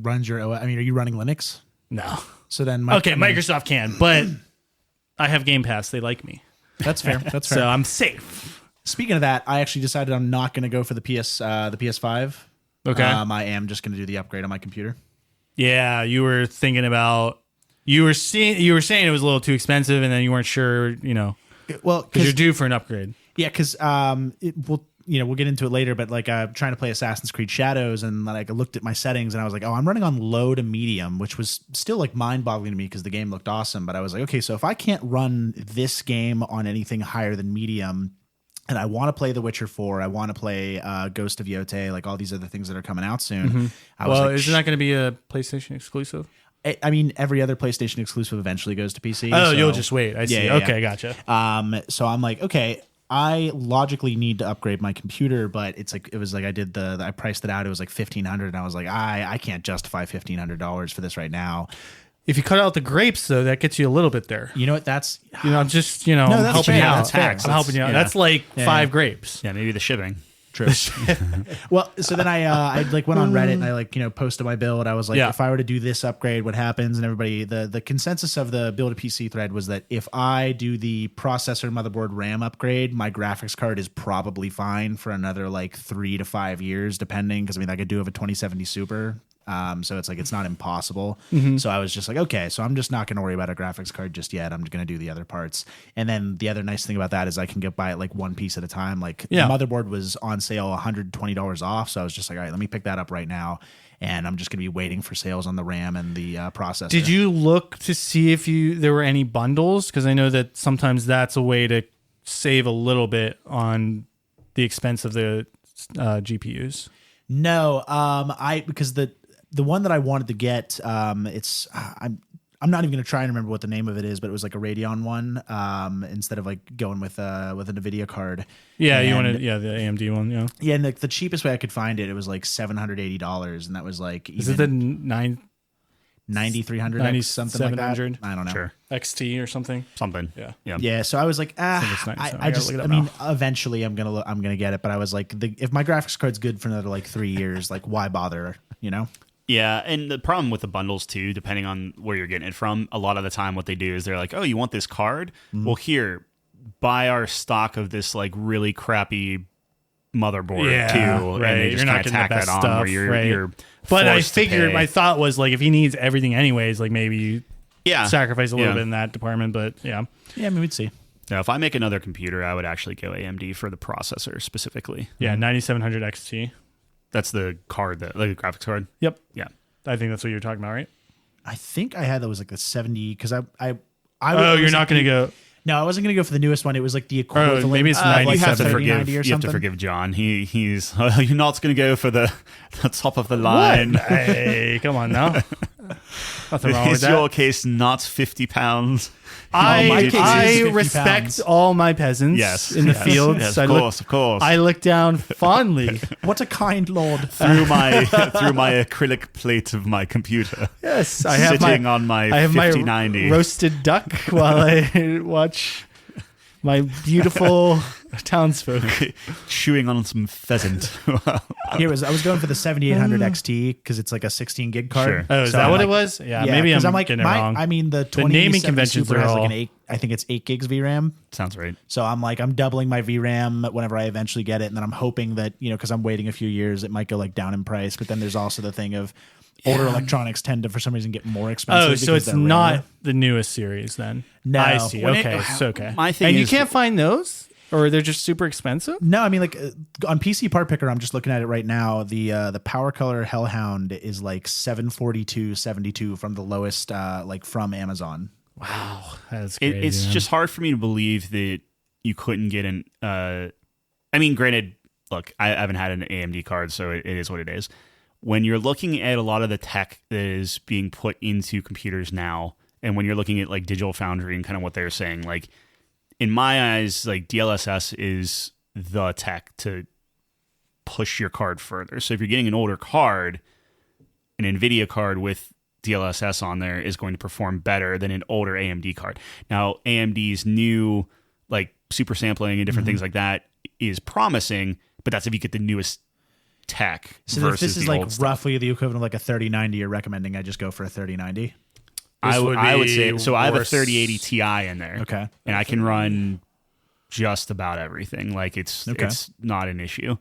Speaker 3: runs your OS. I mean, are you running Linux?
Speaker 1: No.
Speaker 3: So then,
Speaker 1: Microsoft can, but I have Game Pass. They like me.
Speaker 3: That's fair. That's fair.
Speaker 1: So I'm safe.
Speaker 3: Speaking of that, I actually decided I'm not going to go for the PS5.
Speaker 1: Okay.
Speaker 3: I am just going to do the upgrade on my computer.
Speaker 1: Yeah, you were thinking about you were saying it was a little too expensive, and then you weren't sure,
Speaker 3: Well,
Speaker 1: because you're due for an upgrade.
Speaker 3: Yeah, because we'll get into it later, but like trying to play Assassin's Creed Shadows, and like I looked at my settings and I was like, oh, I'm running on low to medium, which was still like mind-boggling to me because the game looked awesome. But I was like, okay, so if I can't run this game on anything higher than medium, and I want to play The Witcher 4, I want to play Ghost of Yotei, like all these other things that are coming out soon.
Speaker 1: Mm-hmm.
Speaker 3: I was like,
Speaker 1: isn't that going to be a PlayStation exclusive?
Speaker 3: I mean, every other PlayStation exclusive eventually goes to PC.
Speaker 1: Oh,
Speaker 3: so,
Speaker 1: you'll just wait. I see.
Speaker 3: Yeah.
Speaker 1: Okay, gotcha.
Speaker 3: So I'm like, okay, I logically need to upgrade my computer, but it was like I priced it out. It was like $1,500, and I was like, I can't justify $1,500 for this right now.
Speaker 1: If you cut out the grapes, though, that gets you a little bit there.
Speaker 3: You know what? That's
Speaker 1: I'm just
Speaker 3: that's
Speaker 1: helping
Speaker 3: fair.
Speaker 1: you out.
Speaker 3: That's fair.
Speaker 1: I'm helping you out.
Speaker 2: Yeah.
Speaker 1: That's like 5 grapes.
Speaker 2: Yeah, maybe the shipping.
Speaker 3: true. Well, so then I like went on Reddit and I posted my build. I was like, if I were to do this upgrade, what happens? And everybody, the consensus of the build a PC thread was that if I do the processor, motherboard, RAM upgrade, my graphics card is probably fine for another like 3 to 5 years, depending. Because I do have a 2070 Super. So it's like it's not impossible.
Speaker 1: Mm-hmm.
Speaker 3: So I was just like, okay, so I'm just not going to worry about a graphics card just yet. I'm going to do the other parts. And then the other nice thing about that is I can buy it like one piece at a time. Like the motherboard was on sale $120 off. So I was just like, all right, let me pick that up right now. And I'm just going to be waiting for sales on the RAM and the processor.
Speaker 1: Did you look to see if there were any bundles? Because I know that sometimes that's a way to save a little bit on the expense of the GPUs.
Speaker 3: No, because the one that I wanted to get, I'm not even going to try and remember what the name of it is, but it was like a Radeon one instead of like going with a NVIDIA card.
Speaker 1: Yeah,
Speaker 3: and,
Speaker 1: you wanted the AMD one, yeah.
Speaker 3: Yeah, and the cheapest way I could find it was like $780, and that was like
Speaker 1: is it the
Speaker 3: 9300 something like that? I don't know.
Speaker 2: Sure.
Speaker 1: XT or something.
Speaker 3: Yeah. So I was like, eventually I'm gonna get it, but I was like, if my graphics card's good for another like 3 years, like why bother?
Speaker 2: Yeah, and the problem with the bundles too, depending on where you're getting it from, a lot of the time what they do is they're like, oh, you want this card? Mm-hmm. Well, here, buy our stock of this like really crappy motherboard too,
Speaker 1: right.
Speaker 2: And they just kind of tack that on
Speaker 1: stuff,
Speaker 2: where you're
Speaker 1: But I figured my thought was like if he needs everything anyways, like maybe sacrifice a little bit in that department. But yeah,
Speaker 3: I mean we'd see.
Speaker 2: Now, if I make another computer, I would actually go AMD for the processor specifically.
Speaker 1: Yeah, 9700 XT.
Speaker 2: That's the card, the graphics card.
Speaker 1: Yep.
Speaker 2: Yeah.
Speaker 1: I think that's what you're talking about, right?
Speaker 3: I think I had that was like the 70 because I
Speaker 1: you're not going to go.
Speaker 3: No, I wasn't going to go for the newest one. It was like the equivalent.
Speaker 1: Maybe it's 97.
Speaker 2: You have to forgive John. He's you're not going to go for the top of the line.
Speaker 1: What? Hey, come on now. Nothing wrong with that.
Speaker 2: Is your case not 50 pounds?
Speaker 1: I respect all my peasants in the fields.
Speaker 2: Yes, of course.
Speaker 1: I look down fondly.
Speaker 3: What a kind lord.
Speaker 2: Through my acrylic plate of my computer.
Speaker 1: Yes, I
Speaker 2: have
Speaker 1: sitting
Speaker 2: on my 5090.
Speaker 1: My roasted duck while I watch my beautiful townsfolk
Speaker 2: chewing on some pheasant.
Speaker 3: I was going for the 7800 XT because it's like a 16 gig card.
Speaker 1: Sure. Oh, is that what it was? Yeah, maybe I'm like, getting it wrong.
Speaker 3: I mean, the
Speaker 1: naming conventions
Speaker 3: Super
Speaker 1: are
Speaker 3: has
Speaker 1: all.
Speaker 3: like an 8. I think it's 8 gigs VRAM.
Speaker 2: Sounds right.
Speaker 3: So I'm doubling my VRAM whenever I eventually get it, and then I'm hoping that because I'm waiting a few years, it might go like down in price. But then there's also the thing of older electronics tend to, for some reason, get more expensive.
Speaker 1: Oh, so it's not the newest series then?
Speaker 3: No.
Speaker 1: I see. Okay, it's okay.
Speaker 2: My thing
Speaker 1: and
Speaker 2: is
Speaker 1: you can't find those? Or they're just super expensive?
Speaker 3: No, I mean on PC Part Picker, I'm just looking at it right now. The Power Color Hellhound is like $742.72 from the lowest from Amazon.
Speaker 1: Wow, that's crazy.
Speaker 2: It's just hard for me to believe that you couldn't get an. I mean, granted, look, I haven't had an AMD card, so it is what it is. When you're looking at a lot of the tech that is being put into computers now, and when you're looking at like Digital Foundry and kind of what they're saying, like. In my eyes, like DLSS is the tech to push your card further. So if you're getting an older card, an NVIDIA card with DLSS on there is going to perform better than an older AMD card. Now, AMD's new like super sampling and different things like that is promising, but that's if you get the newest tech.
Speaker 3: So if this is like roughly the equivalent of like a 3090, you're recommending I just go for a 3090?
Speaker 2: I
Speaker 1: would
Speaker 2: would
Speaker 1: be
Speaker 2: say so. I have a
Speaker 1: worse.
Speaker 2: 3080 Ti in there.
Speaker 3: Okay.
Speaker 2: And I can run just about everything. Like it's not an issue.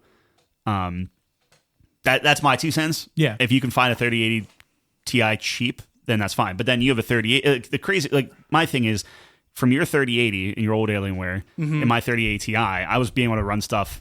Speaker 2: That's my 2 cents.
Speaker 3: Yeah.
Speaker 2: If you can find a 3080 Ti cheap, then that's fine. But then you have a 38. The crazy, like my thing is, from your 3080 and your old Alienware and my 3080 Ti, I was being able to run stuff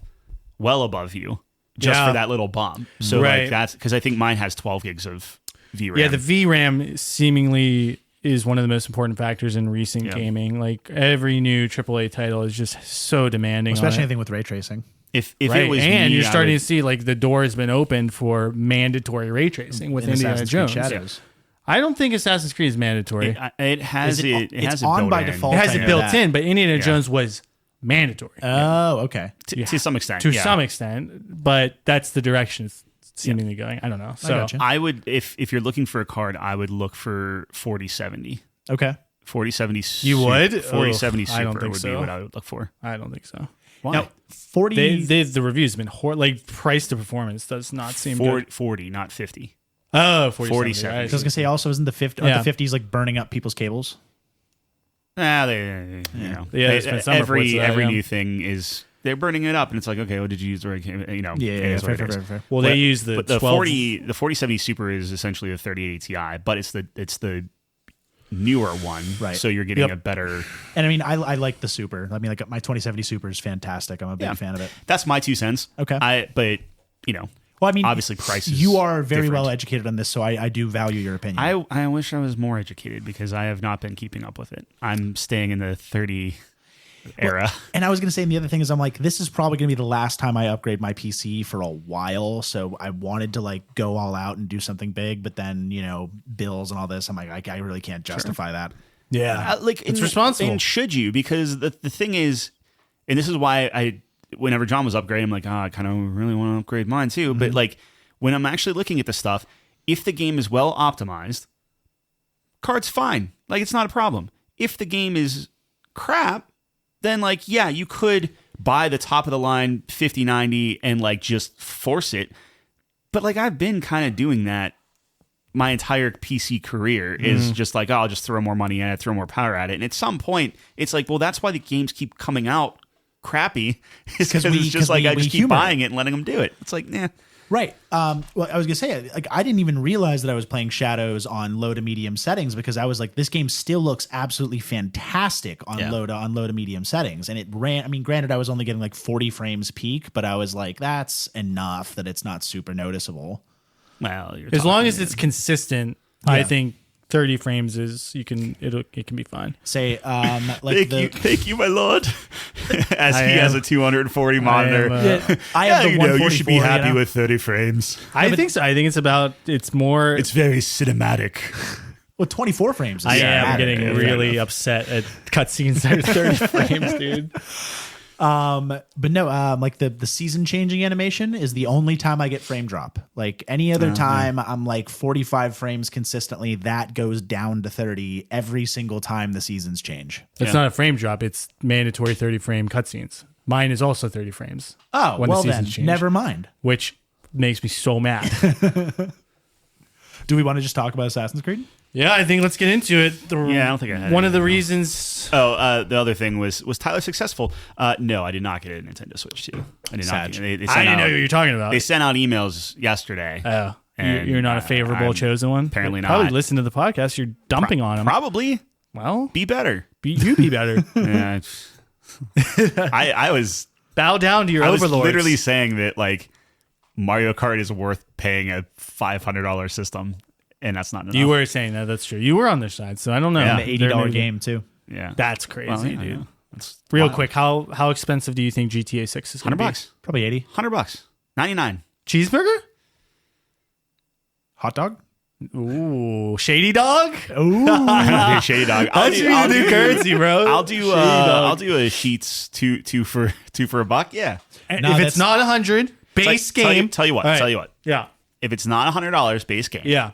Speaker 2: well above you just for that little bump. So like that's because I think mine has 12 gigs of VRAM.
Speaker 1: Yeah, the VRAM seemingly is one of the most important factors in recent gaming. Like every new AAA title is just so demanding,
Speaker 3: Especially
Speaker 1: on it.
Speaker 3: anything with ray tracing.
Speaker 2: If
Speaker 1: Right.
Speaker 2: it was
Speaker 1: and
Speaker 2: me,
Speaker 1: you're starting
Speaker 2: I would,
Speaker 1: to see like the door has been opened for mandatory ray tracing with
Speaker 3: In
Speaker 1: Indiana
Speaker 3: Assassin's Creed
Speaker 1: Jones.
Speaker 3: Shadows.
Speaker 1: I don't think Assassin's Creed is mandatory.
Speaker 2: it has it. It
Speaker 3: it's
Speaker 2: has it
Speaker 3: on
Speaker 2: built
Speaker 3: by
Speaker 2: in.
Speaker 3: default.
Speaker 1: It has
Speaker 3: I
Speaker 1: it
Speaker 3: know
Speaker 1: built
Speaker 3: that.
Speaker 1: in, but Indiana Jones was mandatory
Speaker 3: Oh, okay.
Speaker 2: to some extent.
Speaker 1: to
Speaker 2: yeah.
Speaker 1: some extent, but that's the direction it's seemingly going. I don't know. So
Speaker 3: gotcha.
Speaker 2: I would if you're looking for a card, I would look for 4070.
Speaker 3: Okay.
Speaker 2: 4070.
Speaker 1: You would?
Speaker 2: 4070
Speaker 1: Ugh,
Speaker 2: Super
Speaker 1: I don't think
Speaker 2: would
Speaker 1: so.
Speaker 2: be what I would look for.
Speaker 1: I don't think so.
Speaker 2: Why?
Speaker 3: Now, 40.
Speaker 1: The review's been like price to performance does not seem good.
Speaker 2: 40, not 50.
Speaker 1: Oh, 40,
Speaker 2: 47.
Speaker 3: I was going to say also, isn't the 50,
Speaker 1: Yeah.
Speaker 3: aren't the 50s like burning up people's cables?
Speaker 2: They
Speaker 1: Yeah, there's been some reports of that,
Speaker 2: every
Speaker 1: yeah.
Speaker 2: new thing is they're burning it up, and it's like, okay, well, did you use the right? You know, it is what it is.
Speaker 3: fair.
Speaker 1: Well, they use the
Speaker 2: But the
Speaker 1: 12
Speaker 2: the 4070 Super is essentially the 3080 Ti, but it's the newer one,
Speaker 3: Right.
Speaker 2: So you're getting
Speaker 1: Yep.
Speaker 2: a better.
Speaker 3: And I mean, I like the Super. I mean, like my 2070 Super is fantastic. I'm a big fan of it.
Speaker 2: That's my 2 cents.
Speaker 3: Okay.
Speaker 2: But you know,
Speaker 3: Well, I mean,
Speaker 2: obviously prices.
Speaker 3: You are very
Speaker 2: different.
Speaker 3: well educated on this, so I do value your opinion.
Speaker 2: I wish I was more educated because I have not been keeping up with it. I'm staying in the 30 era.
Speaker 3: And I was going to say, and the other thing is, I'm like, this is probably going to be the last time I upgrade my PC for a while. So I wanted to like go all out and do something big, but then, you know, bills and all this, I'm like, I really can't justify that.
Speaker 1: Yeah,
Speaker 2: It's
Speaker 1: responsible.
Speaker 2: And should you? Because the thing is, and this is why whenever John was upgrading, I'm like, I kind of really want to upgrade mine too. But like when I'm actually looking at the stuff, if the game is well optimized, card's fine. Like it's not a problem. If the game is crap, then like, yeah, you could buy the top of the line 5090 and like just force it. But like I've been kind of doing that my entire PC career is just like, I'll just throw more money at it, throw more power at it. And at some point, it's like, well, that's why the games keep coming out crappy. Because it's just like I just keep buying it and letting them do it. It's like, nah.
Speaker 3: Right. Well, I was gonna say, like, I didn't even realize that I was playing Shadows on low to medium settings because I was like, this game still looks absolutely fantastic on low to medium settings, and it ran. I mean, granted, I was only getting like 40 frames peak, but I was like, that's enough that it's not super noticeable.
Speaker 2: Well,
Speaker 1: as long as it's consistent, I think 30 frames is it can be fine.
Speaker 3: Say, like
Speaker 2: thank you, my lord. As he has a 240 monitor.
Speaker 3: I have the 144,
Speaker 2: you should be happy
Speaker 3: you know?
Speaker 2: with 30 frames.
Speaker 1: I think so. I think it's more.
Speaker 2: It's very cinematic.
Speaker 3: Well, 24 frames. Is
Speaker 1: I am
Speaker 3: cinematic.
Speaker 1: getting really upset at cutscenes that are 30 frames, dude.
Speaker 3: But no, like the season changing animation is the only time I get frame drop. Like any other time, I'm like 45 frames consistently. That goes down to 30 every single time the seasons change.
Speaker 1: It's not a frame drop. It's mandatory 30 frame cutscenes. Mine is also 30 frames.
Speaker 3: Oh,
Speaker 1: when
Speaker 3: well
Speaker 1: the
Speaker 3: then,
Speaker 1: seasons change,
Speaker 3: never mind.
Speaker 1: which makes me so mad.
Speaker 3: Do we want to just talk about Assassin's Creed?
Speaker 1: Yeah, I think let's get into it.
Speaker 2: I don't think I had
Speaker 1: one of the
Speaker 2: anything
Speaker 1: reasons.
Speaker 2: Oh, the other thing was Tyler successful? No, I did not get a Nintendo Switch 2. I did not. They
Speaker 1: I
Speaker 2: sent
Speaker 1: didn't know
Speaker 2: out-
Speaker 1: what you're talking about.
Speaker 2: They sent out emails yesterday.
Speaker 1: Oh,
Speaker 2: And,
Speaker 1: you're not a favorable
Speaker 2: I'm
Speaker 1: chosen one.
Speaker 2: apparently
Speaker 1: Probably
Speaker 2: not.
Speaker 1: listen to the podcast. You're dumping on him.
Speaker 2: Probably
Speaker 1: Well,
Speaker 2: be better.
Speaker 1: you be better.
Speaker 2: Yeah, I was
Speaker 1: Bow down to your
Speaker 2: I was
Speaker 1: overlords.
Speaker 2: literally saying that like Mario Kart is worth paying a $500 system, and that's not enough.
Speaker 1: You were saying that. That's true. You were on their side, so I don't know.
Speaker 2: Yeah.
Speaker 3: The
Speaker 1: They're
Speaker 3: $80
Speaker 1: maybe-
Speaker 3: game too.
Speaker 2: yeah,
Speaker 1: That's crazy,
Speaker 2: Well, yeah,
Speaker 1: dude.
Speaker 2: yeah. That's
Speaker 1: Real
Speaker 2: wild.
Speaker 1: quick, how expensive do you think GTA 6 is going to be?
Speaker 2: $100,
Speaker 3: Probably 80.
Speaker 2: $100, 99.
Speaker 1: Cheeseburger?
Speaker 3: Hot dog?
Speaker 1: Ooh, Shady Dog?
Speaker 2: Ooh, Shady Dog.
Speaker 1: That's your new currency, bro.
Speaker 2: I'll do. I'll do a Sheets two for $1. Yeah.
Speaker 1: And
Speaker 3: No,
Speaker 1: if
Speaker 3: that's-
Speaker 1: it's not 100 base game,
Speaker 2: Tell you what.
Speaker 1: All right.
Speaker 2: Tell you what.
Speaker 1: Yeah,
Speaker 2: If it's not $100 base game,
Speaker 1: yeah.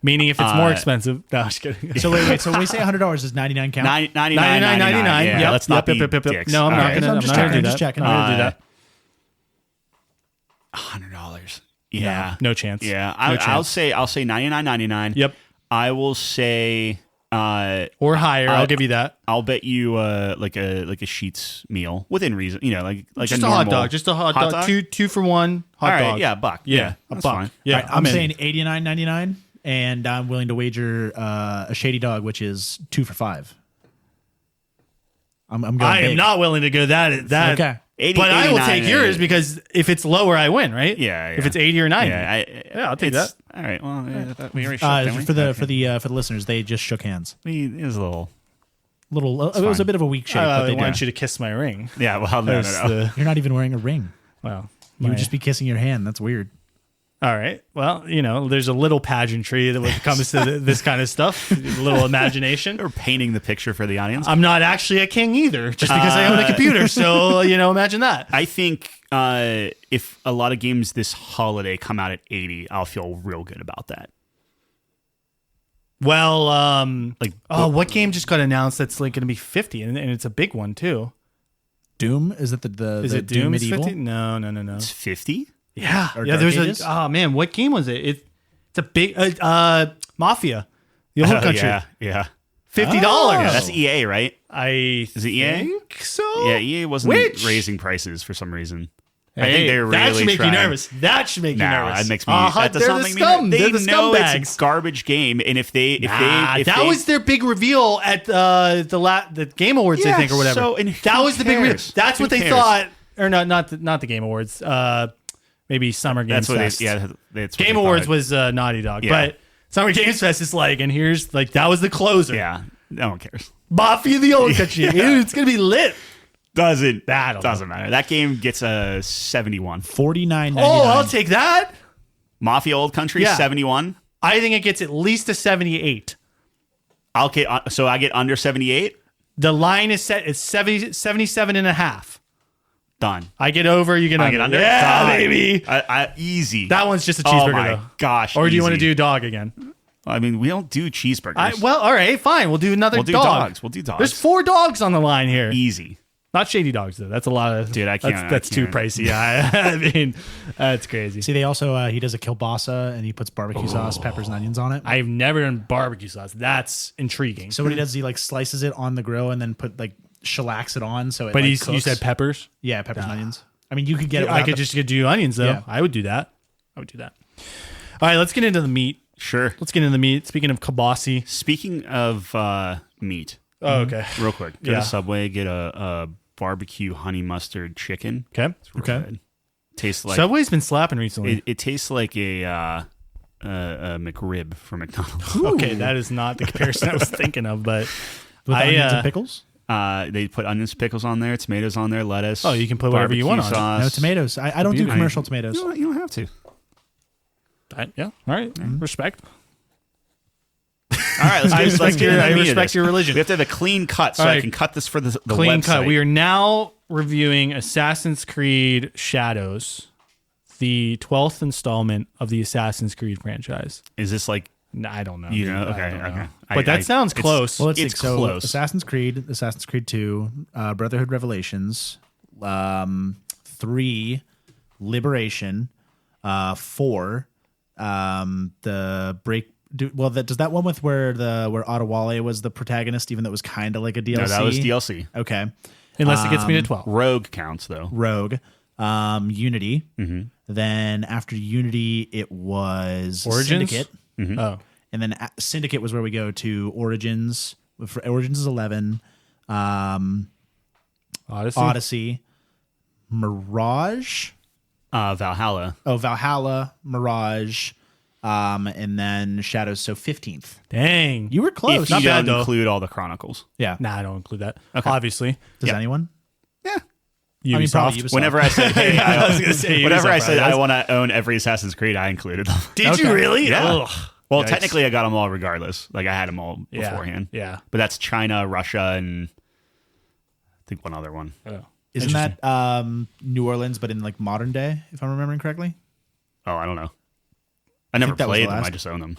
Speaker 1: Meaning if it's more expensive. No, I'm just kidding.
Speaker 3: So wait. So when we say $100, is 99 count?
Speaker 2: 99.99. Yeah,
Speaker 1: Yep,
Speaker 2: let's not
Speaker 1: yep,
Speaker 2: be
Speaker 1: yep.
Speaker 2: dicks.
Speaker 1: No, I'm
Speaker 2: All
Speaker 1: not
Speaker 2: right.
Speaker 1: gonna.
Speaker 3: I'm
Speaker 1: I'm
Speaker 3: just
Speaker 1: not gonna
Speaker 3: checking,
Speaker 1: do
Speaker 3: just
Speaker 1: that.
Speaker 3: checking.
Speaker 1: I'm not gonna do that.
Speaker 2: $100. Yeah.
Speaker 1: No chance.
Speaker 2: Yeah.
Speaker 1: No
Speaker 2: I'll
Speaker 1: chance.
Speaker 2: say 99.99.
Speaker 1: Yep.
Speaker 2: I will say
Speaker 1: or higher. I'll give you that.
Speaker 2: I'll bet you like a Sheets meal within reason. Like
Speaker 1: Just
Speaker 2: a
Speaker 1: a hot
Speaker 2: normal
Speaker 1: dog. Just a hot dog. Two for one hot
Speaker 2: All right,
Speaker 1: dog.
Speaker 2: yeah, a buck.
Speaker 1: Yeah, a
Speaker 2: that's
Speaker 1: buck.
Speaker 2: fine.
Speaker 1: Yeah,
Speaker 3: All right, I'm
Speaker 1: in.
Speaker 3: saying $89.99, and I'm willing to wager a shady dog, which is 2 for $5. I'm going
Speaker 1: I am
Speaker 3: big.
Speaker 1: not willing to go that.
Speaker 3: Okay.
Speaker 2: 80,
Speaker 1: But I will
Speaker 2: 89,
Speaker 1: take yours because if it's lower, I win, right?
Speaker 2: Yeah,
Speaker 1: If it's 80 or 90.
Speaker 2: Yeah,
Speaker 1: I'll take
Speaker 2: it's-
Speaker 1: that.
Speaker 2: All right. Well, we already shook, didn't we?
Speaker 3: For the
Speaker 2: Okay.
Speaker 3: for the listeners, they just shook hands.
Speaker 2: It was a little.
Speaker 3: It was a
Speaker 2: fine.
Speaker 3: bit of a weak shake, but
Speaker 1: I
Speaker 3: they
Speaker 1: want
Speaker 3: did.
Speaker 1: you to kiss my ring.
Speaker 2: Yeah. Well, no.
Speaker 3: You're not even wearing a ring.
Speaker 1: Well,
Speaker 3: You would just be kissing your hand. That's weird.
Speaker 1: all right. Well, there's a little pageantry that when it comes to this kind of stuff, a little imagination.
Speaker 2: We're painting the picture for the audience.
Speaker 1: I'm not actually a king either, just because I own a computer. So, imagine that.
Speaker 2: I think if a lot of games this holiday come out at 80, I'll feel real good about that.
Speaker 1: Well, what game just got announced that's like going to be 50, and it's a big one too?
Speaker 3: Doom? Is it the
Speaker 1: Is
Speaker 3: the
Speaker 1: it Doom
Speaker 3: medieval?
Speaker 1: 50? No.
Speaker 2: It's 50.
Speaker 1: Yeah,
Speaker 3: Or
Speaker 1: yeah.
Speaker 3: Dark
Speaker 1: There's
Speaker 3: Ages?
Speaker 1: what game was it? It's a big Mafia, the whole country,
Speaker 2: Yeah.
Speaker 1: $50.
Speaker 3: Oh.
Speaker 2: That's EA, right?
Speaker 1: Is
Speaker 2: it EA?
Speaker 1: think so.
Speaker 2: Yeah, EA wasn't
Speaker 1: Which?
Speaker 2: raising prices for some reason. I
Speaker 1: Hey,
Speaker 2: think they're really
Speaker 1: that should make
Speaker 2: trying.
Speaker 1: you nervous. That should make you nervous.
Speaker 2: That makes me.
Speaker 1: That
Speaker 2: That does not make me.
Speaker 1: They're the
Speaker 2: They know it's
Speaker 1: scumbags.
Speaker 2: a garbage game, and if they
Speaker 1: That was their big reveal at the Game Awards, I
Speaker 2: Yeah,
Speaker 1: think, or whatever.
Speaker 2: so, and
Speaker 1: that
Speaker 2: who
Speaker 1: was the big reveal.
Speaker 2: cares?
Speaker 1: That's
Speaker 2: Who
Speaker 1: what they
Speaker 2: cares?
Speaker 1: thought, or not the Game Awards. Maybe Summer Games
Speaker 2: That's what
Speaker 1: Fest.
Speaker 2: that's what
Speaker 1: Game
Speaker 2: they
Speaker 1: Awards
Speaker 2: thought.
Speaker 1: was Naughty Dog,
Speaker 2: Yeah.
Speaker 1: but Summer Games Fest is like, and here's like that was the closer.
Speaker 2: Yeah, no one cares.
Speaker 1: Mafia the Old Country. Dude, it's gonna be lit.
Speaker 2: Doesn't
Speaker 1: don't
Speaker 2: doesn't matter. That game gets a 71.
Speaker 3: $49.99.
Speaker 1: Oh, I'll take that.
Speaker 2: Mafia Old Country
Speaker 1: Yeah.
Speaker 2: 71.
Speaker 1: I think it gets at least a 78.
Speaker 2: I'll get so I get under 78.
Speaker 1: The line is set at 77 and a half.
Speaker 2: Done.
Speaker 1: I get over, you get
Speaker 2: I
Speaker 1: under.
Speaker 2: get under.
Speaker 1: Yeah,
Speaker 2: Done.
Speaker 1: baby.
Speaker 2: Easy.
Speaker 1: That one's just a
Speaker 2: Oh
Speaker 1: cheeseburger,
Speaker 2: my
Speaker 1: though.
Speaker 2: gosh.
Speaker 1: Or do you want to
Speaker 2: easy.
Speaker 1: do dog again?
Speaker 2: I mean, we don't do cheeseburgers.
Speaker 1: Well, all right, fine. We'll do another
Speaker 2: We'll do
Speaker 1: dog.
Speaker 2: dogs. We'll do dogs.
Speaker 1: There's 4 dogs on the line here.
Speaker 2: Easy.
Speaker 1: Not shady dogs, though. That's a lot of...
Speaker 2: Dude, I can't-
Speaker 1: That's
Speaker 2: I
Speaker 1: too
Speaker 2: can't.
Speaker 1: pricey. I mean, that's crazy.
Speaker 3: See, they also he does a kielbasa and he puts barbecue sauce, peppers, and onions on it.
Speaker 1: I've never done barbecue sauce. That's intriguing.
Speaker 3: So what he does is he like slices it on the grill and then put like shellacks it on. So it
Speaker 1: But
Speaker 3: like,
Speaker 1: you
Speaker 3: cooks.
Speaker 1: said peppers?
Speaker 3: Yeah, peppers and onions. I mean, you could get it.
Speaker 1: I
Speaker 3: without
Speaker 1: could
Speaker 3: the-
Speaker 1: just do onions, though.
Speaker 3: Yeah.
Speaker 1: I would do that. All right, let's get into the meat.
Speaker 2: Sure.
Speaker 1: Let's get into the meat. Speaking of kibasi.
Speaker 2: Speaking of meat,
Speaker 1: Oh, okay.
Speaker 2: real quick, go
Speaker 1: Yeah.
Speaker 2: to Subway, get a barbecue honey mustard chicken.
Speaker 1: Okay.
Speaker 2: It's real good. Tastes like
Speaker 1: Subway's been slapping recently.
Speaker 2: it tastes like a McRib from McDonald's.
Speaker 1: Okay, that is not the comparison I was thinking of, but
Speaker 3: with
Speaker 1: I,
Speaker 3: onions and pickles.
Speaker 2: They put onions, pickles on there, tomatoes on there, lettuce.
Speaker 1: Oh, you can put whatever you want on it.
Speaker 2: sauce.
Speaker 3: No tomatoes. I don't do commercial tomatoes.
Speaker 2: You don't have to.
Speaker 1: Yeah. All right. Respect.
Speaker 2: All right, let's get, let's get into the
Speaker 1: I
Speaker 2: meat of
Speaker 1: respect
Speaker 2: this.
Speaker 1: your religion.
Speaker 2: We have to have a clean cut, so
Speaker 1: All
Speaker 2: I
Speaker 1: right.
Speaker 2: can cut this for the
Speaker 1: Clean
Speaker 2: website.
Speaker 1: cut. We are now reviewing Assassin's Creed Shadows, the 12th installment of the Assassin's Creed franchise.
Speaker 2: Is this like
Speaker 1: I don't know.
Speaker 2: you know?
Speaker 1: I
Speaker 2: Okay,
Speaker 1: don't know.
Speaker 2: okay.
Speaker 1: But that sounds
Speaker 2: it's-
Speaker 1: close.
Speaker 3: Well, let's
Speaker 2: It's
Speaker 3: see. So
Speaker 2: close.
Speaker 3: Assassin's Creed 2, Brotherhood Revelations, 3, Liberation, 4, the break. Does that one with where Adewale was the protagonist, even though it was kind of like a DLC?
Speaker 2: No, that was DLC.
Speaker 3: Okay.
Speaker 1: Unless it gets me to 12.
Speaker 2: Rogue counts though.
Speaker 3: Rogue, Unity.
Speaker 2: Mm-hmm.
Speaker 3: Then after Unity, it was
Speaker 1: Origins?
Speaker 3: Syndicate.
Speaker 1: Oh.
Speaker 3: And then Syndicate was where we go to Origins. For Origins is 11. Odyssey. Mirage.
Speaker 2: Valhalla.
Speaker 3: Oh, Valhalla, Mirage, and then Shadows. So 15th.
Speaker 1: Dang.
Speaker 3: You were close.
Speaker 2: If you
Speaker 1: Not bad,
Speaker 2: don't
Speaker 1: though.
Speaker 2: include all the Chronicles.
Speaker 3: Yeah.
Speaker 1: Nah, I don't include that. Obviously.
Speaker 3: Does
Speaker 2: Yeah.
Speaker 3: anyone?
Speaker 2: Yeah.
Speaker 1: Ubisoft.
Speaker 3: probably Ubisoft.
Speaker 2: Whenever I said, hey,
Speaker 1: I was gonna say
Speaker 2: whenever
Speaker 1: Ubisoft,
Speaker 2: I said
Speaker 1: right?
Speaker 2: I want to own every Assassin's Creed, I included them.
Speaker 1: Did you
Speaker 3: Okay.
Speaker 1: really?
Speaker 2: Yeah.
Speaker 1: Ugh.
Speaker 2: Well,
Speaker 1: Yikes.
Speaker 2: technically, I got them all regardless. Like I had them all
Speaker 1: Yeah.
Speaker 2: beforehand.
Speaker 1: Yeah.
Speaker 2: But that's China, Russia, and I think one other one.
Speaker 1: Oh.
Speaker 3: Isn't that New Orleans, but in like modern day, if I'm remembering correctly?
Speaker 2: Oh, I don't know. I never
Speaker 3: that was
Speaker 2: played
Speaker 3: the
Speaker 2: them.
Speaker 3: last.
Speaker 2: I just own them.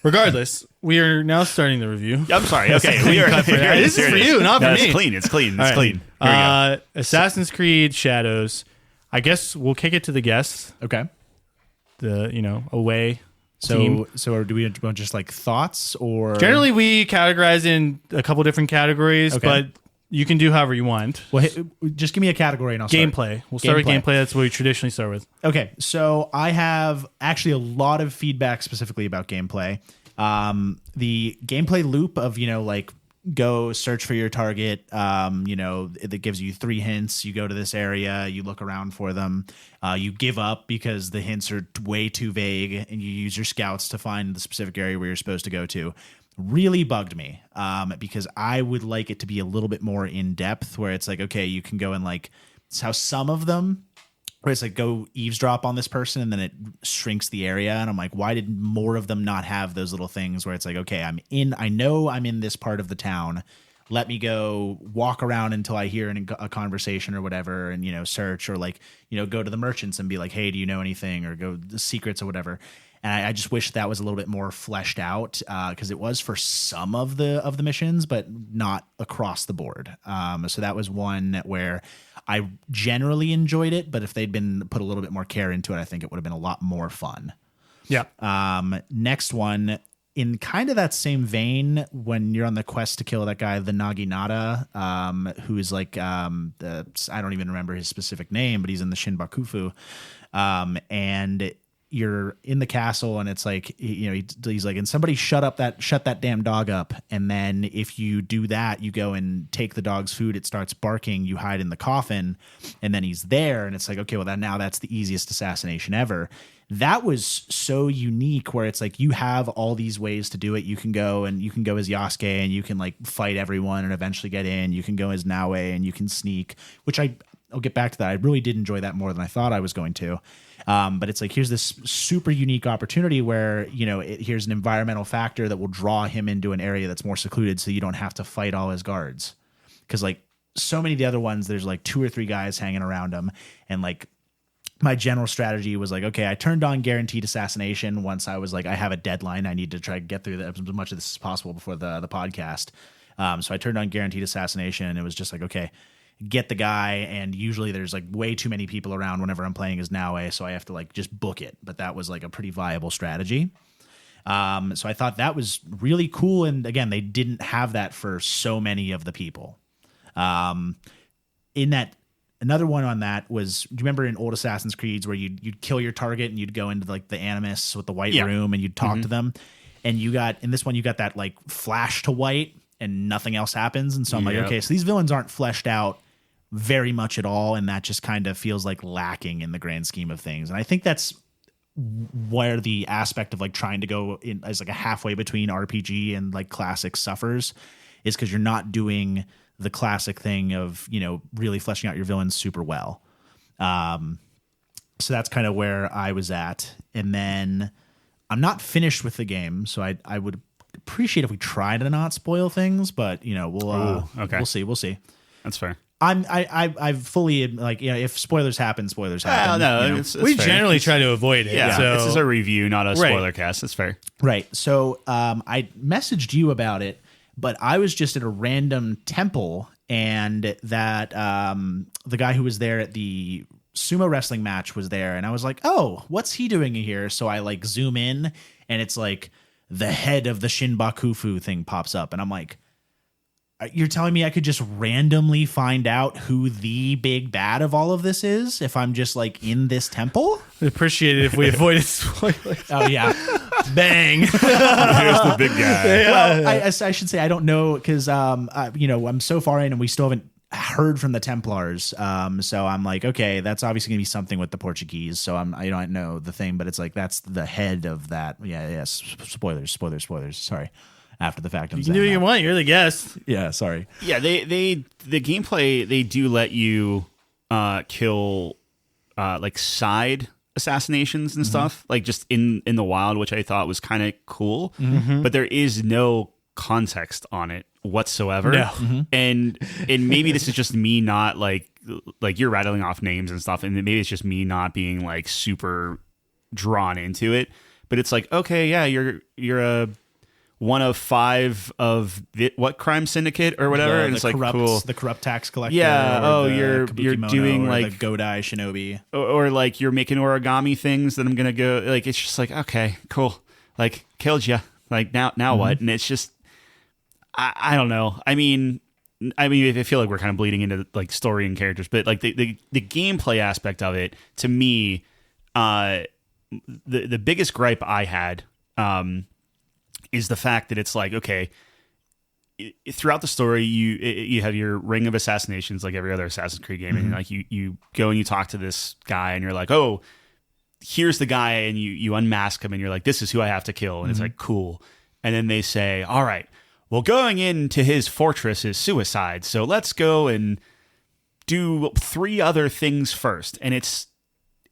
Speaker 1: Regardless, we are now starting the review.
Speaker 2: I'm sorry. Okay, we are.
Speaker 1: Cut for that. This is for you, not for
Speaker 2: no,
Speaker 1: me.
Speaker 2: It's clean. It's clean. It's
Speaker 1: All right.
Speaker 2: clean. Here we go.
Speaker 1: Assassin's Creed Shadows. I guess we'll kick it to the guests.
Speaker 3: Okay.
Speaker 1: Away. team.
Speaker 3: So do we want just like thoughts or
Speaker 1: Generally, we categorize in a couple different categories,
Speaker 3: Okay.
Speaker 1: but you can do however you want.
Speaker 3: Well, just give me a category and I'll start.
Speaker 1: Gameplay. We'll start with gameplay. That's what we traditionally start with.
Speaker 3: Okay, so I have actually a lot of feedback specifically about gameplay. The gameplay loop of, like go search for your target, that gives you 3 hints. You go to this area, you look around for them, you give up because the hints are way too vague, and you use your scouts to find the specific area where you're supposed to go to. Really bugged me because I would like it to be a little bit more in depth where it's like, okay, you can go and like, it's how some of them where it's like go eavesdrop on this person and then it shrinks the area. And I'm like, why did more of them not have those little things where it's like, okay, I know I'm in this part of the town. Let me go walk around until I hear a conversation or whatever and, search or like, go to the merchants and be like, hey, do you know anything, or go the secrets or whatever. And I just wish that was a little bit more fleshed out because it was for some of the missions, but not across the board. So that was one where I generally enjoyed it, but if they'd been put a little bit more care into it, I think it would have been a lot more fun.
Speaker 1: Yeah.
Speaker 3: Next one, in kind of that same vein, when you're on the quest to kill that guy, the Naginata, who is like, I don't even remember his specific name, but he's in the Shinbakufu. And you're in the castle and it's like, he's like, and somebody shut that damn dog up. And then if you do that, you go and take the dog's food, it starts barking, you hide in the coffin, and then he's there. And it's like, okay, well that's the easiest assassination ever. That was so unique where it's like, you have all these ways to do it. You can go as Yasuke and you can like fight everyone and eventually get in. You can go as Naue and you can sneak, which I'll get back to that. I really did enjoy that more than I thought I was going to. But it's like, here's this super unique opportunity where, here's an environmental factor that will draw him into an area that's more secluded so you don't have to fight all his guards. Because like so many of the other ones, there's like 2 or 3 guys hanging around him. And like my general strategy was like, okay, I turned on guaranteed assassination once I was like, I have a deadline. I need to try to get through as much of this as possible before the podcast. So I turned on guaranteed assassination and it was just like, okay, get the guy, and usually there's like way too many people around whenever I'm playing as Naue, so I have to like just book it. But that was like a pretty viable strategy. So I thought that was really cool, and again, they didn't have that for so many of the people. In that, another one on that was, do you remember in old Assassin's Creeds where you'd kill your target and you'd go into like the Animus with the white room and you'd talk to them, and in this one you got that like flash to white and nothing else happens, and so I'm like, okay, so these villains aren't fleshed out very much at all, and that just kind of feels like lacking in the grand scheme of things. And I think that's where the aspect of like trying to go in as like a halfway between RPG and like classic suffers, is because you're not doing the classic thing of really fleshing out your villains super well. So that's kind of where I was at. And then I'm not finished with the game, so I would appreciate if we try to not spoil things, but we'll see.
Speaker 2: That's fair.
Speaker 3: I've fully like, if spoilers happen.
Speaker 2: No, it's
Speaker 1: we
Speaker 2: fair.
Speaker 1: generally try to avoid it.
Speaker 2: Yeah,
Speaker 1: So.
Speaker 2: this is a review, not a spoiler cast. That's fair.
Speaker 3: Right. So I messaged you about it, but I was just at a random temple, and that the guy who was there at the sumo wrestling match was there, and I was like, oh, what's he doing here? So I like zoom in, and it's like the head of the Shinbakufu thing pops up, and I'm like, you're telling me I could just randomly find out who the big bad of all of this is if I'm just like in this temple?
Speaker 1: I'd appreciate it if we avoided spoilers.
Speaker 3: Oh yeah.
Speaker 1: Bang.
Speaker 2: Here's the big guy.
Speaker 3: Well, I should say I don't know because I'm so far in and we still haven't heard from the Templars. So I'm like, okay, that's obviously gonna be something with the Portuguese. So I don't know the thing, but it's like that's the head of that. Yeah. Spoilers. Sorry. After the fact,
Speaker 1: You can do what you want. You're the guest.
Speaker 3: Yeah, sorry.
Speaker 2: Yeah, the gameplay, they do let you kill like side assassinations and stuff, like just in the wild, which I thought was kind of cool. But there is no context on it whatsoever.
Speaker 1: No.
Speaker 2: And maybe this is just me not like you're rattling off names and stuff, and maybe it's just me not being like super drawn into it. But it's like, okay, yeah, you're a one of 5 of what crime syndicate or whatever, and it's like cool.
Speaker 3: The corrupt tax collector.
Speaker 2: Yeah. You're
Speaker 3: Kabukimono,
Speaker 2: doing
Speaker 3: or
Speaker 2: like
Speaker 3: the Godai shinobi,
Speaker 2: or like you're making origami things that I'm gonna go like. It's just like, okay, cool. like killed you. Like now what? And it's just, I don't know. I mean, I feel like we're kind of bleeding into like story and characters, but like the gameplay aspect of it, to me, the biggest gripe I had is the fact that it's like, okay, throughout the story, you have your ring of assassinations like every other Assassin's Creed game, and like you go and you talk to this guy, and you're like, oh, here's the guy, and you unmask him, and you're like, this is who I have to kill, and it's like, cool. And then they say, all right, well, going into his fortress is suicide, so let's go and do 3 other things first, and it's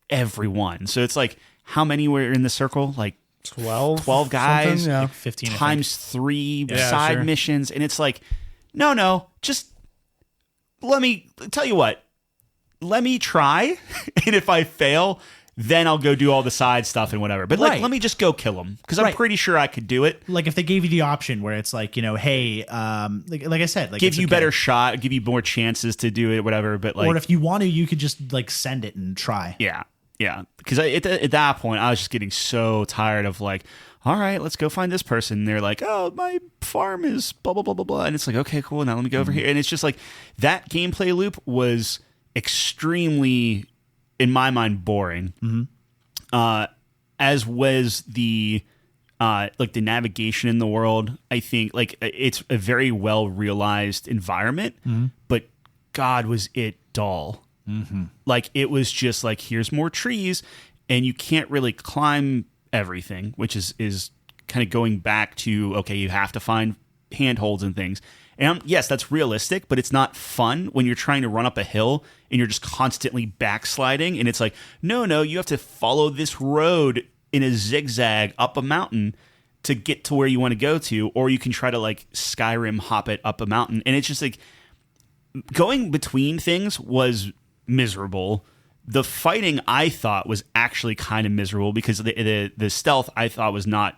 Speaker 2: everyone. So it's like, how many were in the circle? Like 12 guys,
Speaker 1: yeah.
Speaker 3: Like 15
Speaker 2: times 3
Speaker 1: Yeah,
Speaker 2: side
Speaker 1: sure.
Speaker 2: missions, and it's like, no, just let me tell you what, let me try, and if I fail, then I'll go do all the side stuff and whatever. But like,
Speaker 3: Right.
Speaker 2: let me just go kill him, because I'm
Speaker 3: Right.
Speaker 2: pretty sure I could do it.
Speaker 3: Like if they gave you the option where it's like, hey, like I said, like
Speaker 2: Give
Speaker 3: it's
Speaker 2: you
Speaker 3: okay.
Speaker 2: better shot, give you more chances to do it, whatever. But like,
Speaker 3: or if you want to, you could just like send it and try.
Speaker 2: yeah. Because at that point, I was just getting so tired of like, all right, let's go find this person. And they're like, oh, my farm is blah, blah, blah, blah, blah. And it's like, okay, cool. Now let me go over here. And it's just like that gameplay loop was extremely, in my mind, boring. As was the like the navigation in the world. I think like it's a very well realized environment, but God, was it dull. Like it was just like, here's more trees, and you can't really climb everything, which is kind of going back to, okay, you have to find handholds and things. And yes, that's realistic, but it's not fun when you're trying to run up a hill and you're just constantly backsliding. And it's like, no, you have to follow this road in a zigzag up a mountain to get to where you want to go to, or you can try to like Skyrim hop it up a mountain. And it's just like going between things was miserable. The fighting, I thought, was actually kind of miserable, because the stealth, I thought, was not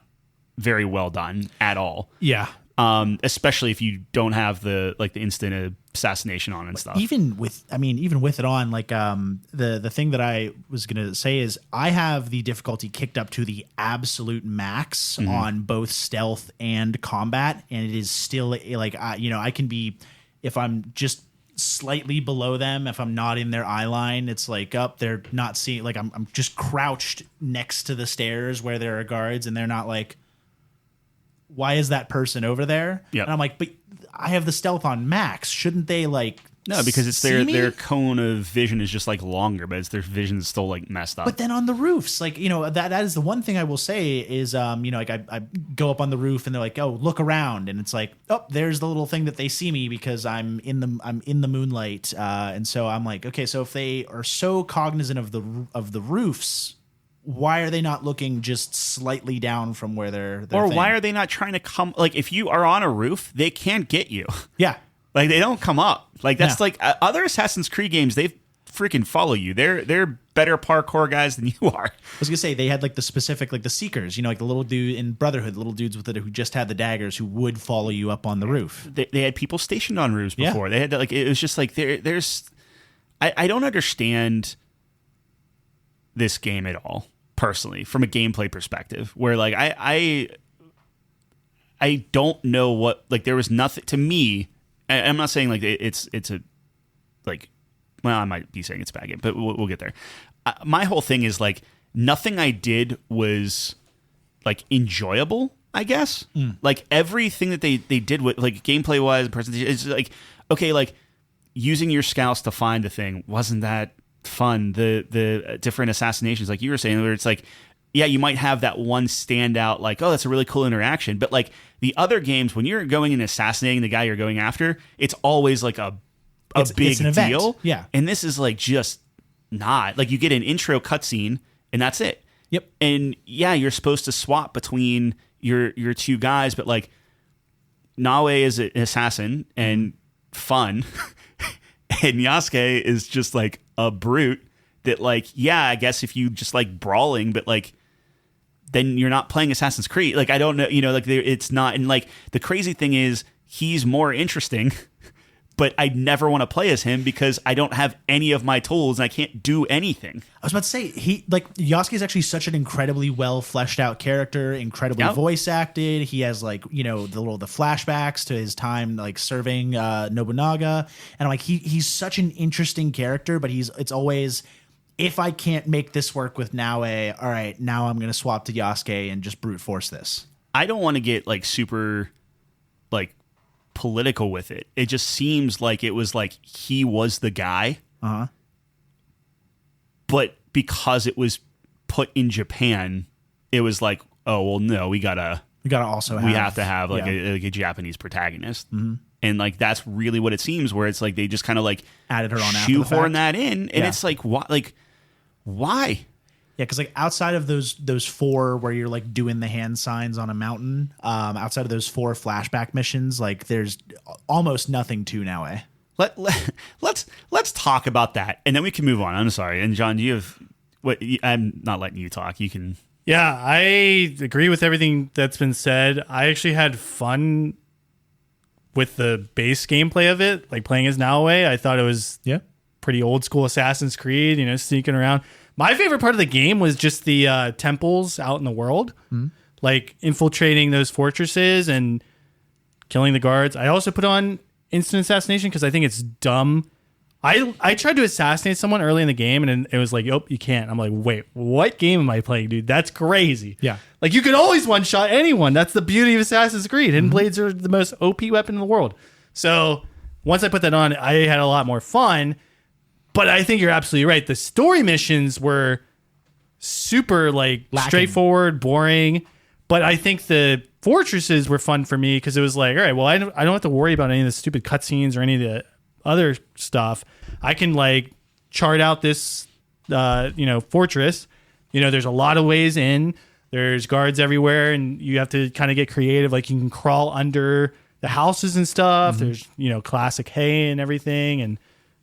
Speaker 2: very well done at all.
Speaker 3: Yeah.
Speaker 2: Especially if you don't have the instant assassination on and stuff.
Speaker 3: Even with it on, like the thing that I was gonna say is I have the difficulty kicked up to the absolute max on both stealth and combat, and it is still like I can be, if I'm just slightly below them, if I'm not in their eye line, it's like up, they're not seeing, like I'm just crouched next to the stairs where there are guards, and they're not like, why is that person over there?
Speaker 2: Yep.
Speaker 3: And I'm like, but I have the stealth on max. Shouldn't they like?
Speaker 2: No, because it's
Speaker 3: see me?
Speaker 2: their cone of vision is just like longer, but their vision is still like messed up.
Speaker 3: But then on the roofs, like, that is the one thing I will say is, like I go up on the roof and they're like, oh, look around, and it's like, oh, there's the little thing that they see me because I'm in the moonlight, and so I'm like, okay, so if they are so cognizant of the roofs, why are they not looking just slightly down from where they're
Speaker 2: or why are they not trying to come? Like, if you are on a roof, they can't get you.
Speaker 3: Yeah.
Speaker 2: Like, they don't come up. Like, that's
Speaker 3: Yeah.
Speaker 2: like other Assassin's Creed games, they freaking follow you. They're better parkour guys than you are.
Speaker 3: I was gonna say they had like the specific, like the Seekers, like the little dude in Brotherhood, the little dudes with it who just had the daggers who would follow you up on the roof.
Speaker 2: They had people stationed on roofs
Speaker 3: Yeah.
Speaker 2: before. They had like, it was just like there's I don't understand this game at all, personally, from a gameplay perspective, where like I don't know what, like, there was nothing to me. I'm not saying like it's a, like, well, I might be saying it's a bad game, but we'll get there. My whole thing is like, nothing I did was like enjoyable, I guess. Like, everything that they did with, like, gameplay wise, presentation, it's like, okay, like using your scouts to find a thing wasn't that fun. The different assassinations, like you were saying, where it's like, yeah, you might have that one standout, like, oh, that's a really cool interaction. But like the other games, when you're going and assassinating the guy you're going after, it's always like a big
Speaker 3: it's an event.
Speaker 2: deal.
Speaker 3: Yeah.
Speaker 2: And this is like just not. Like, you get an intro cutscene and that's it.
Speaker 3: Yep.
Speaker 2: And yeah, you're supposed to swap between your two guys, but like, Nawe is an assassin and fun, and Yasuke is just like a brute that, like, yeah, I guess if you just like brawling, but like, then you're not playing Assassin's Creed. Like, I don't know, like, it's not. And like, the crazy thing is, he's more interesting but I never want to play as him because I don't have any of my tools and I can't do anything.
Speaker 3: I was about to say Yasuke is actually such an incredibly well fleshed out character, incredibly voice acted. He has the flashbacks to his time like serving Nobunaga, and I'm like he's such an interesting character, but it's always, if I can't make this work with Naoe, all right, now I'm going to swap to Yasuke and just brute force this.
Speaker 2: I don't want to get like super like political with it. It just seems like it was like he was the guy.
Speaker 3: Uh-huh.
Speaker 2: But because it was put in Japan, it was like, oh, well, no, we have to have like a Japanese protagonist.
Speaker 3: Mm-hmm.
Speaker 2: And like that's really what it seems, where it's like they just kind of like
Speaker 3: added her on
Speaker 2: shoehorn that in, and it's like why?
Speaker 3: Yeah, because like outside of those 4 where you're like doing the hand signs on a mountain, outside of those 4 flashback missions, like there's almost nothing to Naoe.
Speaker 2: Let's talk about that, and then we can move on. I'm sorry, and John, do you have what? I'm not letting you talk. You can.
Speaker 1: Yeah, I agree with everything that's been said. I actually had fun with the base gameplay of it, like playing as Naoe. I thought it was pretty old school Assassin's Creed, sneaking around. My favorite part of the game was just the temples out in the world, like infiltrating those fortresses and killing the guards. I also put on instant assassination because I think it's dumb. I tried to assassinate someone early in the game, and it was like, oh, you can't. I'm like, wait, what game am I playing, dude? That's crazy.
Speaker 3: Yeah.
Speaker 1: Like, you can always one-shot anyone. That's the beauty of Assassin's Creed. Hidden blades are the most OP weapon in the world. So once I put that on, I had a lot more fun. But I think you're absolutely right. The story missions were super lacking. Straightforward, boring. But I think the fortresses were fun for me because it was like, all right, well, I don't have to worry about any of the stupid cutscenes or any of the other stuff. I can chart out this, fortress. There's a lot of ways in. There's guards everywhere, and you have to kind of get creative. Like you can crawl under the houses and stuff. There's classic hay and everything, and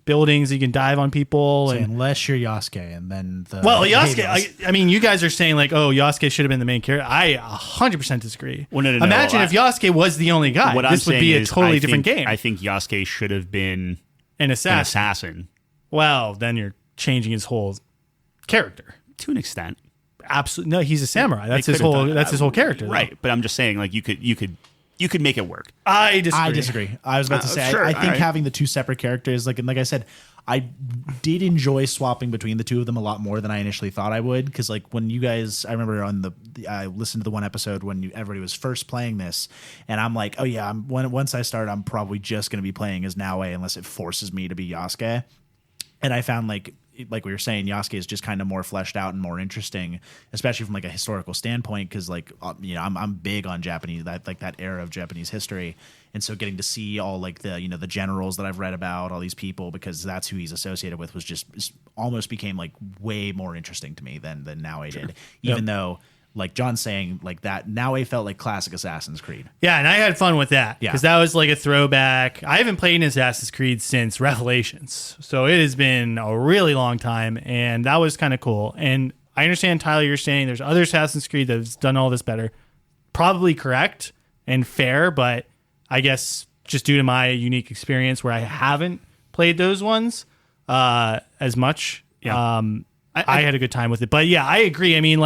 Speaker 1: buildings you can dive on people.
Speaker 3: So
Speaker 1: and
Speaker 3: unless you're Yasuke, and then
Speaker 1: Yasuke. I mean, you guys are saying Yasuke should have been the main character. I 100% disagree.
Speaker 2: Well, no,
Speaker 1: Imagine if Yasuke was the only guy. This would be a totally different game.
Speaker 2: I think Yasuke should have been
Speaker 1: an assassin. Well, then you're changing his whole character
Speaker 2: to an extent.
Speaker 1: Absolutely, no. He's a samurai. That's his whole. That's his whole character,
Speaker 2: right?
Speaker 1: Though.
Speaker 2: But I'm just saying, you could make it work.
Speaker 1: I disagree.
Speaker 3: I was about to say,
Speaker 2: sure,
Speaker 3: I think having the 2 separate characters, like I said, I did enjoy swapping between the 2 of them a lot more than I initially thought I would. Because when you guys, I remember I listened to the one episode when everybody was first playing this, and I'm like, oh yeah, once I start, I'm probably just going to be playing as Naoe unless it forces me to be Yasuke. And I found like we were saying, Yasuke is just kind of more fleshed out and more interesting, especially from a historical standpoint. Because I'm big on Japanese that era of Japanese history, and so getting to see all the generals that I've read about, all these people, because that's who he's associated with, was just almost became way more interesting to me than Naoe did. Even though, like John's saying, that Naoe felt like classic Assassin's Creed.
Speaker 1: Yeah, and I had fun with that because that was a throwback. I haven't played an Assassin's Creed since Revelations, so it has been a really long time, and that was kind of cool. And I understand, Tyler, you're saying there's other Assassin's Creed that has done all this better. Probably correct and fair, but I guess just due to my unique experience where I haven't played those ones as much, I had a good time with it. But yeah, I agree. I mean,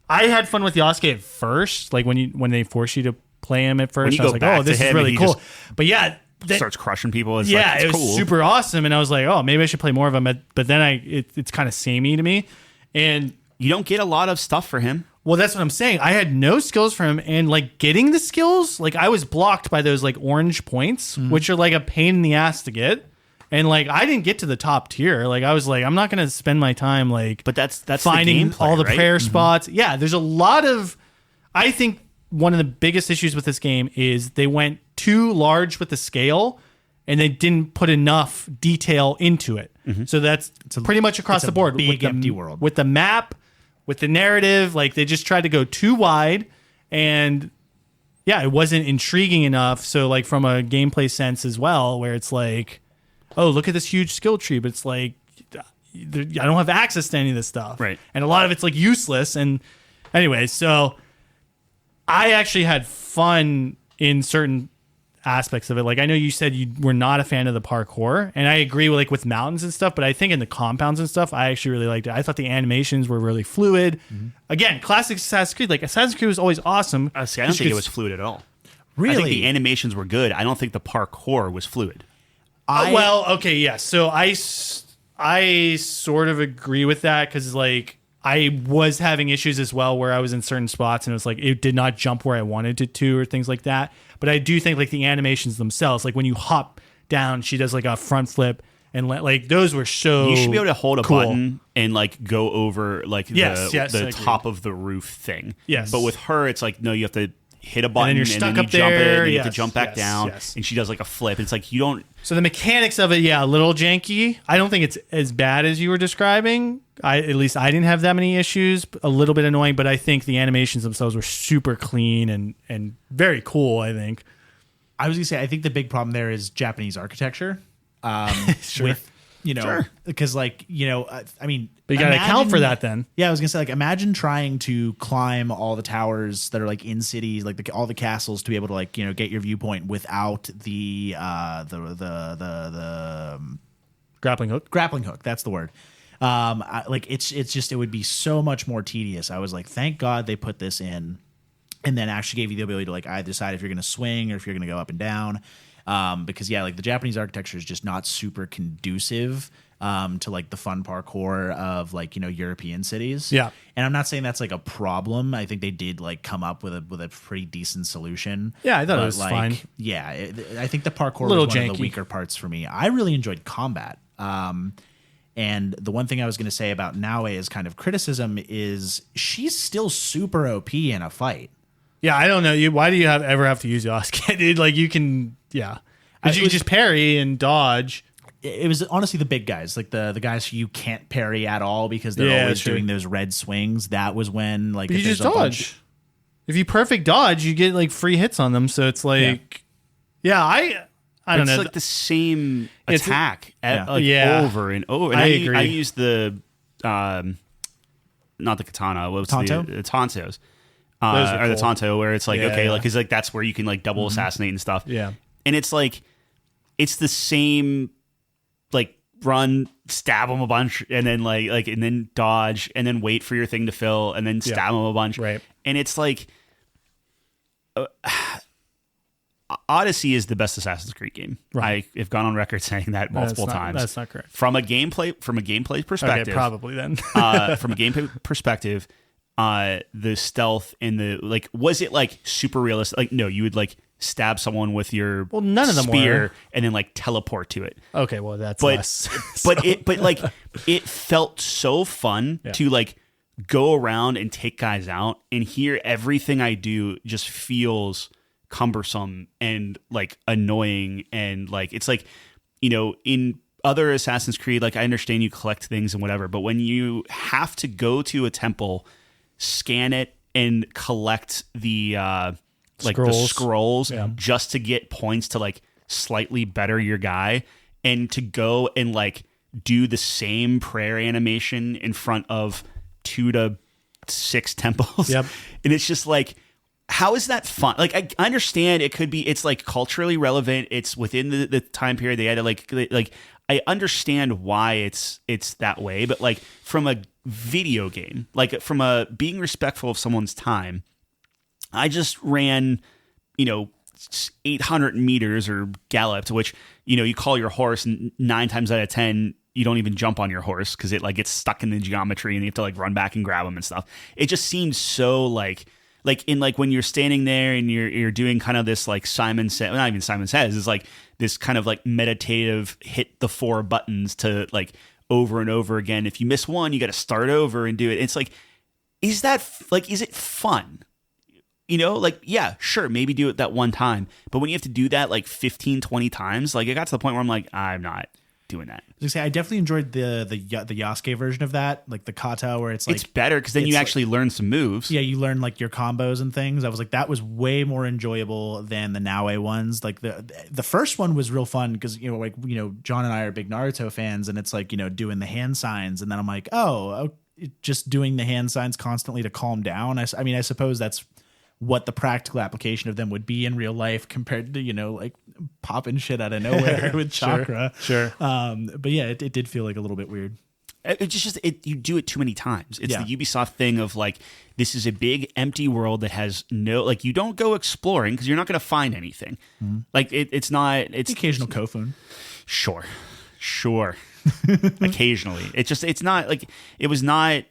Speaker 1: I had fun with Yasuke at first, when they force you to play him at first. I was like, oh, this is really cool. But yeah,
Speaker 2: starts crushing people. It's
Speaker 1: it was
Speaker 2: cool.
Speaker 1: super awesome, and I was like, oh, maybe I should play more of him. But then it's kind of samey to me, and
Speaker 2: you don't get a lot of stuff for him.
Speaker 1: Well, that's what I'm saying. I had no skills for him, and getting the skills, I was blocked by those orange points, which are a pain in the ass to get. And I didn't get to the top tier. I was I'm not going to spend my time
Speaker 2: But that's
Speaker 1: finding
Speaker 2: the gameplay,
Speaker 1: all the
Speaker 2: right?
Speaker 1: prayer spots. Yeah, there's a lot of. I think one of the biggest issues with this game is they went too large with the scale, and they didn't put enough detail into it. So that's pretty much across the board.
Speaker 3: Big empty world
Speaker 1: with the map, with the narrative. They just tried to go too wide, and it wasn't intriguing enough. So from a gameplay sense as well, where it's oh, look at this huge skill tree, but it's I don't have access to any of this stuff.
Speaker 2: Right.
Speaker 1: And a lot of it's useless. And anyway, so I actually had fun in certain aspects of it. Like I know you said you were not a fan of the parkour, and I agree with with mountains and stuff, but I think in the compounds and stuff, I actually really liked it. I thought the animations were really fluid. Again, classic Assassin's Creed. Like Assassin's Creed was always awesome.
Speaker 2: See, I don't think it was fluid at all.
Speaker 3: Really?
Speaker 2: I think the animations were good. I don't think the parkour was fluid.
Speaker 1: Okay, yes. So I sort of agree with that because like I was having issues as well where I was in certain spots and it was like it did not jump where I wanted it to or things like that. But I do think like the animations themselves, like when you hop down, she does like a front flip and like those were so.
Speaker 2: You should be able to hold a
Speaker 1: cool.
Speaker 2: button and like go over like the
Speaker 1: I
Speaker 2: top of the roof thing.
Speaker 1: Yes.
Speaker 2: But with her, it's like no, you have to hit a button
Speaker 1: and then you're stuck up there.
Speaker 2: Jump it, and then you have to
Speaker 1: Yes,
Speaker 2: jump back
Speaker 1: yes,
Speaker 2: down,
Speaker 1: yes.
Speaker 2: and she does like a flip. It's like you don't.
Speaker 1: So the mechanics of it, yeah, a little janky. I don't think it's as bad as you were describing. At least I didn't have that many issues. A little bit annoying, but I think the animations themselves were super clean and very cool. I think.
Speaker 3: I was gonna say I think the big problem there is Japanese architecture.
Speaker 1: Sure.
Speaker 3: With because like I mean,
Speaker 1: But you got to account for that then.
Speaker 3: Yeah, I was gonna say like imagine trying to climb all the towers that are like in cities, like all the castles to be able to like get your viewpoint without the
Speaker 1: Grappling hook.
Speaker 3: grappling hook. That's the word. It's just it would be so much more tedious. I was like, thank God they put this in, and then actually gave you the ability to like either decide if you're going to swing or if you're going to go up and down. Because like the Japanese architecture is just not super conducive to like the fun parkour of like European cities.
Speaker 1: Yeah,
Speaker 3: and I'm not saying that's like a problem. I think they did like come up with a pretty decent solution.
Speaker 1: Yeah, I thought it was fine.
Speaker 3: Yeah, I think the parkour
Speaker 1: Little
Speaker 3: was one
Speaker 1: janky.
Speaker 3: of the weaker parts for me. I really enjoyed combat. And the one thing I was going to say about Naue as kind of criticism is she's still super OP in a fight.
Speaker 1: Yeah, I don't know. Why do you ever have to use Yasuke, dude? Like you can, yeah. But you can just parry and dodge.
Speaker 3: It was honestly the big guys, like the guys who you can't parry at all because they're always doing those red swings. That was when like
Speaker 1: but you just dodge. If you perfect dodge, you get like free hits on them. So it's like, I don't know.
Speaker 2: It's like the same attack over and over. And
Speaker 1: I agree.
Speaker 2: I use the not the katana. What was
Speaker 3: Tanto?
Speaker 2: the Tantos?
Speaker 1: Those are
Speaker 2: or the
Speaker 1: cool.
Speaker 2: Tanto, where it's like because like that's where you can like double assassinate and stuff.
Speaker 1: Yeah,
Speaker 2: and it's like it's the same like run, stab them a bunch, and then like and then dodge, and then wait for your thing to fill, and then stab them a bunch.
Speaker 1: Right,
Speaker 2: and it's like. Odyssey is the best Assassin's Creed game.
Speaker 1: Right.
Speaker 2: I have gone on record saying that multiple times.
Speaker 1: That's not correct.
Speaker 2: From a gameplay perspective,
Speaker 1: Okay, probably then.
Speaker 2: from a gameplay perspective, the stealth and the like, was it like super realistic? Like, no, you would like stab someone with your
Speaker 1: none of them
Speaker 2: spear
Speaker 1: were.
Speaker 2: and then like teleport to it.
Speaker 1: Okay, well that's less.
Speaker 2: But it felt so fun to like go around and take guys out, and here everything I do just feels cumbersome and like annoying, and like it's like in other Assassin's Creed, like I understand you collect things and whatever, but when you have to go to a temple, scan it and collect the scrolls just to get points to like slightly better your guy, and to go and like do the same prayer animation in front of 2 to 6 temples, and it's just like, how is that fun? Like, I understand it could be, it's like culturally relevant. It's within the time period they had to like, I understand why it's that way, but like from a video game, like from a being respectful of someone's time, I just ran, 800 meters or galloped, which, you call your horse, and 9 times out of 10, you don't even jump on your horse because it like gets stuck in the geometry and you have to like run back and grab them and stuff. It just seems so like in like when you're standing there and you're doing kind of this like Simon Says, not even Simon Says, it's like this kind of like meditative hit the 4 buttons to like over and over again. If you miss one, you got to start over and do it. It's like, is it fun? Like, yeah, sure, maybe do it that one time. But when you have to do that like 15, 20 times, like it got to the point where I'm like, I'm not doing that.
Speaker 3: I definitely enjoyed the Yasuke version of that, like the kata, where it's like,
Speaker 2: it's better because then you actually learn some moves.
Speaker 3: Yeah, you learn like your combos and things. I was like, that was way more enjoyable than the Naue ones. Like the first one was real fun because John and I are big Naruto fans, and it's like doing the hand signs, and then I'm like, just doing the hand signs constantly to calm down. I mean, I suppose that's what the practical application of them would be in real life compared to, like popping shit out of nowhere with chakra.
Speaker 1: Sure.
Speaker 3: But yeah, it did feel like a little bit weird.
Speaker 2: You do it too many times. It's
Speaker 3: Yeah.
Speaker 2: the Ubisoft thing of like, this is a big empty world that has no, like, you don't go exploring because you're not going to find anything. Like it's not, it's
Speaker 3: The occasional Kofun.
Speaker 2: Sure. Occasionally. It's not like, it was not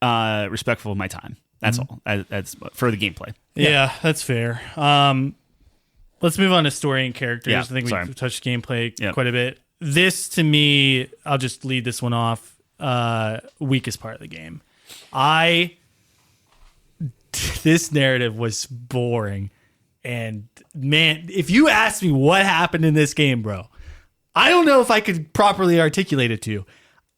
Speaker 2: respectful of my time. That's all. That's for the gameplay.
Speaker 1: Yeah, that's fair. Let's move on to story and characters.
Speaker 2: Yeah,
Speaker 1: I think
Speaker 2: sorry.
Speaker 1: we touched gameplay
Speaker 2: Yep.
Speaker 1: quite a bit. This, to me, I'll just lead this one off. Weakest part of the game. This narrative was boring. And man, if you ask me what happened in this game, bro, I don't know if I could properly articulate it to you.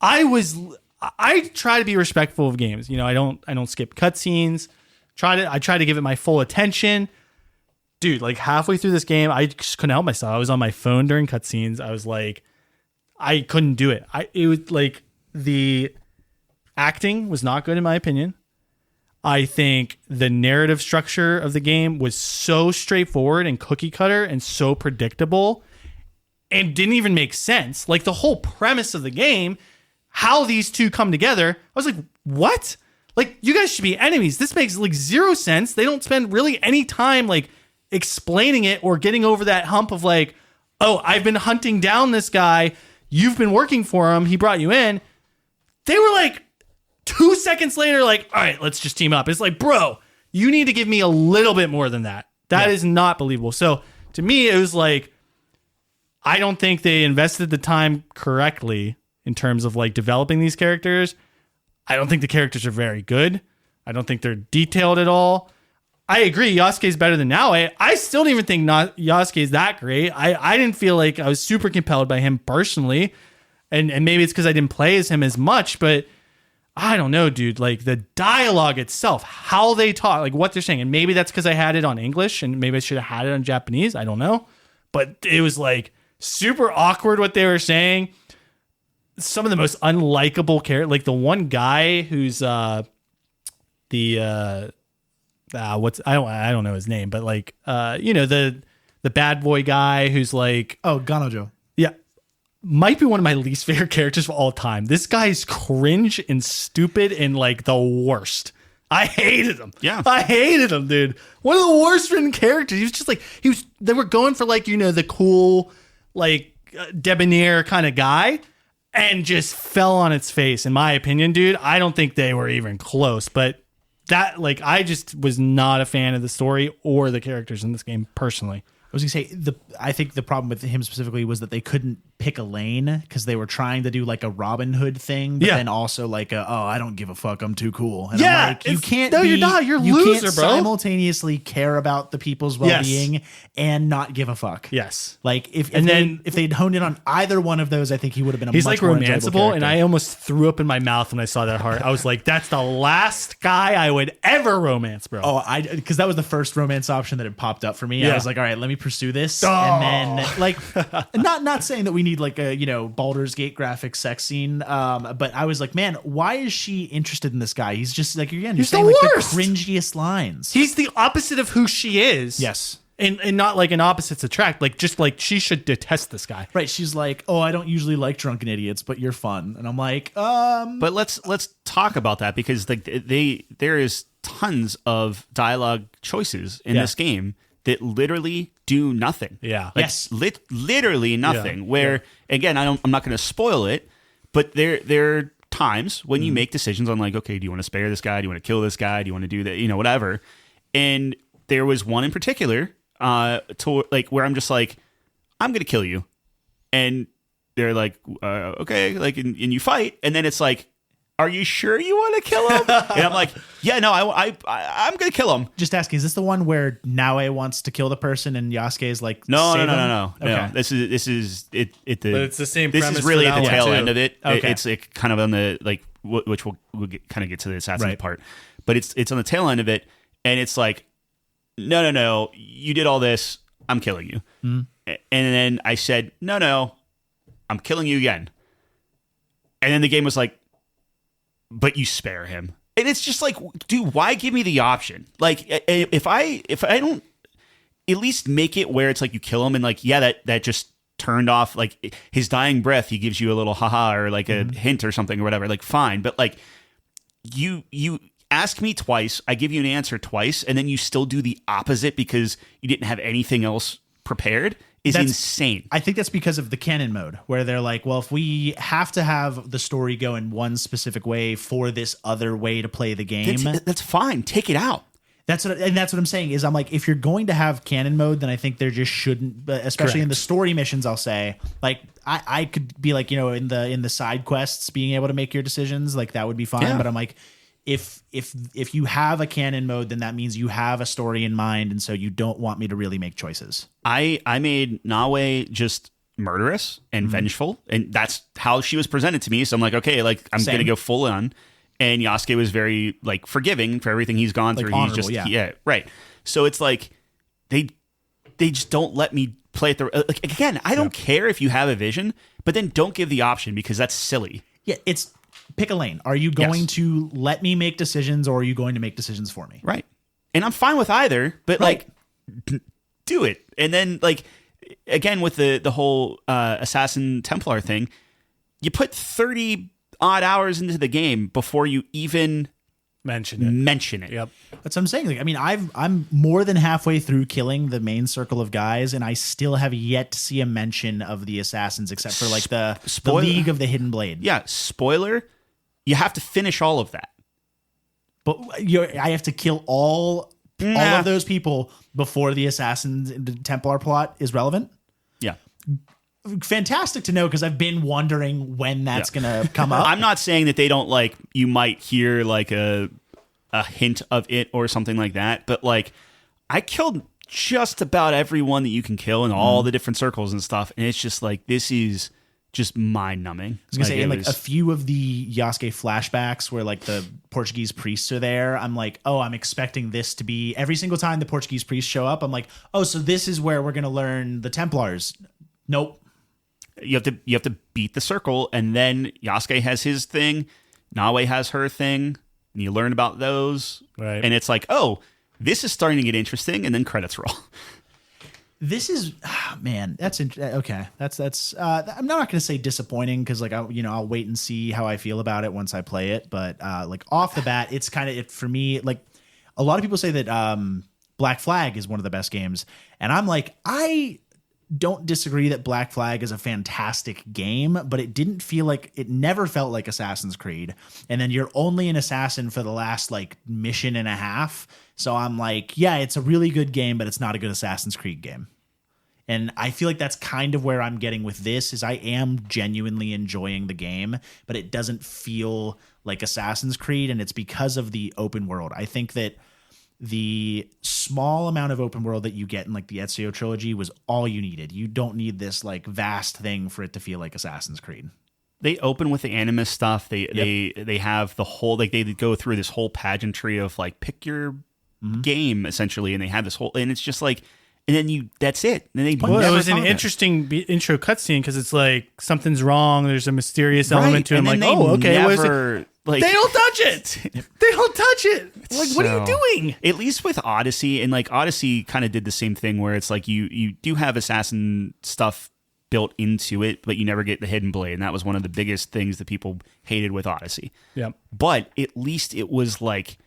Speaker 1: I try to be respectful of games. I don't skip cutscenes. I try to give it my full attention. Dude, like halfway through this game, I just couldn't help myself. I was on my phone during cutscenes. I was like, I couldn't do it. It was like the acting was not good in my opinion. I think the narrative structure of the game was so straightforward and cookie cutter and so predictable and didn't even make sense. Like the whole premise of the game, how these two come together, I was like, what? Like, you guys should be enemies. This makes like zero sense. They don't spend really any time like explaining it or getting over that hump of like, oh, I've been hunting down this guy. You've been working for him. He brought you in. They were like 2 seconds later, like, all right, let's just team up. It's like, bro, you need to give me a little bit more than that. That is not believable. So to me, it was like, I don't think they invested the time correctly in terms of like developing these characters. I don't think the characters are very good. I don't think they're detailed at all. I agree, Yasuke's better than Naoe. I still don't even think Yasuke is that great. I didn't feel like I was super compelled by him personally. And maybe it's because I didn't play as him as much, but I don't know, dude. Like the dialogue itself, how they talk, like what they're saying. And maybe that's because I had it on English and maybe I should have had it on Japanese. I don't know. But it was like super awkward what they were saying. Some of the most unlikable characters, like the one guy who's I don't know his name, but like the bad boy guy who's like,
Speaker 3: Oh, Ganojo.
Speaker 1: yeah, might be one of my least favorite characters of all time. This guy is cringe and stupid and like the worst. I hated him.
Speaker 2: Yeah.
Speaker 1: I hated him, dude. One of the worst written characters. He was just like, they were going for like, the cool, like debonair kind of guy and just fell on its face. In my opinion, dude, I don't think they were even close, but that, like, I just was not a fan of the story or the characters in this game personally.
Speaker 3: I was gonna say I think the problem with him specifically was that they couldn't pick a lane because they were trying to do like a Robin Hood thing, but then also like I don't give a fuck, I'm too cool. And I'm like, you can't.
Speaker 1: No, you're not. You're a loser,
Speaker 3: can't
Speaker 1: bro.
Speaker 3: Simultaneously care about the people's well-being and not give a fuck.
Speaker 1: Yes.
Speaker 3: Like if they'd honed in on either one of those, I think he would have been a
Speaker 1: He's
Speaker 3: much
Speaker 1: like
Speaker 3: more enjoyable
Speaker 1: romanceable, and
Speaker 3: character.
Speaker 1: I almost threw up in my mouth when I saw that heart. I was like, "That's the last guy I would ever romance, bro."
Speaker 3: Oh, because that was the first romance option that had popped up for me.
Speaker 1: Yeah.
Speaker 3: I was like, all right, let me pursue this,
Speaker 1: Oh.
Speaker 3: and then like, not saying that we need like a Baldur's Gate graphic sex scene, but I was like, man, why is she interested in this guy? He's just like you're
Speaker 1: He's
Speaker 3: saying
Speaker 1: the
Speaker 3: like
Speaker 1: worst.
Speaker 3: the cringiest lines.
Speaker 1: He's the opposite of who she is.
Speaker 3: Yes.
Speaker 1: And not like an opposites attract. Like just like she should detest this guy.
Speaker 3: Right, she's like, oh, I don't usually like drunken idiots, but you're fun, and I'm like,
Speaker 2: But let's talk about that because like there is tons of dialogue choices in this game that literally do nothing.
Speaker 1: Yeah.
Speaker 2: Like,
Speaker 3: Yes.
Speaker 2: literally nothing.
Speaker 1: Yeah.
Speaker 2: Where again, I'm not going to spoil it, but there are times when you make decisions on like, okay, do you want to spare this guy? Do you want to kill this guy? Do you want to do that? Whatever. And there was one in particular, to like where I'm just like, I'm going to kill you, and they're like, okay, like, and you fight, and then it's like, are you sure you want to kill him? And I'm like, yeah, no, I'm going to kill him.
Speaker 3: just asking, is this the one where Naoe wants to kill the person and Yasuke is like,
Speaker 2: No.
Speaker 3: Okay.
Speaker 2: This is it.
Speaker 1: But it's the same
Speaker 2: This
Speaker 1: premise
Speaker 2: is really
Speaker 1: for
Speaker 2: at
Speaker 1: that
Speaker 2: the
Speaker 1: one,
Speaker 2: tail
Speaker 1: too.
Speaker 2: end of it.
Speaker 3: Okay.
Speaker 2: It's like kind of on the like, which we'll kind of get to the assassin
Speaker 3: Right.
Speaker 2: part, but it's on the tail end of it, and it's like, no, you did all this, I'm killing you, and then I said, no, I'm killing you again, and then the game was like, but you spare him. And it's just like, dude, why give me the option? Like, if I don't at least make it where it's like you kill him and like, yeah, that just turned off like his dying breath. He gives you a little haha or like a hint or something or whatever. Like, fine, but like you ask me twice, I give you an answer twice, and then you still do the opposite because you didn't have anything else prepared. That's insane.
Speaker 3: I think that's because of the canon mode, where they're like, well, if we have to have the story go in one specific way for this other way to play the game,
Speaker 2: that's fine. Take it out.
Speaker 3: That's what I'm saying is I'm like, if you're going to have canon mode, then I think there just shouldn't, especially in the story missions. I'll say, like, I could be like, in the side quests, being able to make your decisions, like that would be fine. Yeah. But I'm like, if you have a canon mode, then that means you have a story in mind, and so you don't want me to really make choices.
Speaker 2: I made Nawe just murderous and vengeful, and that's how she was presented to me. So I'm like, okay, like I'm gonna go full on. And Yasuke was very like forgiving for everything he's gone through. He's just yeah, right. So it's like they just don't let me play it. Like, again, I don't care if you have a vision, but then don't give the option because that's silly.
Speaker 3: Yeah, it's pick a lane. Are you going to let me make decisions, or are you going to make decisions for me?
Speaker 2: Right. And I'm fine with either, but like do it. And then like again with the whole Assassin Templar thing, you put 30 odd hours into the game before you even mention it.
Speaker 3: Yep. That's what I'm saying. Like, I mean, I'm more than halfway through killing the main circle of guys, and I still have yet to see a mention of the assassins, except for like the League of the Hidden Blade.
Speaker 2: Yeah. Spoiler. You have to finish all of that.
Speaker 3: But I have to kill all of those people before the Assassin Templar plot is relevant.
Speaker 2: Yeah.
Speaker 3: Fantastic to know, because I've been wondering when that's going to come up.
Speaker 2: I'm not saying that they don't like, you might hear like a hint of it or something like that, but like I killed just about everyone that you can kill in all the different circles and stuff, and it's just like, this is just mind numbing.
Speaker 3: I was gonna say, in like a few of the Yasuke flashbacks where like the Portuguese priests are there, I'm like, oh, I'm expecting this to be every single time the Portuguese priests show up. I'm like, oh, so this is where we're gonna learn the Templars. Nope.
Speaker 2: You have to beat the circle, and then Yasuke has his thing, Nawe has her thing, and you learn about those.
Speaker 1: Right.
Speaker 2: And it's like, oh, this is starting to get interesting, and then credits roll.
Speaker 3: This is, man, that's okay. That's I'm not going to say disappointing, because like I'll wait and see how I feel about it once I play it. But like off the bat, it's kind of it for me. Like a lot of people say that Black Flag is one of the best games, and I'm like, I don't disagree that Black Flag is a fantastic game, but it never felt like Assassin's Creed. And then you're only an assassin for the last like mission and a half. So I'm like, yeah, it's a really good game, but it's not a good Assassin's Creed game. And I feel like that's kind of where I'm getting with this, is I am genuinely enjoying the game, but it doesn't feel like Assassin's Creed. And it's because of the open world. I think that the small amount of open world that you get in like the Ezio trilogy was all you needed. You don't need this like vast thing for it to feel like Assassin's Creed.
Speaker 2: They open with the Animus stuff. They have the whole, like they go through this whole pageantry of like pick your game essentially, and they have this whole, and it's just like, and then that's it. And
Speaker 1: it was an interesting intro cutscene, because it's like something's wrong. There's a mysterious element to it. I'm like, oh, okay. Like, they don't touch it. They don't touch it. Like, what are you doing?
Speaker 2: At least with Odyssey, and like Odyssey kind of did the same thing, where it's like you do have assassin stuff built into it, but you never get the hidden blade, and that was one of the biggest things that people hated with Odyssey.
Speaker 1: Yeah.
Speaker 2: But at least it was like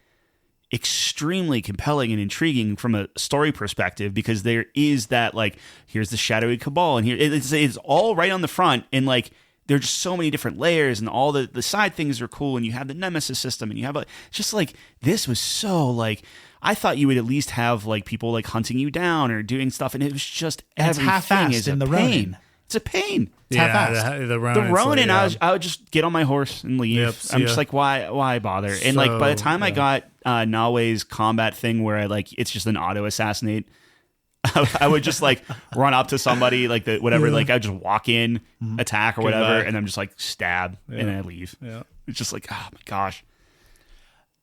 Speaker 2: extremely compelling and intriguing from a story perspective, because there is that like, here's the shadowy cabal, and here it's all right on the front, and like there's just so many different layers, and all the side things are cool, and you have the nemesis system, and you have just like, this was so like, I thought you would at least have like people like hunting you down or doing stuff, and it was just everything
Speaker 3: half-assed
Speaker 2: is
Speaker 3: in
Speaker 2: a
Speaker 3: the
Speaker 2: pain.
Speaker 3: Ronin.
Speaker 2: It's a pain.
Speaker 3: It's half-assed.
Speaker 1: The
Speaker 2: Ronin,
Speaker 1: like,
Speaker 2: I would just get on my horse and leave.
Speaker 1: Yep,
Speaker 2: I'm just like, why bother? And like by the time I got Nawe's combat thing, where I like, it's just an auto assassinate, I would just like run up to somebody, like whatever, like I would just walk in, attack or whatever, and I'm just like stab, and then I leave.
Speaker 1: Yeah.
Speaker 2: It's just like, oh my gosh.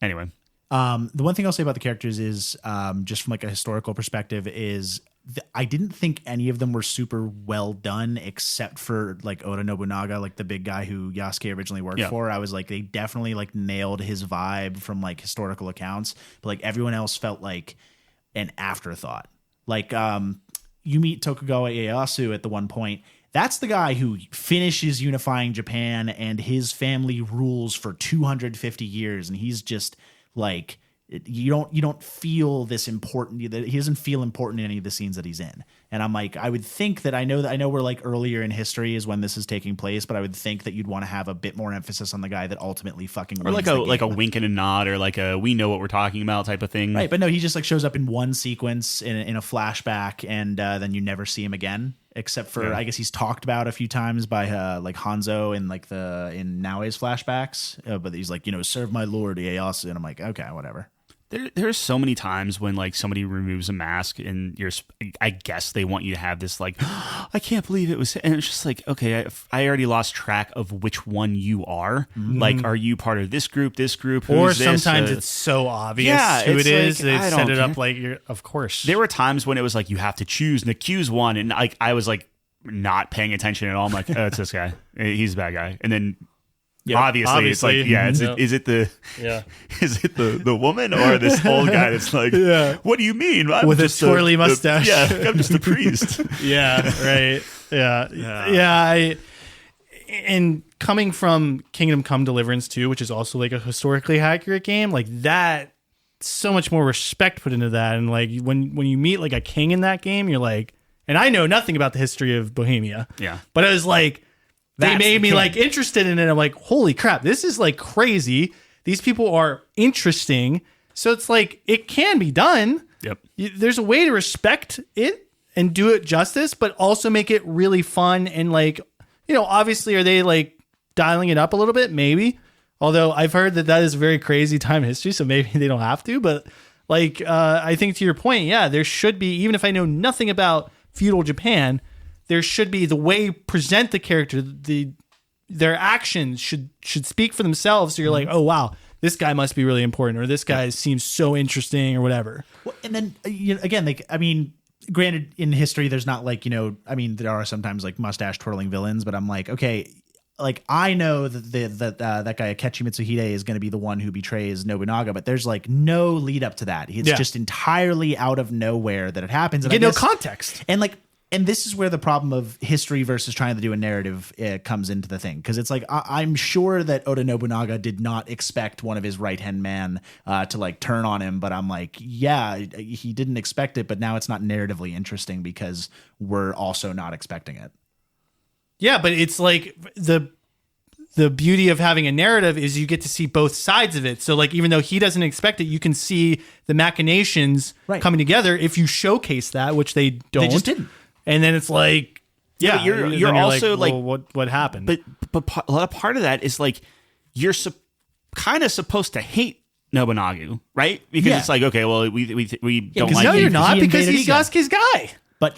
Speaker 2: Anyway,
Speaker 3: The one thing I'll say about the characters is, just from like a historical perspective, is I didn't think any of them were super well done, except for like Oda Nobunaga, like the big guy who Yasuke originally worked for. I was like, they definitely like nailed his vibe from like historical accounts, but like everyone else felt like an afterthought. Like, you meet Tokugawa Ieyasu at the one point. That's the guy who finishes unifying Japan, and his family rules for 250 years, and he's just like, you don't feel this important. He doesn't feel important in any of the scenes that he's in. And I'm like, I would think that I know we're like earlier in history is when this is taking place, but I would think that you'd want to have a bit more emphasis on the guy that ultimately fucking wins
Speaker 2: like a wink and a nod, or like a we know what we're talking about type of thing.
Speaker 3: Right, but no, he just like shows up in one sequence in a flashback, and then you never see him again. Except for, I guess he's talked about a few times by like Hanzo in like in Naoe's flashbacks, but he's like, serve my lord Ieyasu, and I'm like, okay, whatever.
Speaker 2: There's so many times when like somebody removes a mask and I guess they want you to have this like, I can't believe it was, and it's just like, okay, I already lost track of which one you are. Mm-hmm. Like, are you part of this group?
Speaker 1: Or sometimes it's so obvious who it is. They set it up like, of course.
Speaker 2: There were times when it was like, you have to choose, and accuse one, and like I was like not paying attention at all. I'm like, oh, it's this guy. He's a bad guy, and then. Yeah, obviously, it's like, is it the woman or this old guy that's like, what do you mean? I'm
Speaker 1: with a twirly mustache.
Speaker 2: I'm just a priest.
Speaker 1: Right. And coming from Kingdom Come Deliverance 2, which is also like a historically accurate game, like that, so much more respect put into that. And like when you meet like a king in that game, you're like, and I know nothing about the history of Bohemia.
Speaker 2: Yeah.
Speaker 1: But I was like, they made me like interested in it. I'm like, holy crap, this is like crazy. These people are interesting. So it's like, it can be done.
Speaker 2: Yep.
Speaker 1: There's a way to respect it and do it justice, but also make it really fun. And like, obviously, are they like dialing it up a little bit? Maybe. Although I've heard that is a very crazy time in history, so maybe they don't have to. But like, I think to your point, there should be, even if I know nothing about feudal Japan, there should be the way present the character, their actions should speak for themselves. So you're like, oh wow, this guy must be really important, or this guy seems so interesting, or whatever. Well,
Speaker 3: and then again, like, I mean, granted, in history, there's not like, there are sometimes like mustache twirling villains, but I'm like, okay, like I know that that guy Akechi Mitsuhide is going to be the one who betrays Nobunaga, but there's like no lead up to that. It's just entirely out of nowhere that it happens.
Speaker 1: And you get no context,
Speaker 3: and this is where the problem of history versus trying to do a narrative comes into the thing. Because it's like, I'm sure that Oda Nobunaga did not expect one of his right-hand man to like turn on him. But I'm like, yeah, he didn't expect it. But now it's not narratively interesting because we're also not expecting it.
Speaker 1: Yeah, but it's like the beauty of having a narrative is you get to see both sides of it. So like, even though he doesn't expect it, you can see the machinations coming together if you showcase that, which they don't.
Speaker 3: They just didn't.
Speaker 1: And then it's like,
Speaker 2: you're also like,
Speaker 1: well, what happened?
Speaker 2: But a lot of part of that is like, you're kind of supposed to hate Nobunaga, right? Because it's like, okay, well, we don't like.
Speaker 1: No,
Speaker 2: him.
Speaker 1: you're not, because he's Yasuke's guy.
Speaker 3: But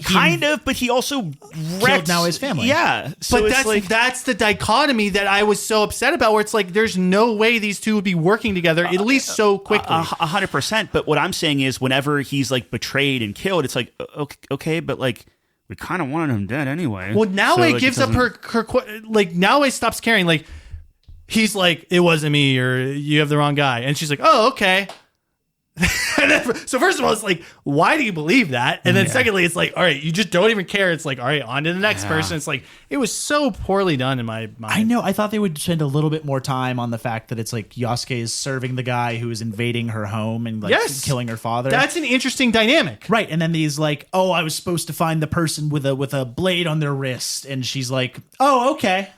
Speaker 2: but he also
Speaker 3: killed now his family.
Speaker 2: Yeah,
Speaker 1: so but that's the dichotomy that I was so upset about. Where it's like, there's no way these two would be working together, at least so quickly.
Speaker 2: 100%. But what I'm saying is, whenever he's like betrayed and killed, it's like, okay, but like, we kind of wanted him dead anyway.
Speaker 1: Well, Naoe gives up her like, Naoe stops caring. Like, he's like, it wasn't me, or you have the wrong guy, and she's like, oh, okay. And then, so first of all, it's like, why do you believe that? And then secondly, it's like, all right, you just don't even care. It's like, all right, on to the next person. It's like, it was so poorly done in my mind.
Speaker 3: I know. I thought they would spend a little bit more time on the fact that it's like Yasuke is serving the guy who is invading her home and like killing her father.
Speaker 1: That's an interesting dynamic.
Speaker 3: Right. And then these like, oh, I was supposed to find the person with a blade on their wrist. And she's like, oh, okay.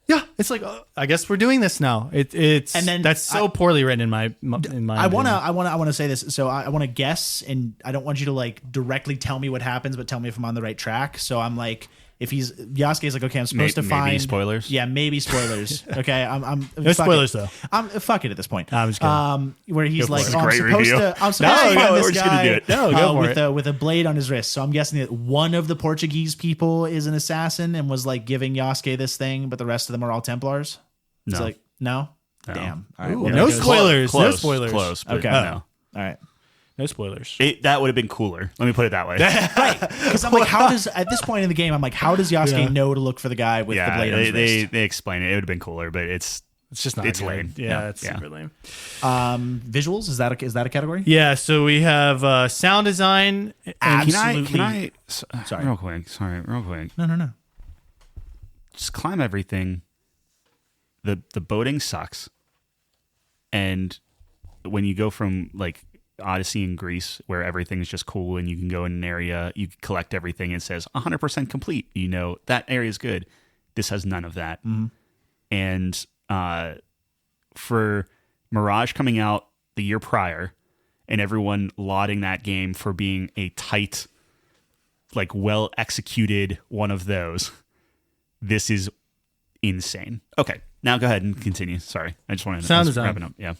Speaker 1: Yeah, it's like, I guess we're doing this now. It's and then that's so poorly written in my.
Speaker 3: I wanna say this. So I want to guess, and I don't want you to like directly tell me what happens, but tell me if I'm on the right track. So I'm like, if Yasuke's like, okay, I'm supposed to find
Speaker 2: maybe spoilers.
Speaker 3: Yeah, maybe spoilers. Okay, I'm
Speaker 1: no spoilers though.
Speaker 3: I'm fuck it at this point.
Speaker 1: I'm just kidding.
Speaker 3: Where he's like,
Speaker 2: I'm supposed
Speaker 3: to find this guy
Speaker 1: go for it.
Speaker 3: With a blade on his wrist. So I'm guessing that one of the Portuguese people is an assassin and was like giving Yasuke this thing, but the rest of them are all Templars.
Speaker 2: No.
Speaker 3: It's like, no. Damn. All right.
Speaker 1: Ooh,
Speaker 3: Well,
Speaker 1: no
Speaker 3: there goes-
Speaker 1: spoilers. No
Speaker 2: Close,
Speaker 1: spoilers.
Speaker 2: Close. But
Speaker 3: Okay.
Speaker 2: no.
Speaker 3: All right.
Speaker 1: No spoilers.
Speaker 2: That would have been cooler. Let me put it that way.
Speaker 3: Because I'm like, how does at this point in the game, I'm like, how does Yasuke know to look for the guy with the blade on his wrist?
Speaker 2: they explain it. It would have been cooler, but it's
Speaker 1: It's just not.
Speaker 2: It's
Speaker 1: good.
Speaker 2: lame.
Speaker 1: Yeah, it's super lame.
Speaker 3: Visuals, is that a category?
Speaker 1: Yeah, so we have sound design.
Speaker 3: Absolutely.
Speaker 2: Can I
Speaker 3: Sorry.
Speaker 2: real quick. Sorry, real quick.
Speaker 3: No.
Speaker 2: Just climb everything. The boating sucks. And when you go from like Odyssey in Greece, where everything is just cool and you can go in an area, you collect everything and it says 100% complete. You know, that area is good. This has none of that.
Speaker 3: Mm-hmm.
Speaker 2: And for Mirage coming out the year prior and everyone lauding that game for being a tight, like well executed one of those, this is insane. Okay, now go ahead and continue. Sorry, I just wanted to
Speaker 1: Sound design.
Speaker 2: wrapping up. Yeah.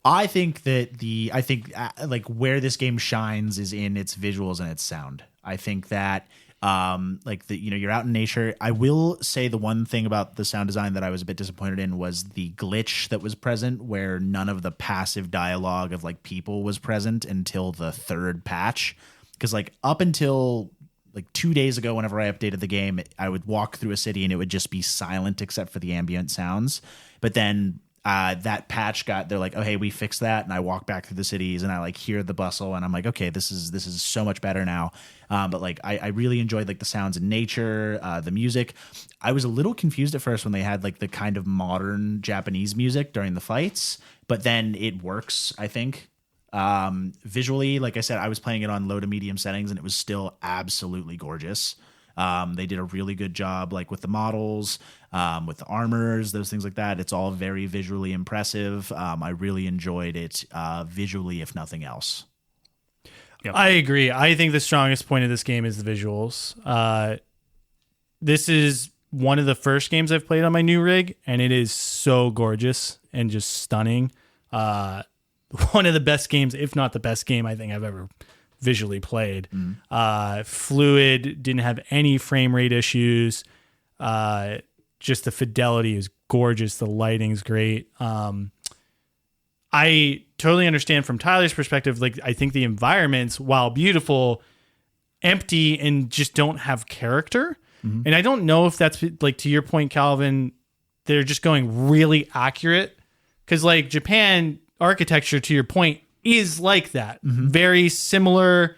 Speaker 3: I think like where this game shines is in its visuals and its sound. I think that you're out in nature. I will say the one thing about the sound design that I was a bit disappointed in was the glitch that was present where none of the passive dialogue of like people was present until the third patch. Because like up until like 2 days ago, whenever I updated the game, I would walk through a city and it would just be silent except for the ambient sounds. But then that patch they're like, oh, hey, we fixed that. And I walk back through the cities and I like hear the bustle and I'm like, okay, this is so much better now. But like, I really enjoyed like the sounds in nature, the music. I was a little confused at first when they had like the kind of modern Japanese music during the fights, but then it works, I think. Visually, like I said, I was playing it on low to medium settings and it was still absolutely gorgeous. They did a really good job, like with the models, with the armors, those things like that. It's all very visually impressive. I really enjoyed it visually, if nothing else.
Speaker 2: Yep.
Speaker 1: I agree. I think the strongest point of this game is the visuals. This is one of the first games I've played on my new rig, and it is so gorgeous and just stunning. One of the best games, if not the best game I think I've ever visually played. Fluid, didn't have any frame rate issues. Just the fidelity is gorgeous. The lighting's great. I totally understand from Tyler's perspective. Like, I think the environments, while beautiful, empty and just don't have character. Mm-hmm. And I don't know if that's like, to your point, Calvin, they're just going really accurate. Because like Japan architecture, to your point, is like that. Mm-hmm. Very similar,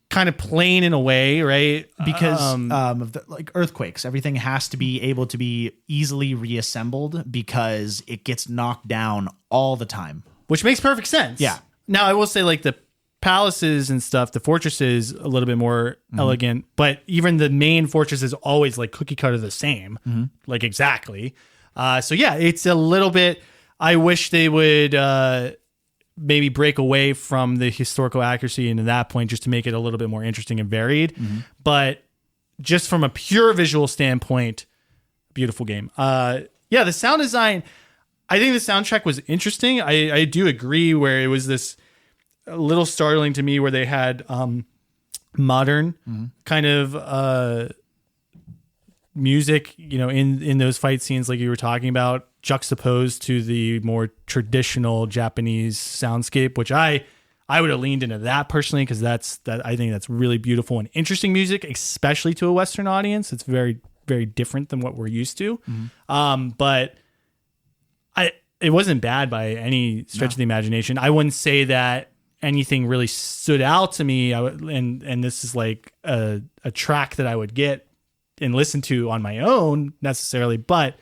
Speaker 1: kind of plain in a way, right?
Speaker 3: Because of the, like earthquakes, everything has to be able to be easily reassembled because it gets knocked down all the time.
Speaker 1: Which makes perfect sense.
Speaker 3: Yeah.
Speaker 1: Now, I will say, like, the palaces and stuff, the fortresses, a little bit more elegant, but even the main fortress is always, like, cookie cutter the same. Mm-hmm. Like, exactly. So, yeah, it's a little bit... I wish they would... maybe break away from the historical accuracy into that point just to make it a little bit more interesting and varied. Mm-hmm. But just from a pure visual standpoint, beautiful game. Yeah, the sound design, I think the soundtrack was interesting. I do agree where it was this a little startling to me where they had modern kind of music, you know, in those fight scenes like you were talking about, juxtaposed to the more traditional Japanese soundscape, which I would have leaned into that personally because I think that's really beautiful and interesting music, especially to a Western audience. It's very, very different than what we're used to. Mm-hmm. But it wasn't bad by any stretch of the imagination. I wouldn't say that anything really stood out to me. And this is like a track that I would get and listen to on my own necessarily, but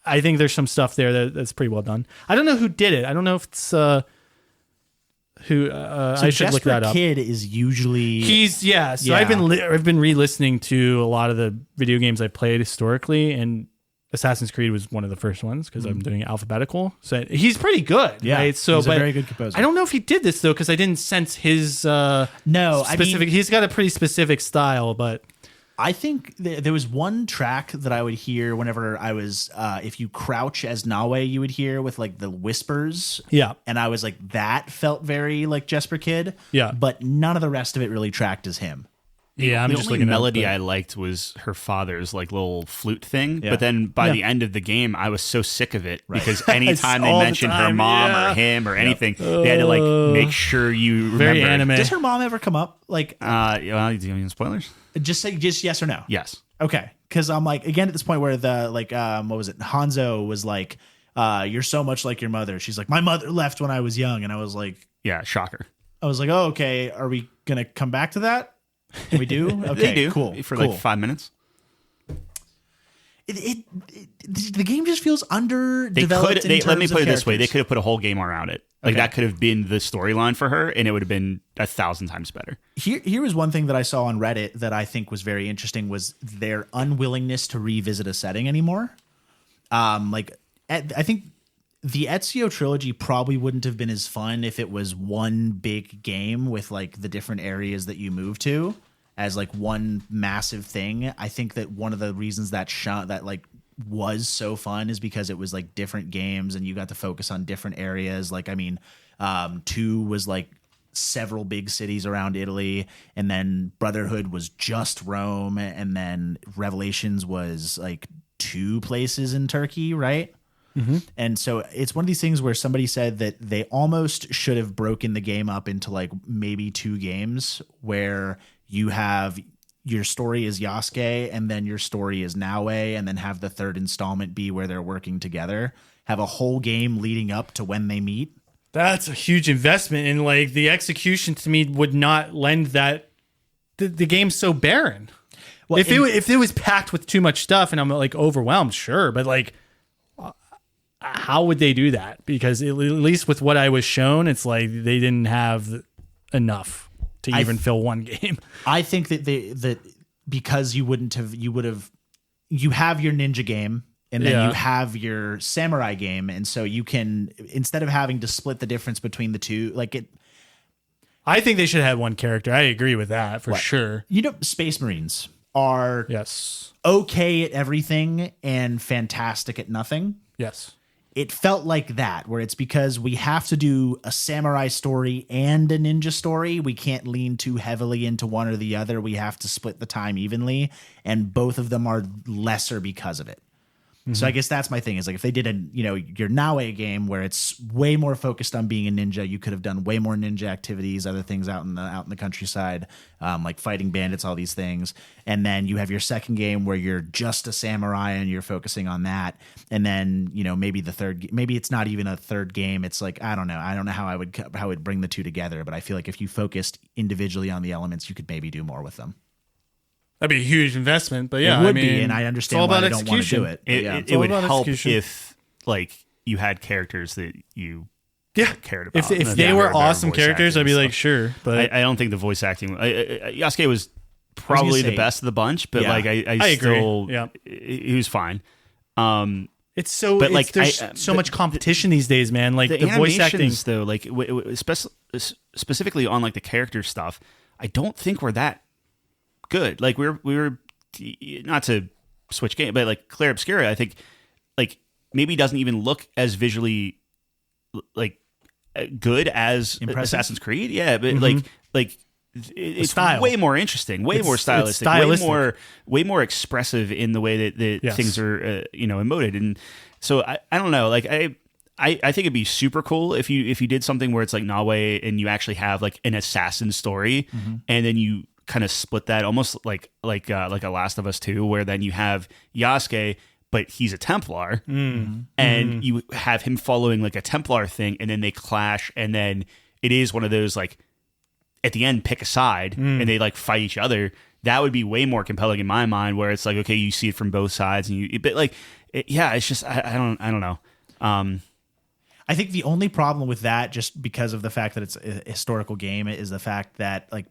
Speaker 1: I think there's some stuff there that's pretty well done. I don't know who did it. I don't know if it's who. I should
Speaker 3: Jesper
Speaker 1: look that up.
Speaker 3: Kid is usually
Speaker 1: So yeah. I've been re-listening to a lot of the video games I played historically, and Assassin's Creed was one of the first ones because I'm doing alphabetical. So he's pretty good.
Speaker 3: Yeah,
Speaker 1: right? So
Speaker 3: he's a very good composer.
Speaker 1: I don't know if he did this though because I didn't sense his specific. He's got a pretty specific style, but.
Speaker 3: I think there was one track that I would hear whenever I was, if you crouch as Nawe, you would hear with like the whispers.
Speaker 1: Yeah.
Speaker 3: And I was like, that felt very like Jesper Kid.
Speaker 1: Yeah.
Speaker 3: But none of the rest of it really tracked as him.
Speaker 1: Yeah, I'm
Speaker 2: the
Speaker 1: just
Speaker 2: only
Speaker 1: looking at
Speaker 2: melody
Speaker 1: it,
Speaker 2: I liked was her father's like little flute thing.
Speaker 3: Yeah.
Speaker 2: But then by
Speaker 1: Yeah.
Speaker 2: the end of the game, I was so sick of it because anytime they
Speaker 1: all the
Speaker 2: mentioned her
Speaker 1: time,
Speaker 2: mom
Speaker 1: yeah.
Speaker 2: or him or anything, they had to like make sure you
Speaker 1: Very
Speaker 2: remember.
Speaker 1: anime.
Speaker 3: Does her mom ever come up? Like,
Speaker 2: Well, do you want spoilers?
Speaker 3: just say just yes or no.
Speaker 2: Yes.
Speaker 3: Okay, because I'm like again at this point where the like what was it? Hanzo was like, "You're so much like your mother." She's like, "My mother left when I was young," and I was like,
Speaker 2: Shocker.
Speaker 3: "Oh, okay. Are we gonna come back to that? We do. Okay,
Speaker 2: They do
Speaker 3: cool
Speaker 2: for
Speaker 3: cool.
Speaker 2: like 5 minutes.
Speaker 3: The game just feels underdeveloped.
Speaker 2: Let me put it this way: they could have put a whole game around it. Like that could have been the storyline for her, and it would have been 1,000 times better.
Speaker 3: Here was one thing that I saw on Reddit that I think was very interesting was their unwillingness to revisit a setting anymore. I think the Ezio trilogy probably wouldn't have been as fun if it was one big game with like the different areas that you move to as like one massive thing. I think that one of the reasons that was so fun is because it was like different games and you got to focus on different areas. Like, I mean, 2 was like several big cities around Italy, and then Brotherhood was just Rome, and then Revelations was like 2 places in Turkey, right? Mm-hmm. And so it's one of these things where somebody said that they almost should have broken the game up into like maybe 2 games where you have your story is Yasuke and then your story is Naue, and then have the third installment be where they're working together. Have a whole game leading up to when they meet.
Speaker 1: That's a huge investment, and like the execution to me would not lend that. The game's so barren. Well, if it was packed with too much stuff and I'm like overwhelmed, sure, but like, how would they do that? Because at least with what I was shown, it's like they didn't have enough to even fill one game.
Speaker 3: I think that because you have your ninja game. And then you have your samurai game, and so you can, instead of having to split the difference between the two, like it.
Speaker 1: I think they should have one character. I agree with that for sure.
Speaker 3: You know, Space Marines are okay at everything and fantastic at nothing.
Speaker 1: Yes.
Speaker 3: It felt like that, where it's because we have to do a samurai story and a ninja story. We can't lean too heavily into one or the other. We have to split the time evenly, and both of them are lesser because of it. Mm-hmm. So I guess that's my thing is like if they did your Naue game where it's way more focused on being a ninja, you could have done way more ninja activities, other things out in the countryside, like fighting bandits, all these things. And then you have your second game where you're just a samurai and you're focusing on that. And then maybe it's not even a third game. It's like I don't know how I would bring the two together, but I feel like if you focused individually on the elements, you could maybe do more with them.
Speaker 1: That'd be a huge investment, but yeah,
Speaker 3: it would be, and I understand why they don't want to do it.
Speaker 2: It would help if like you had characters that you cared about.
Speaker 1: If they were awesome characters, I'd be like, sure. But
Speaker 2: I don't think the voice acting. Yasuke was probably the best of the bunch, but like I
Speaker 1: agree.
Speaker 2: Still, he was fine.
Speaker 1: It's so,
Speaker 2: but
Speaker 1: there's so much competition these days, man. Like the voice acting,
Speaker 2: though, like specifically on like the character stuff, I don't think we're that good. Like we were not to switch game, but like Claire Obscura, I think like maybe doesn't even look as visually like good as Assassin's Creed. Yeah, but like it's way more interesting, more stylistic, way more expressive in the way that things are emoted. And so I don't know, like I think it'd be super cool if you did something where it's like Naue and you actually have like an assassin story, and then you kind of split that almost like a Last of Us 2, where then you have Yasuke, but he's a Templar, and you have him following like a Templar thing, and then they clash, and then it is one of those like at the end pick a side and they like fight each other. That would be way more compelling in my mind, where it's like, okay, you see it from both sides, and but like it's just I don't know.
Speaker 3: I think the only problem with that, just because of the fact that it's a historical game, is the fact that like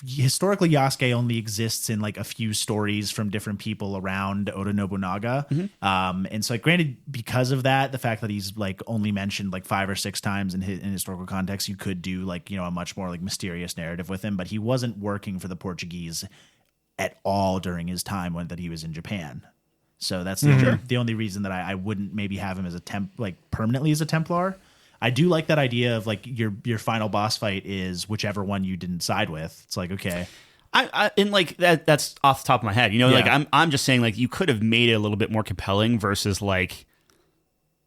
Speaker 3: historically Yasuke only exists in like a few stories from different people around Oda Nobunaga. And so like, granted, because of that, the fact that he's like only mentioned like 5 or 6 times in historical context, you could do like, a much more like mysterious narrative with him, but he wasn't working for the Portuguese at all during his time that he was in Japan. So that's the only reason that I wouldn't maybe have him as permanently as a Templar. I do like that idea of like your final boss fight is whichever one you didn't side with. It's like, okay.
Speaker 2: and like that's off the top of my head.
Speaker 3: Yeah.
Speaker 2: Like I'm just saying like you could have made it a little bit more compelling versus like,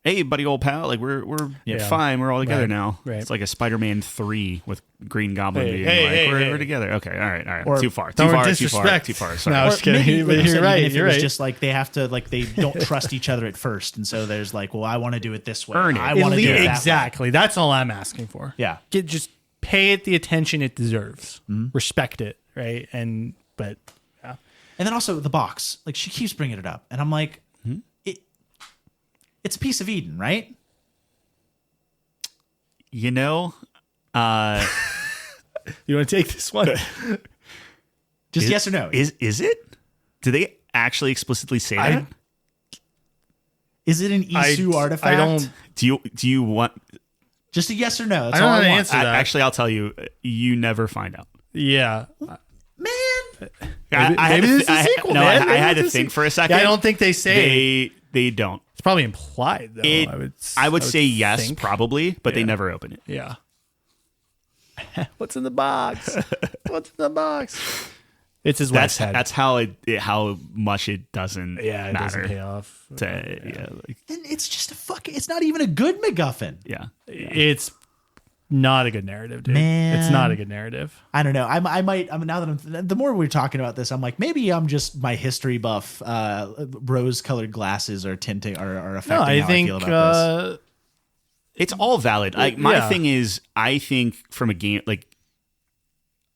Speaker 2: hey, buddy, old pal, like we're fine, we're all together now.
Speaker 1: Right.
Speaker 2: It's like a Spider-Man 3 with Green Goblin being we're together. Okay, all right.
Speaker 3: Or
Speaker 2: too far.
Speaker 1: don't
Speaker 2: Too far.
Speaker 1: disrespect.
Speaker 2: Too far. Sorry.
Speaker 1: No, I was kidding.
Speaker 3: Maybe,
Speaker 1: But
Speaker 3: like you
Speaker 1: you're
Speaker 3: said,
Speaker 1: right.
Speaker 3: even if
Speaker 1: You're
Speaker 3: it was
Speaker 1: right.
Speaker 3: just like they have to, like they don't trust each other at first, and so there's like, well, I want to do it this way.
Speaker 2: Earn it.
Speaker 3: I want to do it that way.
Speaker 1: Exactly. That's all I'm asking for.
Speaker 3: Yeah.
Speaker 1: Just pay it the attention it deserves.
Speaker 3: Mm-hmm.
Speaker 1: Respect it, right? But yeah.
Speaker 3: And then also the box, like she keeps bringing it up, and I'm like, it's a piece of Eden, right?
Speaker 2: You know,
Speaker 1: You want to take this one?
Speaker 3: Just yes or no?
Speaker 2: Is it? Do they actually explicitly say that?
Speaker 3: Is it an Isu artifact?
Speaker 1: I don't.
Speaker 2: Do you want?
Speaker 3: Just a yes or no. That's
Speaker 1: I don't
Speaker 3: all
Speaker 1: know
Speaker 3: I
Speaker 1: the
Speaker 3: want.
Speaker 1: answer. that.
Speaker 2: Actually, I'll tell you. You never find out.
Speaker 1: Yeah.
Speaker 3: Man,
Speaker 1: Maybe this is a sequel,
Speaker 2: no,
Speaker 1: man.
Speaker 2: I
Speaker 1: Maybe
Speaker 2: had
Speaker 1: this
Speaker 2: to
Speaker 1: is
Speaker 2: think
Speaker 1: a-
Speaker 2: for a second.
Speaker 1: Yeah, I don't think they say.
Speaker 2: They don't.
Speaker 1: It's probably implied though.
Speaker 2: I would say yes,
Speaker 1: think.
Speaker 2: probably, but they never open it.
Speaker 1: Yeah. What's in the box? What's in the box? It's his wife's head.
Speaker 2: That's how much it doesn't
Speaker 1: yeah, it
Speaker 2: matter.
Speaker 1: doesn't pay off.
Speaker 3: and it's just a fucking. It's not even a good MacGuffin.
Speaker 2: Yeah.
Speaker 1: It's not a good narrative, dude.
Speaker 3: Man.
Speaker 1: It's not a good narrative.
Speaker 3: I don't know. I might. Now that the more we're talking about this, I'm like, maybe I'm just my history buff. Rose-colored glasses are tinting are affecting
Speaker 1: No, I
Speaker 3: how
Speaker 1: think
Speaker 3: I feel about this.
Speaker 2: It's all valid. My
Speaker 1: Yeah.
Speaker 2: thing is, I think from a game like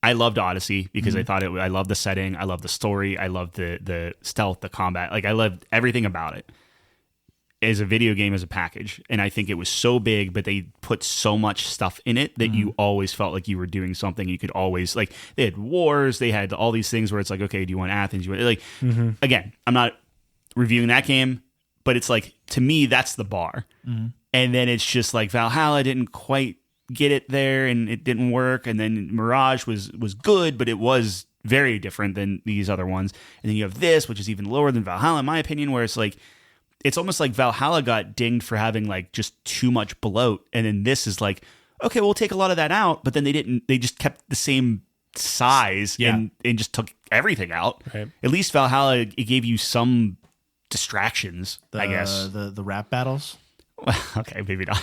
Speaker 2: I loved Odyssey because I thought I loved the setting, I loved the story, I loved the stealth, the combat. Like I loved everything about it. As a video game, as a package, and I think it was so big, but they put so much stuff in it that you always felt like you were doing something. You could always like they had wars, they had all these things where it's like, okay, do you want Athens? You want like again, I'm not reviewing that game, but it's like to me that's the bar. And then it's just like Valhalla didn't quite get it there, and it didn't work. And then Mirage was good, but it was very different than these other ones. And then you have this, which is even lower than Valhalla, in my opinion, where it's like. It's almost like Valhalla got dinged for having like just too much bloat. And then this is like, okay, we'll take a lot of that out. But then they just kept the same size and just took everything out.
Speaker 1: Right.
Speaker 2: At least Valhalla, it gave you some distractions, I guess.
Speaker 3: The rap battles.
Speaker 2: Well, okay, maybe not.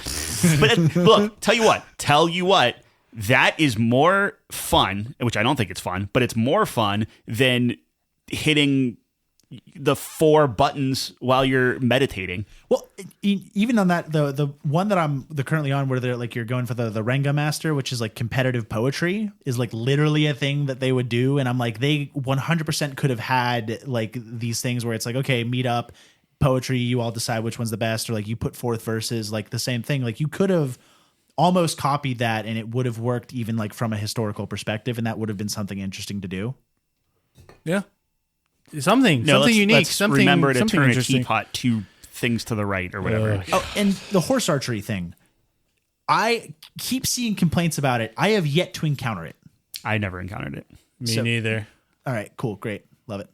Speaker 2: But look, tell you what, that is more fun, which I don't think it's fun, but it's more fun than hitting the 4 buttons while you're meditating.
Speaker 3: Well, even on that, the one that I'm currently on, where they're like you're going for the Renga Master, which is like competitive poetry, is like literally a thing that they would do, and I'm like, they 100% could have had like these things where it's like, okay, meet up, poetry, you all decide which one's the best, or like you put forth verses, like the same thing. Like you could have almost copied that, and it would have worked even like from a historical perspective, and that would have been something interesting to do.
Speaker 1: Yeah. Something unique.
Speaker 2: Let's
Speaker 1: something
Speaker 2: remember to
Speaker 1: something
Speaker 2: turn a
Speaker 1: interesting.
Speaker 2: teapot 2 things to the right or whatever.
Speaker 3: Oh, and the horse archery thing. I keep seeing complaints about it. I have yet to encounter it.
Speaker 2: I never encountered it.
Speaker 1: Me neither.
Speaker 3: All right, cool, great, love it.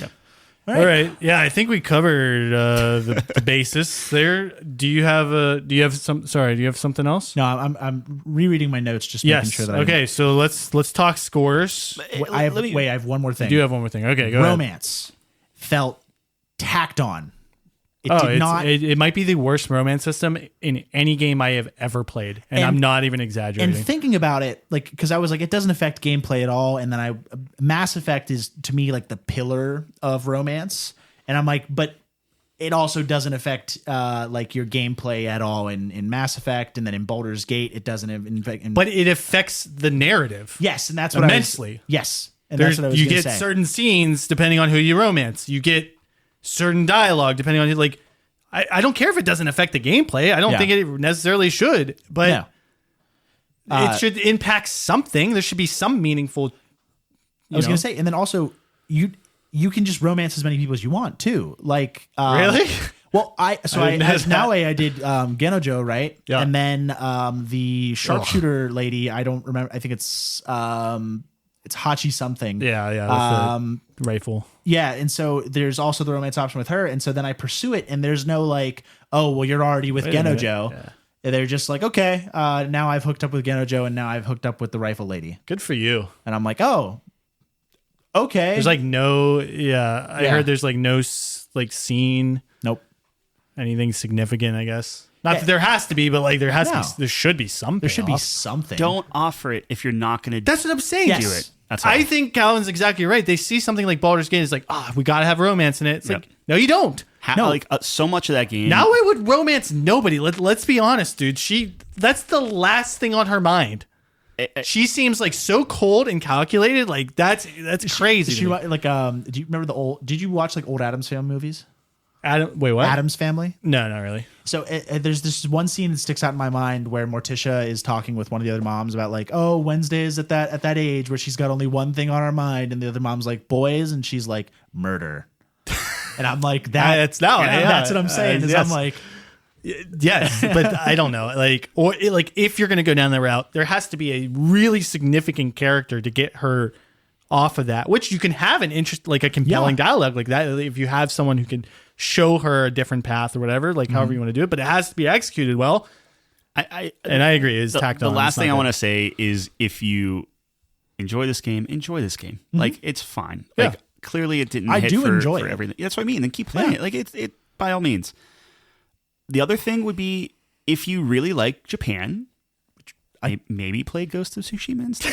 Speaker 2: Yep.
Speaker 1: All right. Yeah, I think we covered the basis there. Do you have something else?
Speaker 3: No, I'm rereading my notes, just making sure that
Speaker 1: Okay, so let's talk scores.
Speaker 3: I have one more thing.
Speaker 1: You do have one more thing. Okay, go ahead.
Speaker 3: Romance felt tacked on.
Speaker 1: It might be the worst romance system in any game I have ever played, and I'm not even exaggerating.
Speaker 3: And thinking about it, like, because I was like, it doesn't affect gameplay at all, and then Mass Effect is to me like the pillar of romance, and I'm like, but it also doesn't affect like your gameplay at all in Mass Effect, and then in Baldur's Gate it doesn't affect.
Speaker 1: But it affects the narrative.
Speaker 3: Yes, and that's what
Speaker 1: immensely.
Speaker 3: Yes, and that's what I was
Speaker 1: you
Speaker 3: gonna
Speaker 1: get
Speaker 3: say.
Speaker 1: certain scenes depending on who you romance. You get certain dialogue depending on like. I don't care if it doesn't affect the gameplay. I don't think it necessarily should, but it should impact something. There should be some meaningful.
Speaker 3: I was going to say, and then also you can just romance as many people as you want too. Like
Speaker 1: really?
Speaker 3: Well, I did Genojo, right?
Speaker 1: Yeah.
Speaker 3: And then the sharpshooter lady, I don't remember. I think it's Hachi something.
Speaker 1: Yeah, that's the rifle.
Speaker 3: Yeah, and so there's also the romance option with her, and so then I pursue it, and there's no like, oh, well, you're already with Genojo. Yeah. They're just like, okay, now I've hooked up with Genojo, and now I've hooked up with the rifle lady.
Speaker 1: Good for you.
Speaker 3: And I'm like, oh, Okay.
Speaker 1: There's like no, I heard there's like no like scene,
Speaker 3: nope.
Speaker 1: anything significant, I guess. Not that there has to be, but like there should be something.
Speaker 3: There should be something.
Speaker 2: Don't offer it if you're not going to.
Speaker 1: That's what I'm saying.
Speaker 3: Yes.
Speaker 2: do it. That's all.
Speaker 1: I think Calvin's exactly right. They see something like Baldur's Gate, it's like, we got to have romance in it. It's like, no, you don't.
Speaker 2: Like so much of that game.
Speaker 1: Now I would romance nobody. Let's be honest, dude. That's the last thing on her mind. She seems like so cold and calculated. Like that's crazy.
Speaker 3: Did you like do you remember did you watch like old Addams Family movies?
Speaker 1: Wait, what?
Speaker 3: Addams Family?
Speaker 1: No, not really.
Speaker 3: So there's this one scene that sticks out in my mind where Morticia is talking with one of the other moms about like, oh, Wednesday is at that age where she's got only one thing on her mind, and the other mom's like, boys, and she's like, murder. And I'm like, that's what I'm saying. Is I'm like,
Speaker 1: yes, but I don't know. Like, or like if you're going to go down that route, there has to be a really significant character to get her off of that, which you can have an interest, like a compelling dialogue like that. If you have someone who can show her a different path or whatever, like however you want to do it, but it has to be executed well. I agree. Is tacked on.
Speaker 2: The last thing I want to say is if you enjoy this game, enjoy this game. Like it's fine. Like clearly it didn't. Hit
Speaker 3: enjoy
Speaker 2: for
Speaker 3: it.
Speaker 2: Everything. That's what I mean. Then keep playing it. Like it by all means. The other thing would be if you really like Japan, I maybe play Ghost of Tsushima instead.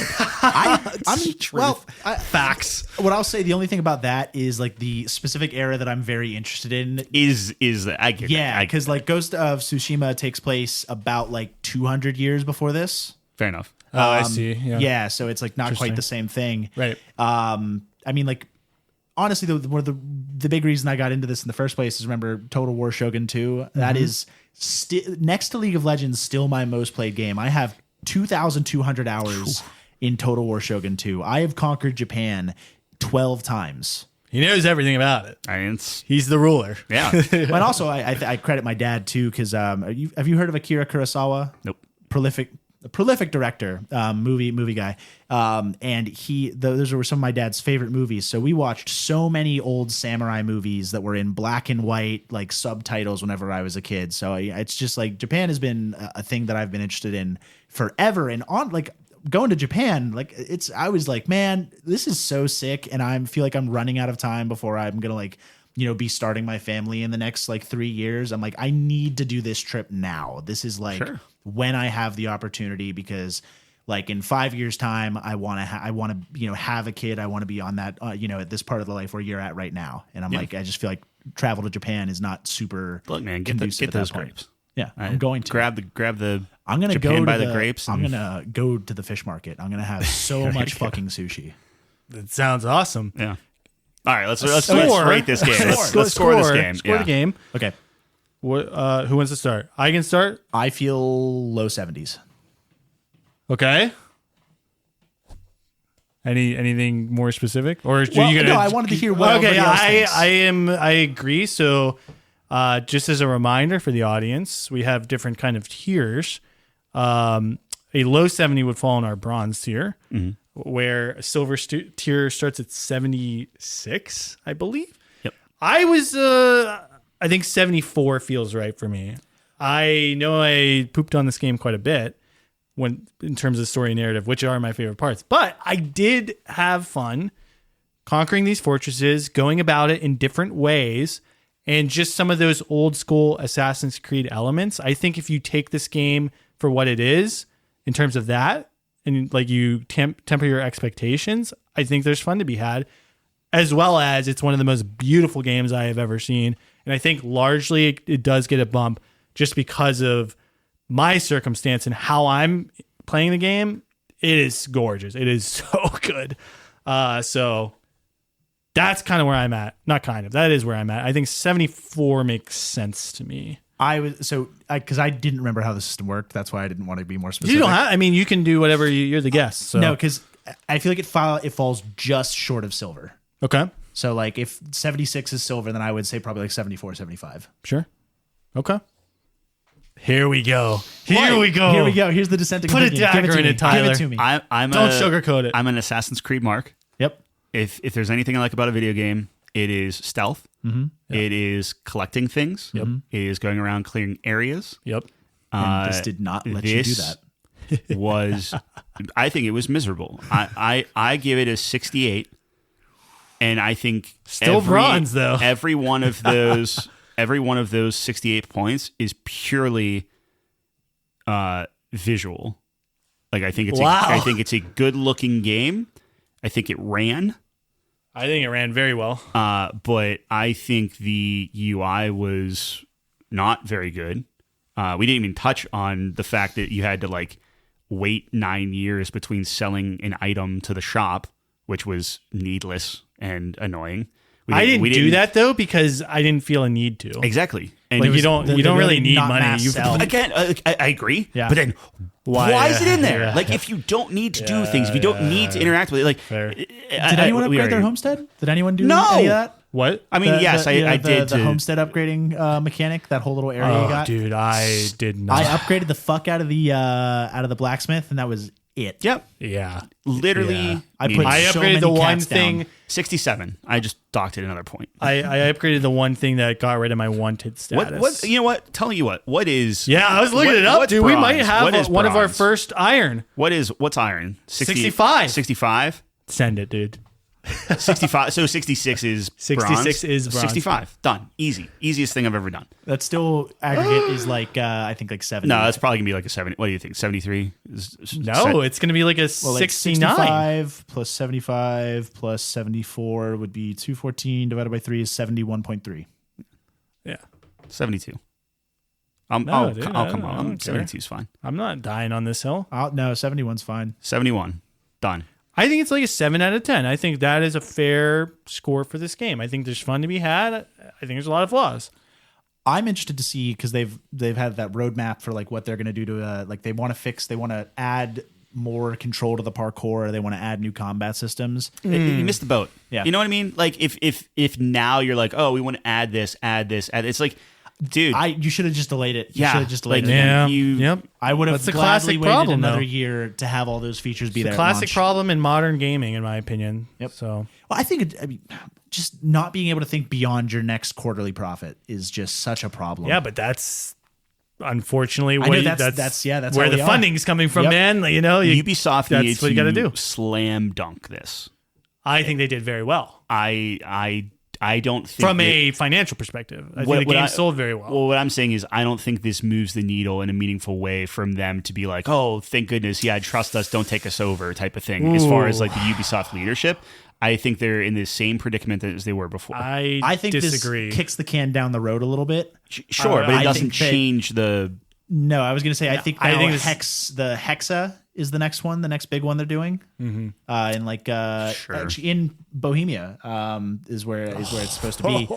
Speaker 1: Facts.
Speaker 3: What I'll say, the only thing about that is like the specific era that I'm very interested in
Speaker 2: is that I get that.
Speaker 3: Because like Ghost of Tsushima takes place about like 200 years before this.
Speaker 2: Fair enough.
Speaker 1: Oh, I see. Yeah.
Speaker 3: So it's like not quite the same thing.
Speaker 1: Right.
Speaker 3: I mean, like honestly, one of the big reason I got into this in the first place is remember Total War Shogun 2. That is next to League of Legends still my most played game. I have 2,200 hours in Total War Shogun 2. I have conquered Japan 12 times.
Speaker 1: He knows everything about it. He's the ruler.
Speaker 2: Yeah.
Speaker 3: And also, I credit my dad too, because have you heard of Akira Kurosawa?
Speaker 2: Nope.
Speaker 3: Prolific director, movie guy, and those were some of my dad's favorite movies. So we watched so many old samurai movies that were in black and white, like subtitles, whenever I was a kid. So it's just like Japan has been a thing that I've been interested in forever. And on like going to Japan, like I was like, man, this is so sick, and I feel like I'm running out of time before I'm gonna like be starting my family in the next like 3 years. I'm like, I need to do this trip now. This is like when I have the opportunity, because like in 5 years time, I want to have a kid. I want to be on that, at this part of the life where you're at right now. And I'm like, I just feel like travel to Japan is not super.
Speaker 2: Look, man, get those grapes.
Speaker 3: Yeah, I'm going to
Speaker 2: grab the.
Speaker 3: I'm gonna
Speaker 2: Japan
Speaker 3: go
Speaker 2: by
Speaker 3: to
Speaker 2: the grapes.
Speaker 3: I'm gonna go to the fish market. I'm gonna have so much fucking sushi.
Speaker 1: That sounds awesome.
Speaker 2: Yeah. All right, let's rate this game. Let's score this game.
Speaker 1: Score the game.
Speaker 3: Okay.
Speaker 1: Who wants to start? I can start.
Speaker 3: I feel low 70s.
Speaker 1: Okay. Anything more specific, or are you gonna?
Speaker 3: No, I wanted to hear what.
Speaker 1: Okay,
Speaker 3: else thinks.
Speaker 1: I agree. So, just as a reminder for the audience, we have different kind of tiers. A low 70 would fall in our bronze tier, where a silver tier starts at 76, I believe.
Speaker 2: Yep.
Speaker 1: I think 74 feels right for me. I know I pooped on this game quite a bit in terms of story and narrative, which are my favorite parts. But I did have fun conquering these fortresses, going about it in different ways, and just some of those old school Assassin's Creed elements. I think if you take this game for what it is in terms of that, and like you temper your expectations, I think there's fun to be had, as well as it's one of the most beautiful games I have ever seen. And I think largely it does get a bump just because of my circumstance and how I'm playing the game. It is gorgeous. It is so good. So that's kind of where I'm at. Not kind of. That is where I'm at. I think 74 makes sense to me. Because I didn't remember how the system worked. That's why I didn't want to be more specific. You don't have. I mean, you can do whatever. You're the guest. So.
Speaker 3: No, because I feel like it falls just short of silver.
Speaker 1: Okay.
Speaker 3: So like if 76 is silver, then I would say probably like 74, 75.
Speaker 1: Sure. Okay. Here we go. Here we go.
Speaker 3: Here's the dissenting
Speaker 1: Put
Speaker 3: opinion.
Speaker 1: a dagger in it, Tyler.
Speaker 3: Give it to me.
Speaker 1: Don't sugarcoat it.
Speaker 2: I'm an Assassin's Creed mark.
Speaker 3: Yep.
Speaker 2: If there's anything I like about a video game, it is stealth.
Speaker 1: Mm-hmm.
Speaker 2: Yep. It is collecting things.
Speaker 1: Yep.
Speaker 2: It is going around clearing areas.
Speaker 1: Yep.
Speaker 3: And this did not let you do that.
Speaker 2: I think it was miserable. I give it a 68. And I think
Speaker 1: Still bronze, though.
Speaker 2: Every one of those 68 points is purely visual. Like I think it's a good looking game. I think it ran.
Speaker 1: I think it ran very well.
Speaker 2: But I think the UI was not very good. We didn't even touch on the fact that you had to like wait 9 years between selling an item to the shop, which was needless and annoying.
Speaker 1: I didn't do that though because I didn't feel a need to.
Speaker 2: Exactly. And
Speaker 1: like you don't really need money.
Speaker 2: Again, I agree.
Speaker 1: Yeah.
Speaker 2: But then why is it in there?
Speaker 1: Yeah.
Speaker 2: Like if you don't need to do things, if you don't need to interact with it, like
Speaker 3: did anyone upgrade their homestead? Did anyone do any of that?
Speaker 1: What?
Speaker 2: I mean, I did
Speaker 3: the homestead upgrading mechanic, that whole little area you got.
Speaker 1: Dude, I did not.
Speaker 3: I upgraded the fuck out of the blacksmith, and that was it.
Speaker 2: Yep.
Speaker 1: Yeah.
Speaker 2: Literally,
Speaker 1: Yeah.
Speaker 3: I
Speaker 1: upgraded
Speaker 3: many
Speaker 1: the one
Speaker 3: cats down.
Speaker 1: thing.
Speaker 2: 67. I just docked it another point.
Speaker 1: I upgraded the one thing that got rid of my wanted status.
Speaker 2: What? You know what? Tell you what is?
Speaker 1: Yeah, I was looking it up,
Speaker 2: what's
Speaker 1: dude. We
Speaker 2: bronze?
Speaker 1: might have one of our
Speaker 2: bronze?
Speaker 1: first iron.
Speaker 2: What's iron?
Speaker 1: 65.
Speaker 2: 65.
Speaker 1: Send it, dude.
Speaker 2: 65. So 66 is
Speaker 1: 66 is bronze.
Speaker 2: 65. Done. Easiest thing I've ever done.
Speaker 3: That still aggregate is like I think like 70.
Speaker 2: No, that's probably gonna be like a 70. What do you think? 73?
Speaker 1: No, it's gonna be like a
Speaker 3: well, like
Speaker 1: 69.
Speaker 3: 65 plus 75 plus 74 would be 214 divided by 3 is 71.3.
Speaker 1: Yeah.
Speaker 2: 72.
Speaker 1: No,
Speaker 2: I'll
Speaker 1: dude,
Speaker 2: come
Speaker 1: I
Speaker 2: on.
Speaker 1: don't care.
Speaker 2: 72 is fine.
Speaker 1: I'm not dying on this hill.
Speaker 3: No, 71's fine.
Speaker 2: 71. Done.
Speaker 1: I think it's like a 7 out of 10. I think that is a fair score for this game. I think there's fun to be had. I think there's a lot of flaws.
Speaker 3: I'm interested to see because they've had that roadmap for like what they're going to do to like they want to add more control to the parkour. They want to add new combat systems.
Speaker 2: You missed the boat.
Speaker 3: Yeah.
Speaker 2: You know what I mean? Like if now you're like, oh, we want to add this. It's like, dude,
Speaker 3: you should have just delayed it. You
Speaker 2: Yeah,
Speaker 3: should have just delayed
Speaker 2: like,
Speaker 3: it.
Speaker 1: Yeah.
Speaker 2: You-
Speaker 1: Yep.
Speaker 3: I would have
Speaker 1: That's a
Speaker 3: gladly
Speaker 1: classic
Speaker 3: waited
Speaker 1: problem,
Speaker 3: another
Speaker 1: though.
Speaker 3: year to have all those features be
Speaker 1: It's
Speaker 3: there.
Speaker 1: a
Speaker 3: at
Speaker 1: classic
Speaker 3: launch.
Speaker 1: problem in modern gaming, in my opinion.
Speaker 3: Yep.
Speaker 1: So
Speaker 3: Well, I think just not being able to think beyond your next quarterly profit is just such a problem.
Speaker 1: yeah, but that's unfortunately
Speaker 3: I know
Speaker 1: what
Speaker 3: that's
Speaker 1: where
Speaker 3: how
Speaker 1: the
Speaker 3: we are.
Speaker 1: funding's coming from,
Speaker 3: Yep.
Speaker 1: man. Like, you know,
Speaker 2: Ubisoft
Speaker 1: that's
Speaker 2: needs
Speaker 1: what you
Speaker 2: to
Speaker 1: gotta do.
Speaker 2: slam dunk this.
Speaker 1: I think they did very well
Speaker 2: I don't think
Speaker 1: from
Speaker 2: that-
Speaker 1: a financial perspective. I think
Speaker 2: What-
Speaker 1: the
Speaker 2: what
Speaker 1: game
Speaker 2: I-
Speaker 1: sold very well.
Speaker 2: Well, what I'm saying is, I don't think this moves the needle in a meaningful way from them to be like, oh, thank goodness, yeah, trust us, don't take us over type of thing. As far as like the Ubisoft leadership, I think they're in the same predicament as they were before.
Speaker 3: I think
Speaker 1: disagree.
Speaker 3: this kicks the can down the road a little bit.
Speaker 2: Sure, but it
Speaker 3: I
Speaker 2: doesn't
Speaker 3: think that-
Speaker 2: change the.
Speaker 3: No, I was going to say I think
Speaker 1: I
Speaker 3: now
Speaker 1: think
Speaker 3: the Hexa is the next one, the next big one they're doing. Mm-hmm. In like
Speaker 2: Sure.
Speaker 3: actually in Bohemia is where it's supposed to be.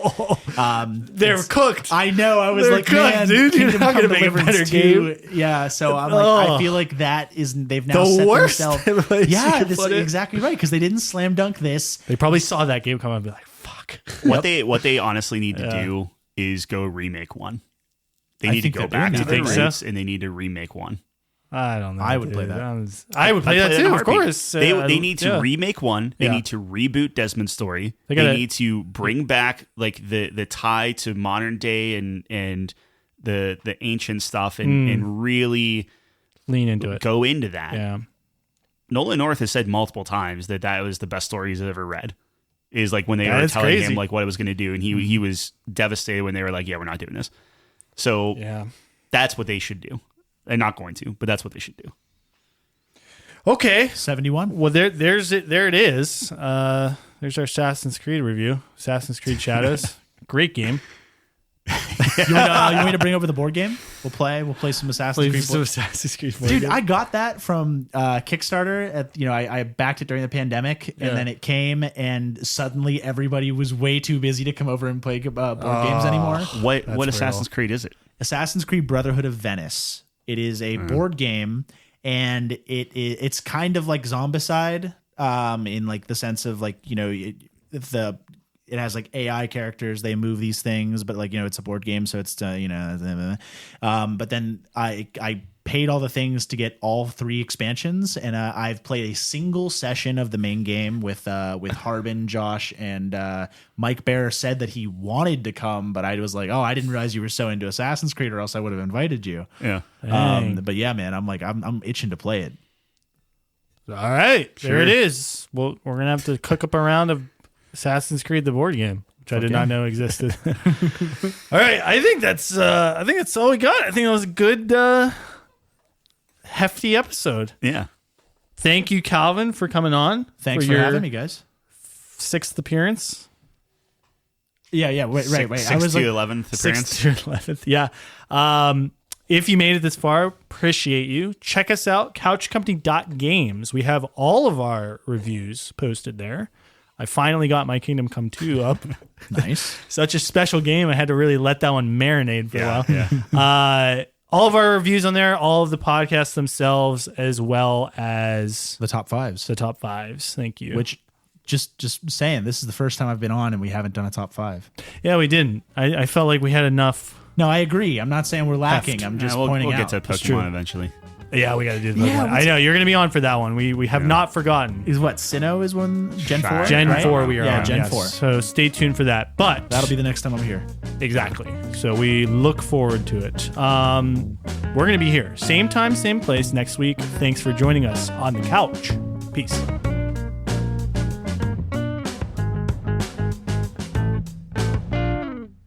Speaker 1: They're cooked.
Speaker 3: I know. I was
Speaker 1: They're
Speaker 3: like,
Speaker 1: cooked,
Speaker 3: man,
Speaker 1: dude. You're
Speaker 3: Kingdom
Speaker 1: not gonna
Speaker 3: Come
Speaker 1: make a
Speaker 3: Deliverance
Speaker 1: better
Speaker 3: 2. Yeah, so I'm like, I feel like that is they've now
Speaker 1: The
Speaker 3: set
Speaker 1: worst
Speaker 3: themselves.
Speaker 1: place you
Speaker 3: Yeah,
Speaker 1: could
Speaker 3: this is
Speaker 1: put it.
Speaker 3: exactly right because they didn't slam dunk this.
Speaker 1: They probably saw that game come out and be like, "Fuck."
Speaker 2: What they honestly need to do is go remake one. They
Speaker 3: I
Speaker 2: need to
Speaker 3: think
Speaker 2: go
Speaker 3: they're
Speaker 2: back
Speaker 3: doing
Speaker 2: to
Speaker 3: that,
Speaker 2: the
Speaker 1: right?
Speaker 2: roots and they need to remake one.
Speaker 1: I don't know.
Speaker 3: I would play
Speaker 1: dude.
Speaker 3: that.
Speaker 1: I would play that
Speaker 2: in a
Speaker 1: too, of
Speaker 2: heartbeat.
Speaker 1: course.
Speaker 2: They need to
Speaker 1: yeah.
Speaker 2: remake one. They
Speaker 1: Yeah.
Speaker 2: need to reboot Desmond's story. They
Speaker 1: gotta-
Speaker 2: need to bring back like the tie to modern day and the ancient stuff and really
Speaker 1: lean into it.
Speaker 2: go into that.
Speaker 1: Yeah.
Speaker 2: Nolan North has said multiple times that was the best story he's ever read. Is like when they
Speaker 1: That
Speaker 2: were
Speaker 1: is
Speaker 2: telling
Speaker 1: crazy.
Speaker 2: him like what it was going to do, and he was devastated when they were like, "Yeah, we're not doing this." So
Speaker 1: Yeah.
Speaker 2: that's what they should do. They're not going to, but that's what they should do.
Speaker 1: Okay.
Speaker 3: 71.
Speaker 1: Well, there it is. There's our Assassin's Creed review. Assassin's Creed Shadows. Great game.
Speaker 3: You want me to bring over the board game? We'll play some Assassin's Creed. board-
Speaker 1: Assassin's Creed. board
Speaker 3: Dude,
Speaker 1: game.
Speaker 3: I got that from Kickstarter. I backed it during the pandemic, and
Speaker 1: Yeah.
Speaker 3: then it came, and suddenly everybody was way too busy to come over and play board games anymore.
Speaker 2: What Assassin's Creed is it?
Speaker 3: Assassin's Creed Brotherhood of Venice. It is a board game, and it's kind of like Zombicide, in like the sense of like it has like AI characters. They move these things, but like it's a board game, so it's But then I paid all the things to get all 3 expansions, and I've played a single session of the main game with Harbin, Josh, and Mike Bear said that he wanted to come, but I was like, oh, I didn't realize you were so into Assassin's Creed, or else I would have invited you.
Speaker 2: Yeah.
Speaker 3: But yeah, man, I'm itching to play it.
Speaker 1: All right.
Speaker 2: Sure.
Speaker 1: There it is. Well, we're going to have to cook up a round of Assassin's Creed, the board game, which I did not know existed. All right, I think that's all we got. I think it was a good, hefty episode.
Speaker 2: Yeah.
Speaker 1: Thank you, Calvin, for coming on.
Speaker 3: Thanks for
Speaker 1: your
Speaker 3: having me, guys.
Speaker 1: 6th appearance.
Speaker 3: Yeah. Wait. I was
Speaker 2: 6th to 11th appearance.
Speaker 1: 6th to 11th. Yeah. If you made it this far, appreciate you. Check us out, couchcompany.games. We have all of our reviews posted there. I finally got My Kingdom Come 2 up.
Speaker 3: Nice.
Speaker 1: Such a special game. I had to really let that one marinate for a while.
Speaker 2: Yeah.
Speaker 1: All of our reviews on there, all of the podcasts themselves, as well as
Speaker 3: The top fives.
Speaker 1: the top fives. Thank you.
Speaker 3: Which, just saying, this is the first time I've been on and we haven't done a top 5.
Speaker 1: Yeah, we didn't. I felt like we had enough.
Speaker 3: No, I agree. I'm not saying we're lacking.
Speaker 1: Heft.
Speaker 3: I'm just
Speaker 2: we'll
Speaker 3: pointing
Speaker 2: get
Speaker 3: out.
Speaker 2: to Pokemon eventually.
Speaker 1: Yeah, we got to do the
Speaker 3: Yeah,
Speaker 1: Pokemon. I know you're going to be on for that one. We have not forgotten.
Speaker 3: Is what Sinnoh is one Gen 4?
Speaker 1: Gen
Speaker 3: right?
Speaker 1: 4 we are
Speaker 3: Yeah,
Speaker 1: on.
Speaker 3: Gen
Speaker 1: yes.
Speaker 3: 4.
Speaker 1: So stay tuned for that. But
Speaker 3: That'll be the next time I'm here.
Speaker 1: exactly. So we look forward to it. We're going to be here. Same time, same place next week. Thanks for joining us on the couch. Peace.